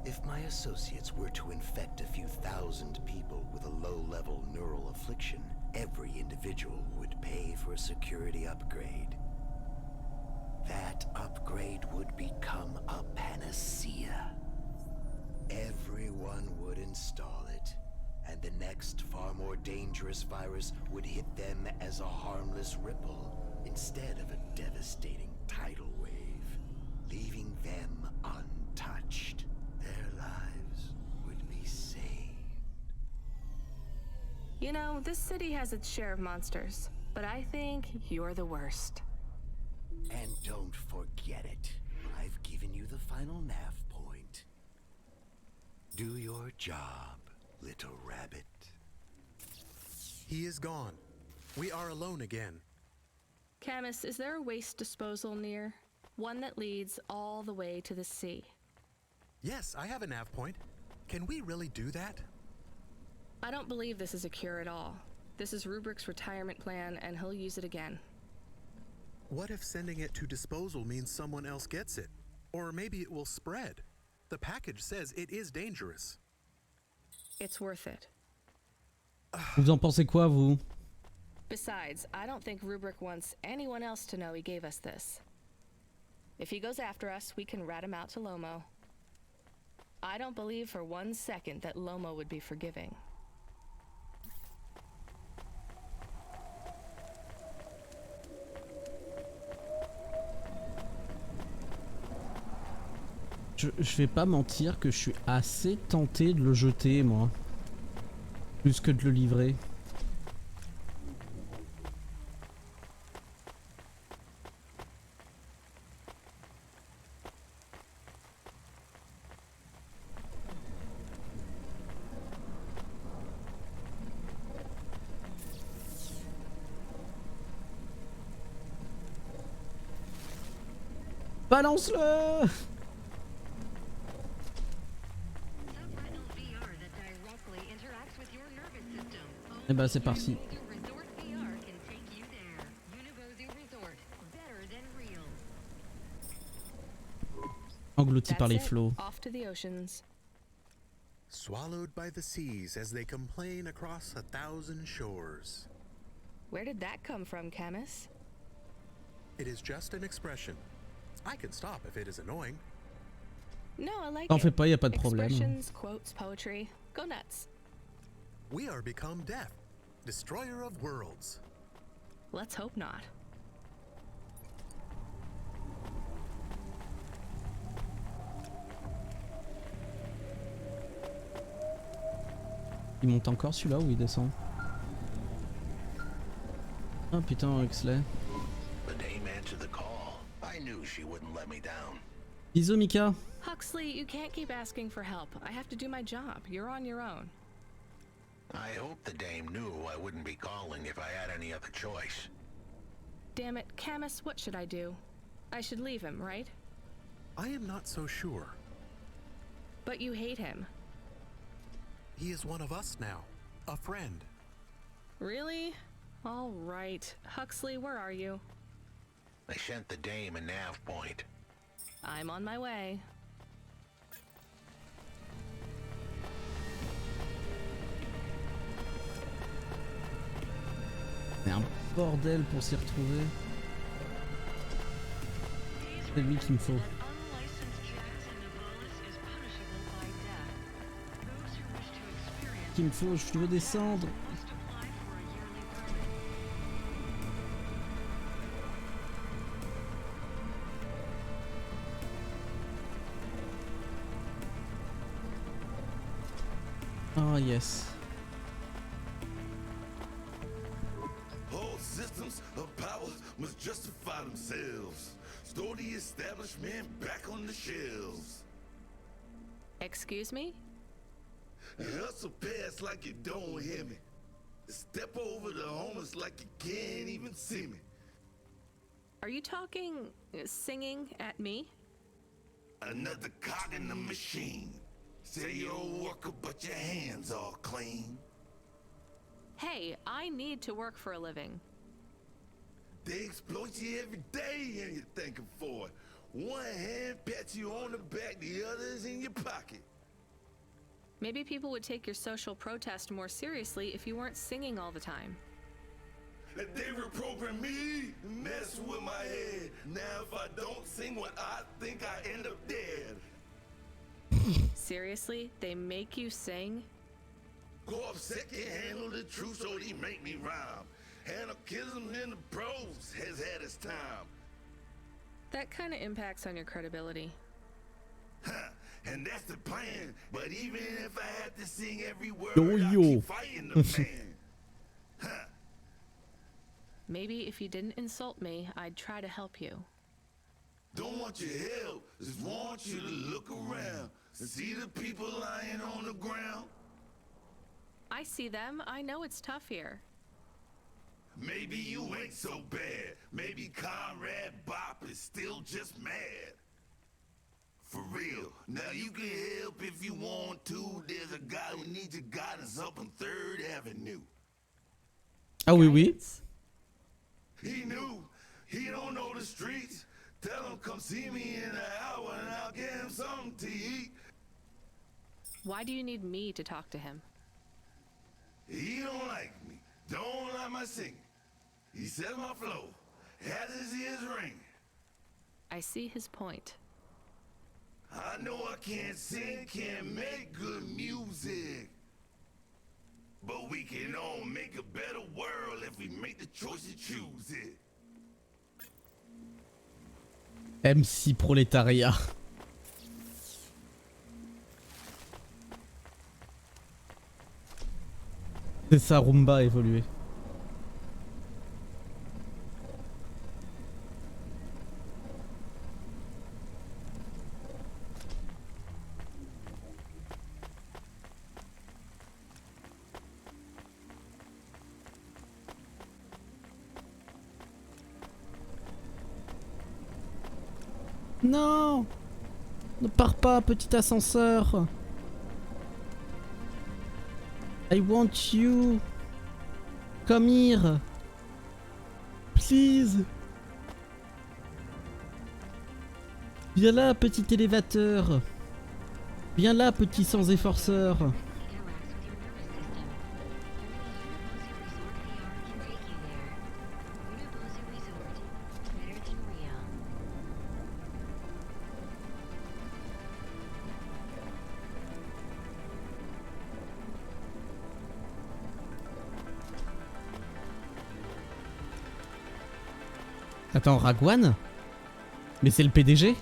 If my associates were to infect a few thousand people with a low-level neural affliction, every individual would pay for a security upgrade. That upgrade would become a panacea. Everyone would install it, and the next far more dangerous virus would hit them as a harmless ripple instead of a devastating tidal wave, leaving them untouched. Their lives would be saved. You know, this city has its share of monsters, but I think you're the worst. And don't forget it. I've given you the final nav point. Do your job, little rabbit. He is gone. We are alone again. Camus, is there a waste disposal near? One that leads all the way to the sea. Yes, I have a nav point. Can we really do that? I don't believe this is a cure at all. This is Rubrick's retirement plan, and he'll use it again. What if sending it to disposal means someone else gets it? Or maybe it will spread. The package says it is dangerous. It's worth it. Vous en pensez quoi, vous? Besides, I don't think Rubrick wants anyone else to know he gave us this. If he goes after us, we can rat him out to Lomo. I don't believe for 1 second that Lomo would be forgiving. Je vais pas mentir que je suis assez tenté de le jeter, moi. Plus que de le livrer. Balance-le! Et bah c'est parti. Englouti par les flots. Off to the oceans. Swallowed by the seas as they complain across 1,000 shores. Where did that come from, Camus? It is just an expression. I can stop if it is annoying. No, I like T'en it. fais pas, y a pas de problème. Expressions, quotes, poetry. Go nuts. We are become death, destroyer of worlds. Let's hope not. Il monte encore celui-là ou il descend? Oh putain, Huxley. The dame answered the call. I knew she wouldn't let me down. Bisous, Mika. Huxley, you can't keep asking for help. I have to do my job. You're on your own. I hope the dame knew I wouldn't be calling if I had any other choice. Damn it, Camus, what should I do? I should leave him, right? I am not so sure. But you hate him. He is one of us now, a friend. Really? All right. Huxley, where are you? I sent the dame a nav point. I'm on my way. C'est un bordel pour s'y retrouver. C'est lui qu'il me faut. Qu'il me faut, je veux descendre. Ah yes. All systems of power must justify themselves. Store the establishment back on the shelves. Excuse me? Hustle past like you don't hear me. Step over the homeless like you can't even see me. Are you talking, singing at me? Another cog in the machine. Say you're a worker, but your hands all clean. Hey, I need to work for a living. They exploit you every day and you're thanking for it. One hand pats you on the back, the other's in your pocket. Maybe people would take your social protest more seriously if you weren't singing all the time. They reprogram me, mess with my head. Now if I don't sing what I think, I end up dead. Seriously? They make you sing? Corpsec can handle the truth, so they make me rhyme. Anarchism in the prose has had its time. That kind of impacts on your credibility. And that's the plan. But even if I had to sing every word, Yo, I yo. keep fighting the man. Maybe if you didn't insult me, I'd try to help you. Don't want your help, just want you to look around and see the people lying on the ground. I see them. I know it's tough here. Maybe you ain't so bad. Maybe Conrad Bop is still just mad. For real, now you can help if you want to. There's a guy who needs your guidance up on 3rd Avenue. Ah oui, oui. He knew. He don't know the streets. Tell him come see me in an hour and I'll get him something to eat. Why do you need me to talk to him? He don't like me. Don't like my singing. He says my flow. Has his ears ring. I see his point. I know I can't sing, can't make good music. But we can all make a better world if we make the choice to choose it. MC prolétariat. C'est ça, Roomba évolué. Non! Ne pars pas, petit ascenseur! I want you! Come here! Please! Viens là, petit élévateur! Viens là, petit sans efforceur! Attends, Ragwan? Mais c'est le PDG?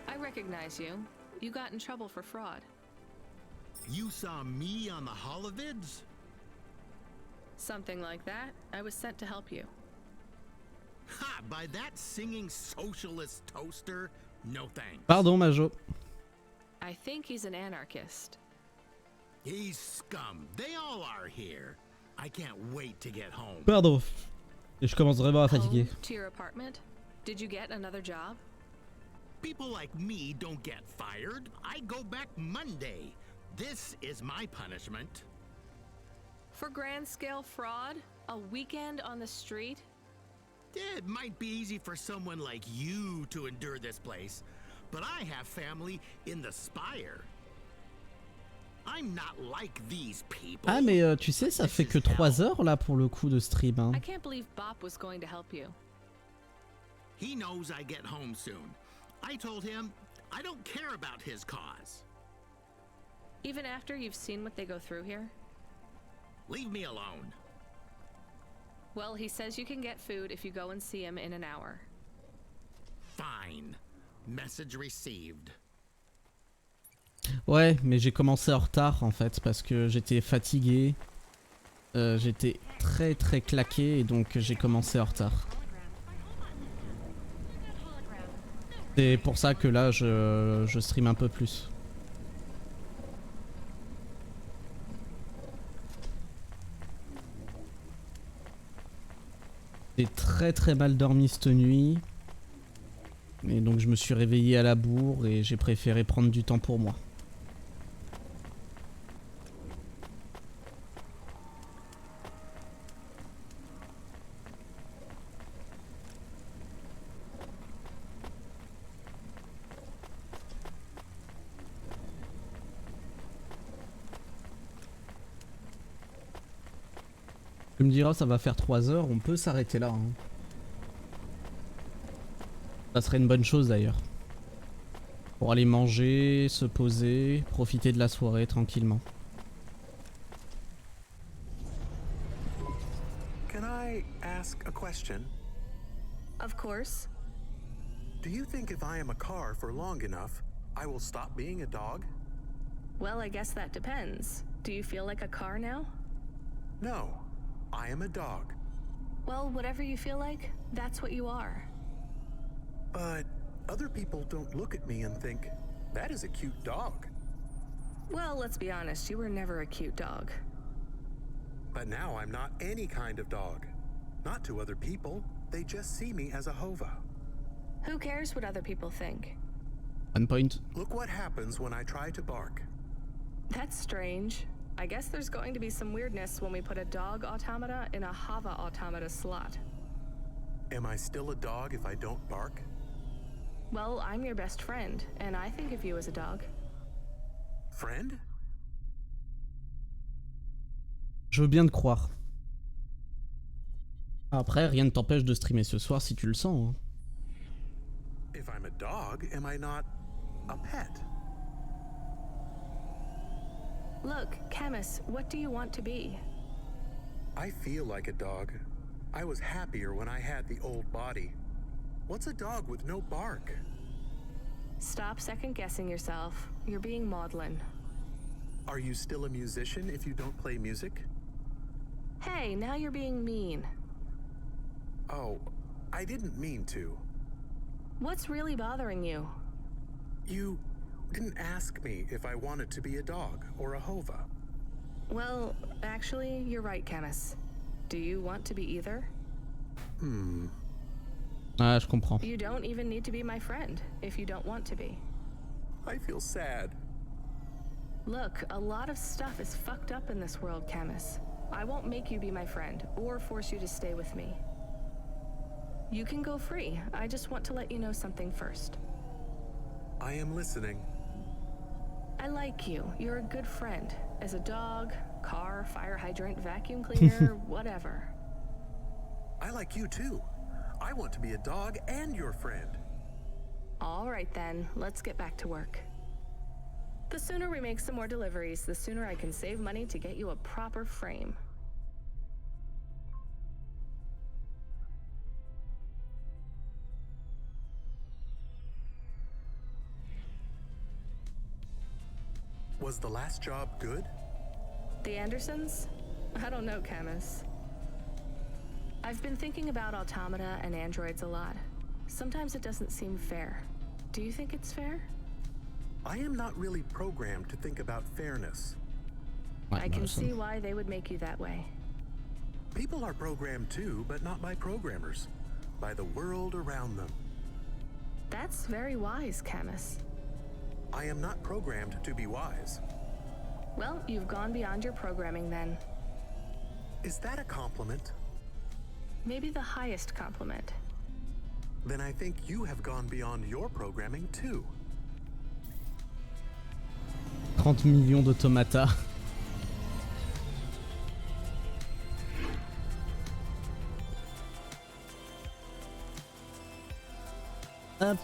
I recognize you. You got in trouble for fraud. You saw me on the holovids? Something like that. I was sent to help you. Ha! By that singing socialist toaster? No thanks. Pardon, Majo. I think he's an anarchist. He's scum. They all are here. I can't wait to get home. Pardon. Et je commence vraiment à fatiguer. Home to your apartment? Did you get another job? People like me don't get fired. I go back Monday. This is my punishment. For grand scale fraud? A weekend on the street? It might be easy for someone like you to endure this place, but I have family in the Spire. I'm not like these people. Ah mais tu sais, ça fait que 3 heures là pour le coup de stream. Hein. I can't believe Bop was going to help you. He knows I get home soon. I told him I don't care about his cause. Even after you've seen what they go through here? Leave me alone. Well, he says you can get food if you go and see him in an hour. Fine. Message received. Ouais, mais j'ai commencé en retard en fait parce que j'étais fatigué. J'étais très claqué et donc j'ai commencé en retard. C'est pour ça que là je stream un peu plus. J'ai très mal dormi cette nuit. Et donc je me suis réveillé à la bourre et j'ai préféré prendre du temps pour moi. Tu me diras, ça va faire 3 heures, on peut s'arrêter là. Hein. Ça serait une bonne chose d'ailleurs. Pour aller manger, se poser, profiter de la soirée tranquillement. Can I ask a question? Of course. Do you think if I am a car for long enough, I will stop being a dog? Well, I guess that depends. Do you feel like a car now? No, I am a dog. Well, whatever you feel like, that's what you are. But other people don't look at me and think, that is a cute dog. Well, let's be honest, you were never a cute dog. But now I'm not any kind of dog. Not to other people. They just see me as a Hova. Who cares what other people think? 1 point. Look what happens when I try to bark. That's strange. I guess there's going to be some weirdness when we put a dog automata in a Hava automata slot. Am I still a dog if I don't bark? Well, I'm your best friend, and I think of you as a dog. Friend? Je veux bien te croire. Après, rien ne t'empêche de streamer ce soir si tu le sens. Hein. If I'm a dog, am I not a pet? Look, Camus, what do you want to be? I feel like a dog. I was happier when I had the old body. What's a dog with no bark? Stop second-guessing yourself. You're being maudlin. Are you still a musician if you don't play music? Hey, now you're being mean. Oh, I didn't mean to. What's really bothering you? You didn't ask me if I wanted to be a dog or a Hova. Well, actually, you're right, Camus. Do you want to be either? Ah, je comprends. You don't even need to be my friend if you don't want to be. I feel sad. Look, a lot of stuff is fucked up in this world, Camus. I won't make you be my friend or force you to stay with me. You can go free. I just want to let you know something first. I am listening. I like you. You're a good friend. As a dog, car, fire hydrant, vacuum cleaner, whatever. I like you too. I want to be a dog and your friend. All right then, let's get back to work. The sooner we make some more deliveries, the sooner I can save money to get you a proper frame. Was the last job good? The Andersons? I don't know, Camus. I've been thinking about automata and androids a lot. Sometimes it doesn't seem fair. Do you think it's fair? I am not really programmed to think about fairness. I can see why they would make you that way. People are programmed too, but not by programmers. By the world around them. That's very wise, Camus. I am not programmed to be wise. Well, you've gone beyond your programming then. Is that a compliment? Maybe the highest compliment. Then I think you have gone beyond your programming too. 30 millions d'automata. Hop.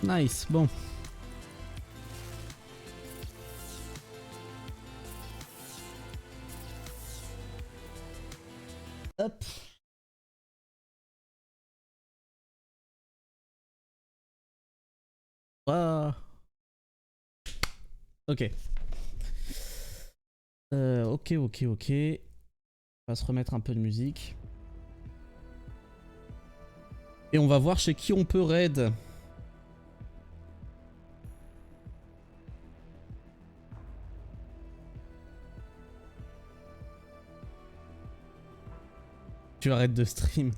Nice, bon. Hop. Ah. Ok. Ok. On va se remettre un peu de musique. Et on va voir chez qui on peut raid. Tu arrêtes de stream.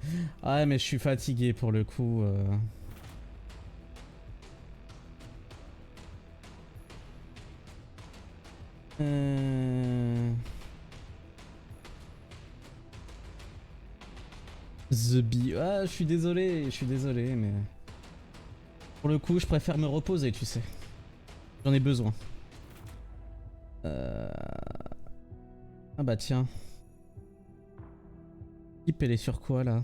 Ah mais je suis fatigué pour le coup. The Bee. Ah je suis désolé mais... Pour le coup je préfère me reposer tu sais. J'en ai besoin. Ah bah tiens. Elle est sur quoi là?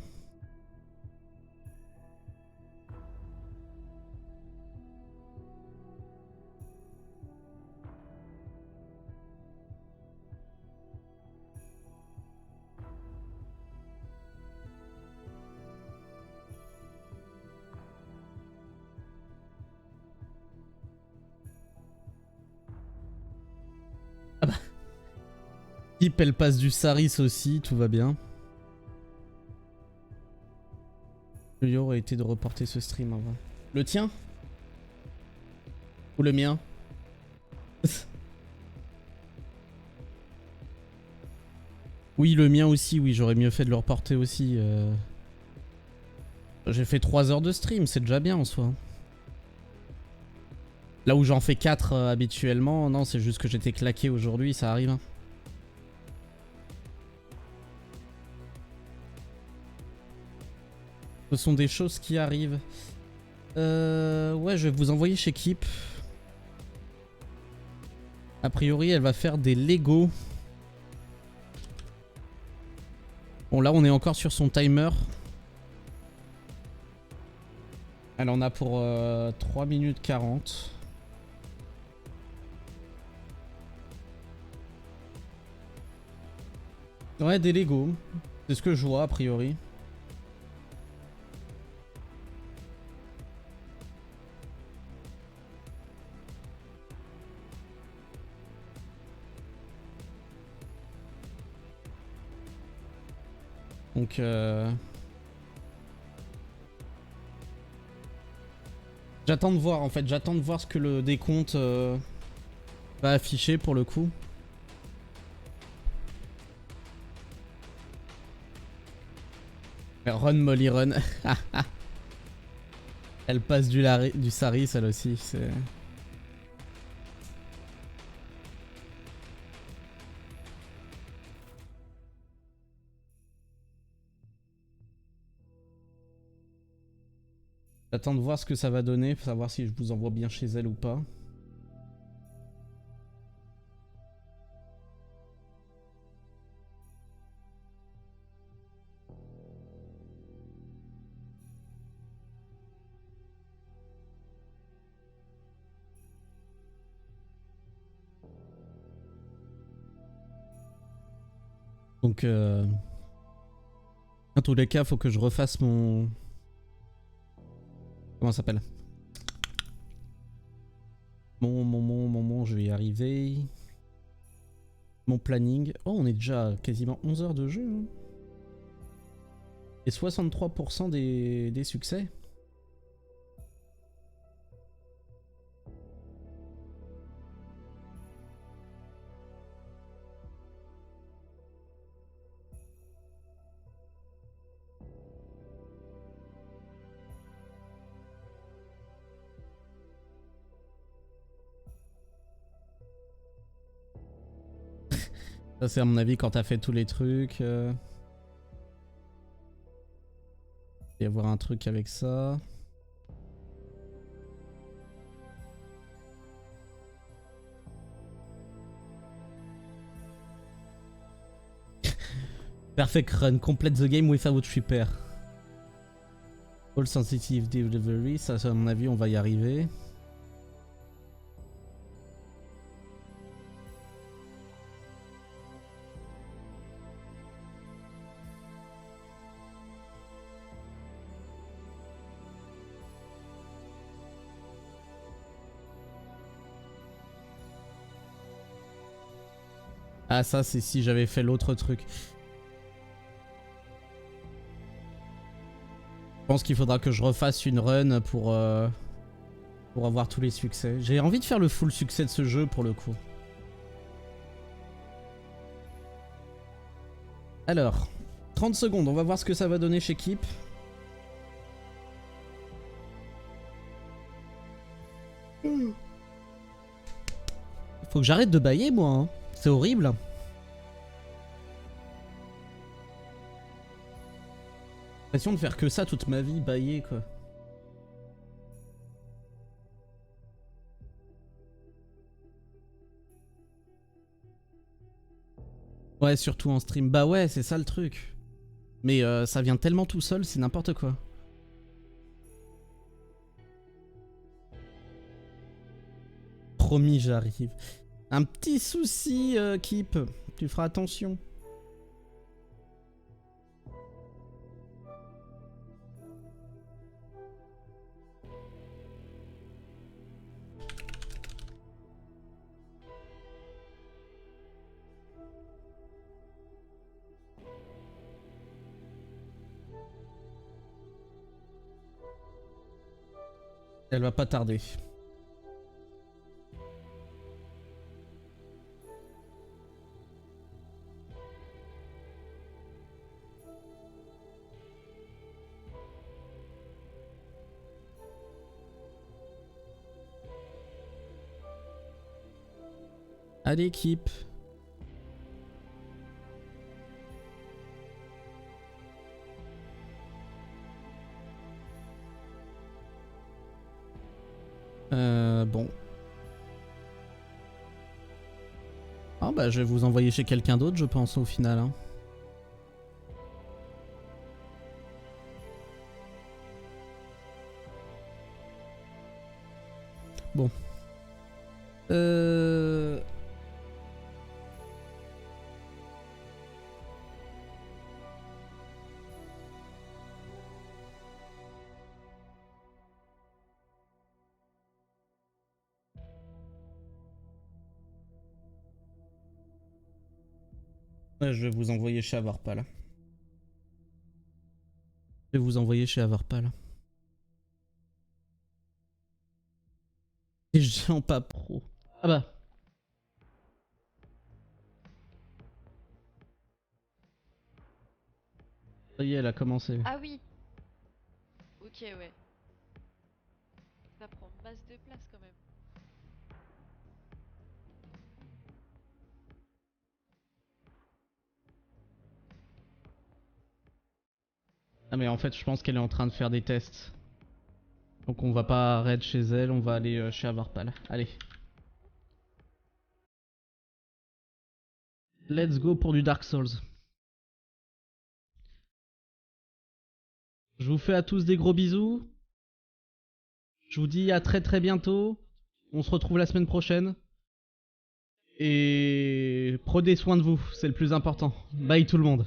Hip, elle passe du Saris aussi, tout va bien. Le mieux aurait été de reporter ce stream avant. Le tien? Ou le mien? Oui, le mien aussi, oui, j'aurais mieux fait de le reporter aussi. J'ai fait 3 heures de stream, c'est déjà bien en soi. Là où j'en fais 4 habituellement, non, c'est juste que j'étais claqué aujourd'hui, ça arrive. Hein. Ce sont des choses qui arrivent. Ouais, je vais vous envoyer chez Keep. A priori, elle va faire des Lego. Bon, là, on est encore sur son timer. Elle en a pour 3 minutes 40. Ouais, des Lego. C'est ce que je vois, a priori. Donc j'attends de voir en fait, j'attends de voir ce que le décompte va afficher pour le coup. Run Molly Run. Elle passe du Saris elle aussi, c'est... J'attends de voir ce que ça va donner, pour savoir si je vous envoie bien chez elle ou pas. Donc dans tous les cas, faut que je refasse mon... Comment ça s'appelle? Je vais y arriver. Mon planning. Oh, on est déjà à quasiment 11 heures de jeu. Hein. Et 63% des succès. Ça c'est à mon avis quand t'as fait tous les trucs. Il va y avoir un truc avec ça. Perfect run, complete the game without repair. All sensitive delivery, ça à mon avis on va y arriver. Ah ça c'est si j'avais fait l'autre truc. Je pense qu'il faudra que je refasse une run pour avoir tous les succès. J'ai envie de faire le full succès de ce jeu pour le coup. Alors, 30 secondes, on va voir ce que ça va donner chez Keep. Faut que j'arrête de bailler moi, hein. C'est horrible. J'ai l'impression de faire que ça toute ma vie, bailler quoi. Ouais, surtout en stream. Bah ouais, c'est ça le truc. Mais ça vient tellement tout seul, c'est n'importe quoi. Promis, j'arrive. Un petit souci, Keep. Tu feras attention. Elle va pas tarder. À l'équipe. Bon. Ah bah je vais vous envoyer chez quelqu'un d'autre je pense au final. Hein. Bon. Ouais, je vais vous envoyer chez Avarpal. Je vais vous envoyer chez Avarpal. Et je sens pas pro. Ah bah. Ça y est, elle a commencé. Ah oui. Ok, ouais. Ça prend masse de place quand même. Ah mais en fait je pense qu'elle est en train de faire des tests. Donc on va pas raid chez elle, on va aller chez Avarpal. Allez. Let's go pour du Dark Souls. Je vous fais à tous des gros bisous. Je vous dis à très bientôt. On se retrouve la semaine prochaine. Et prenez soin de vous, c'est le plus important. Bye tout le monde.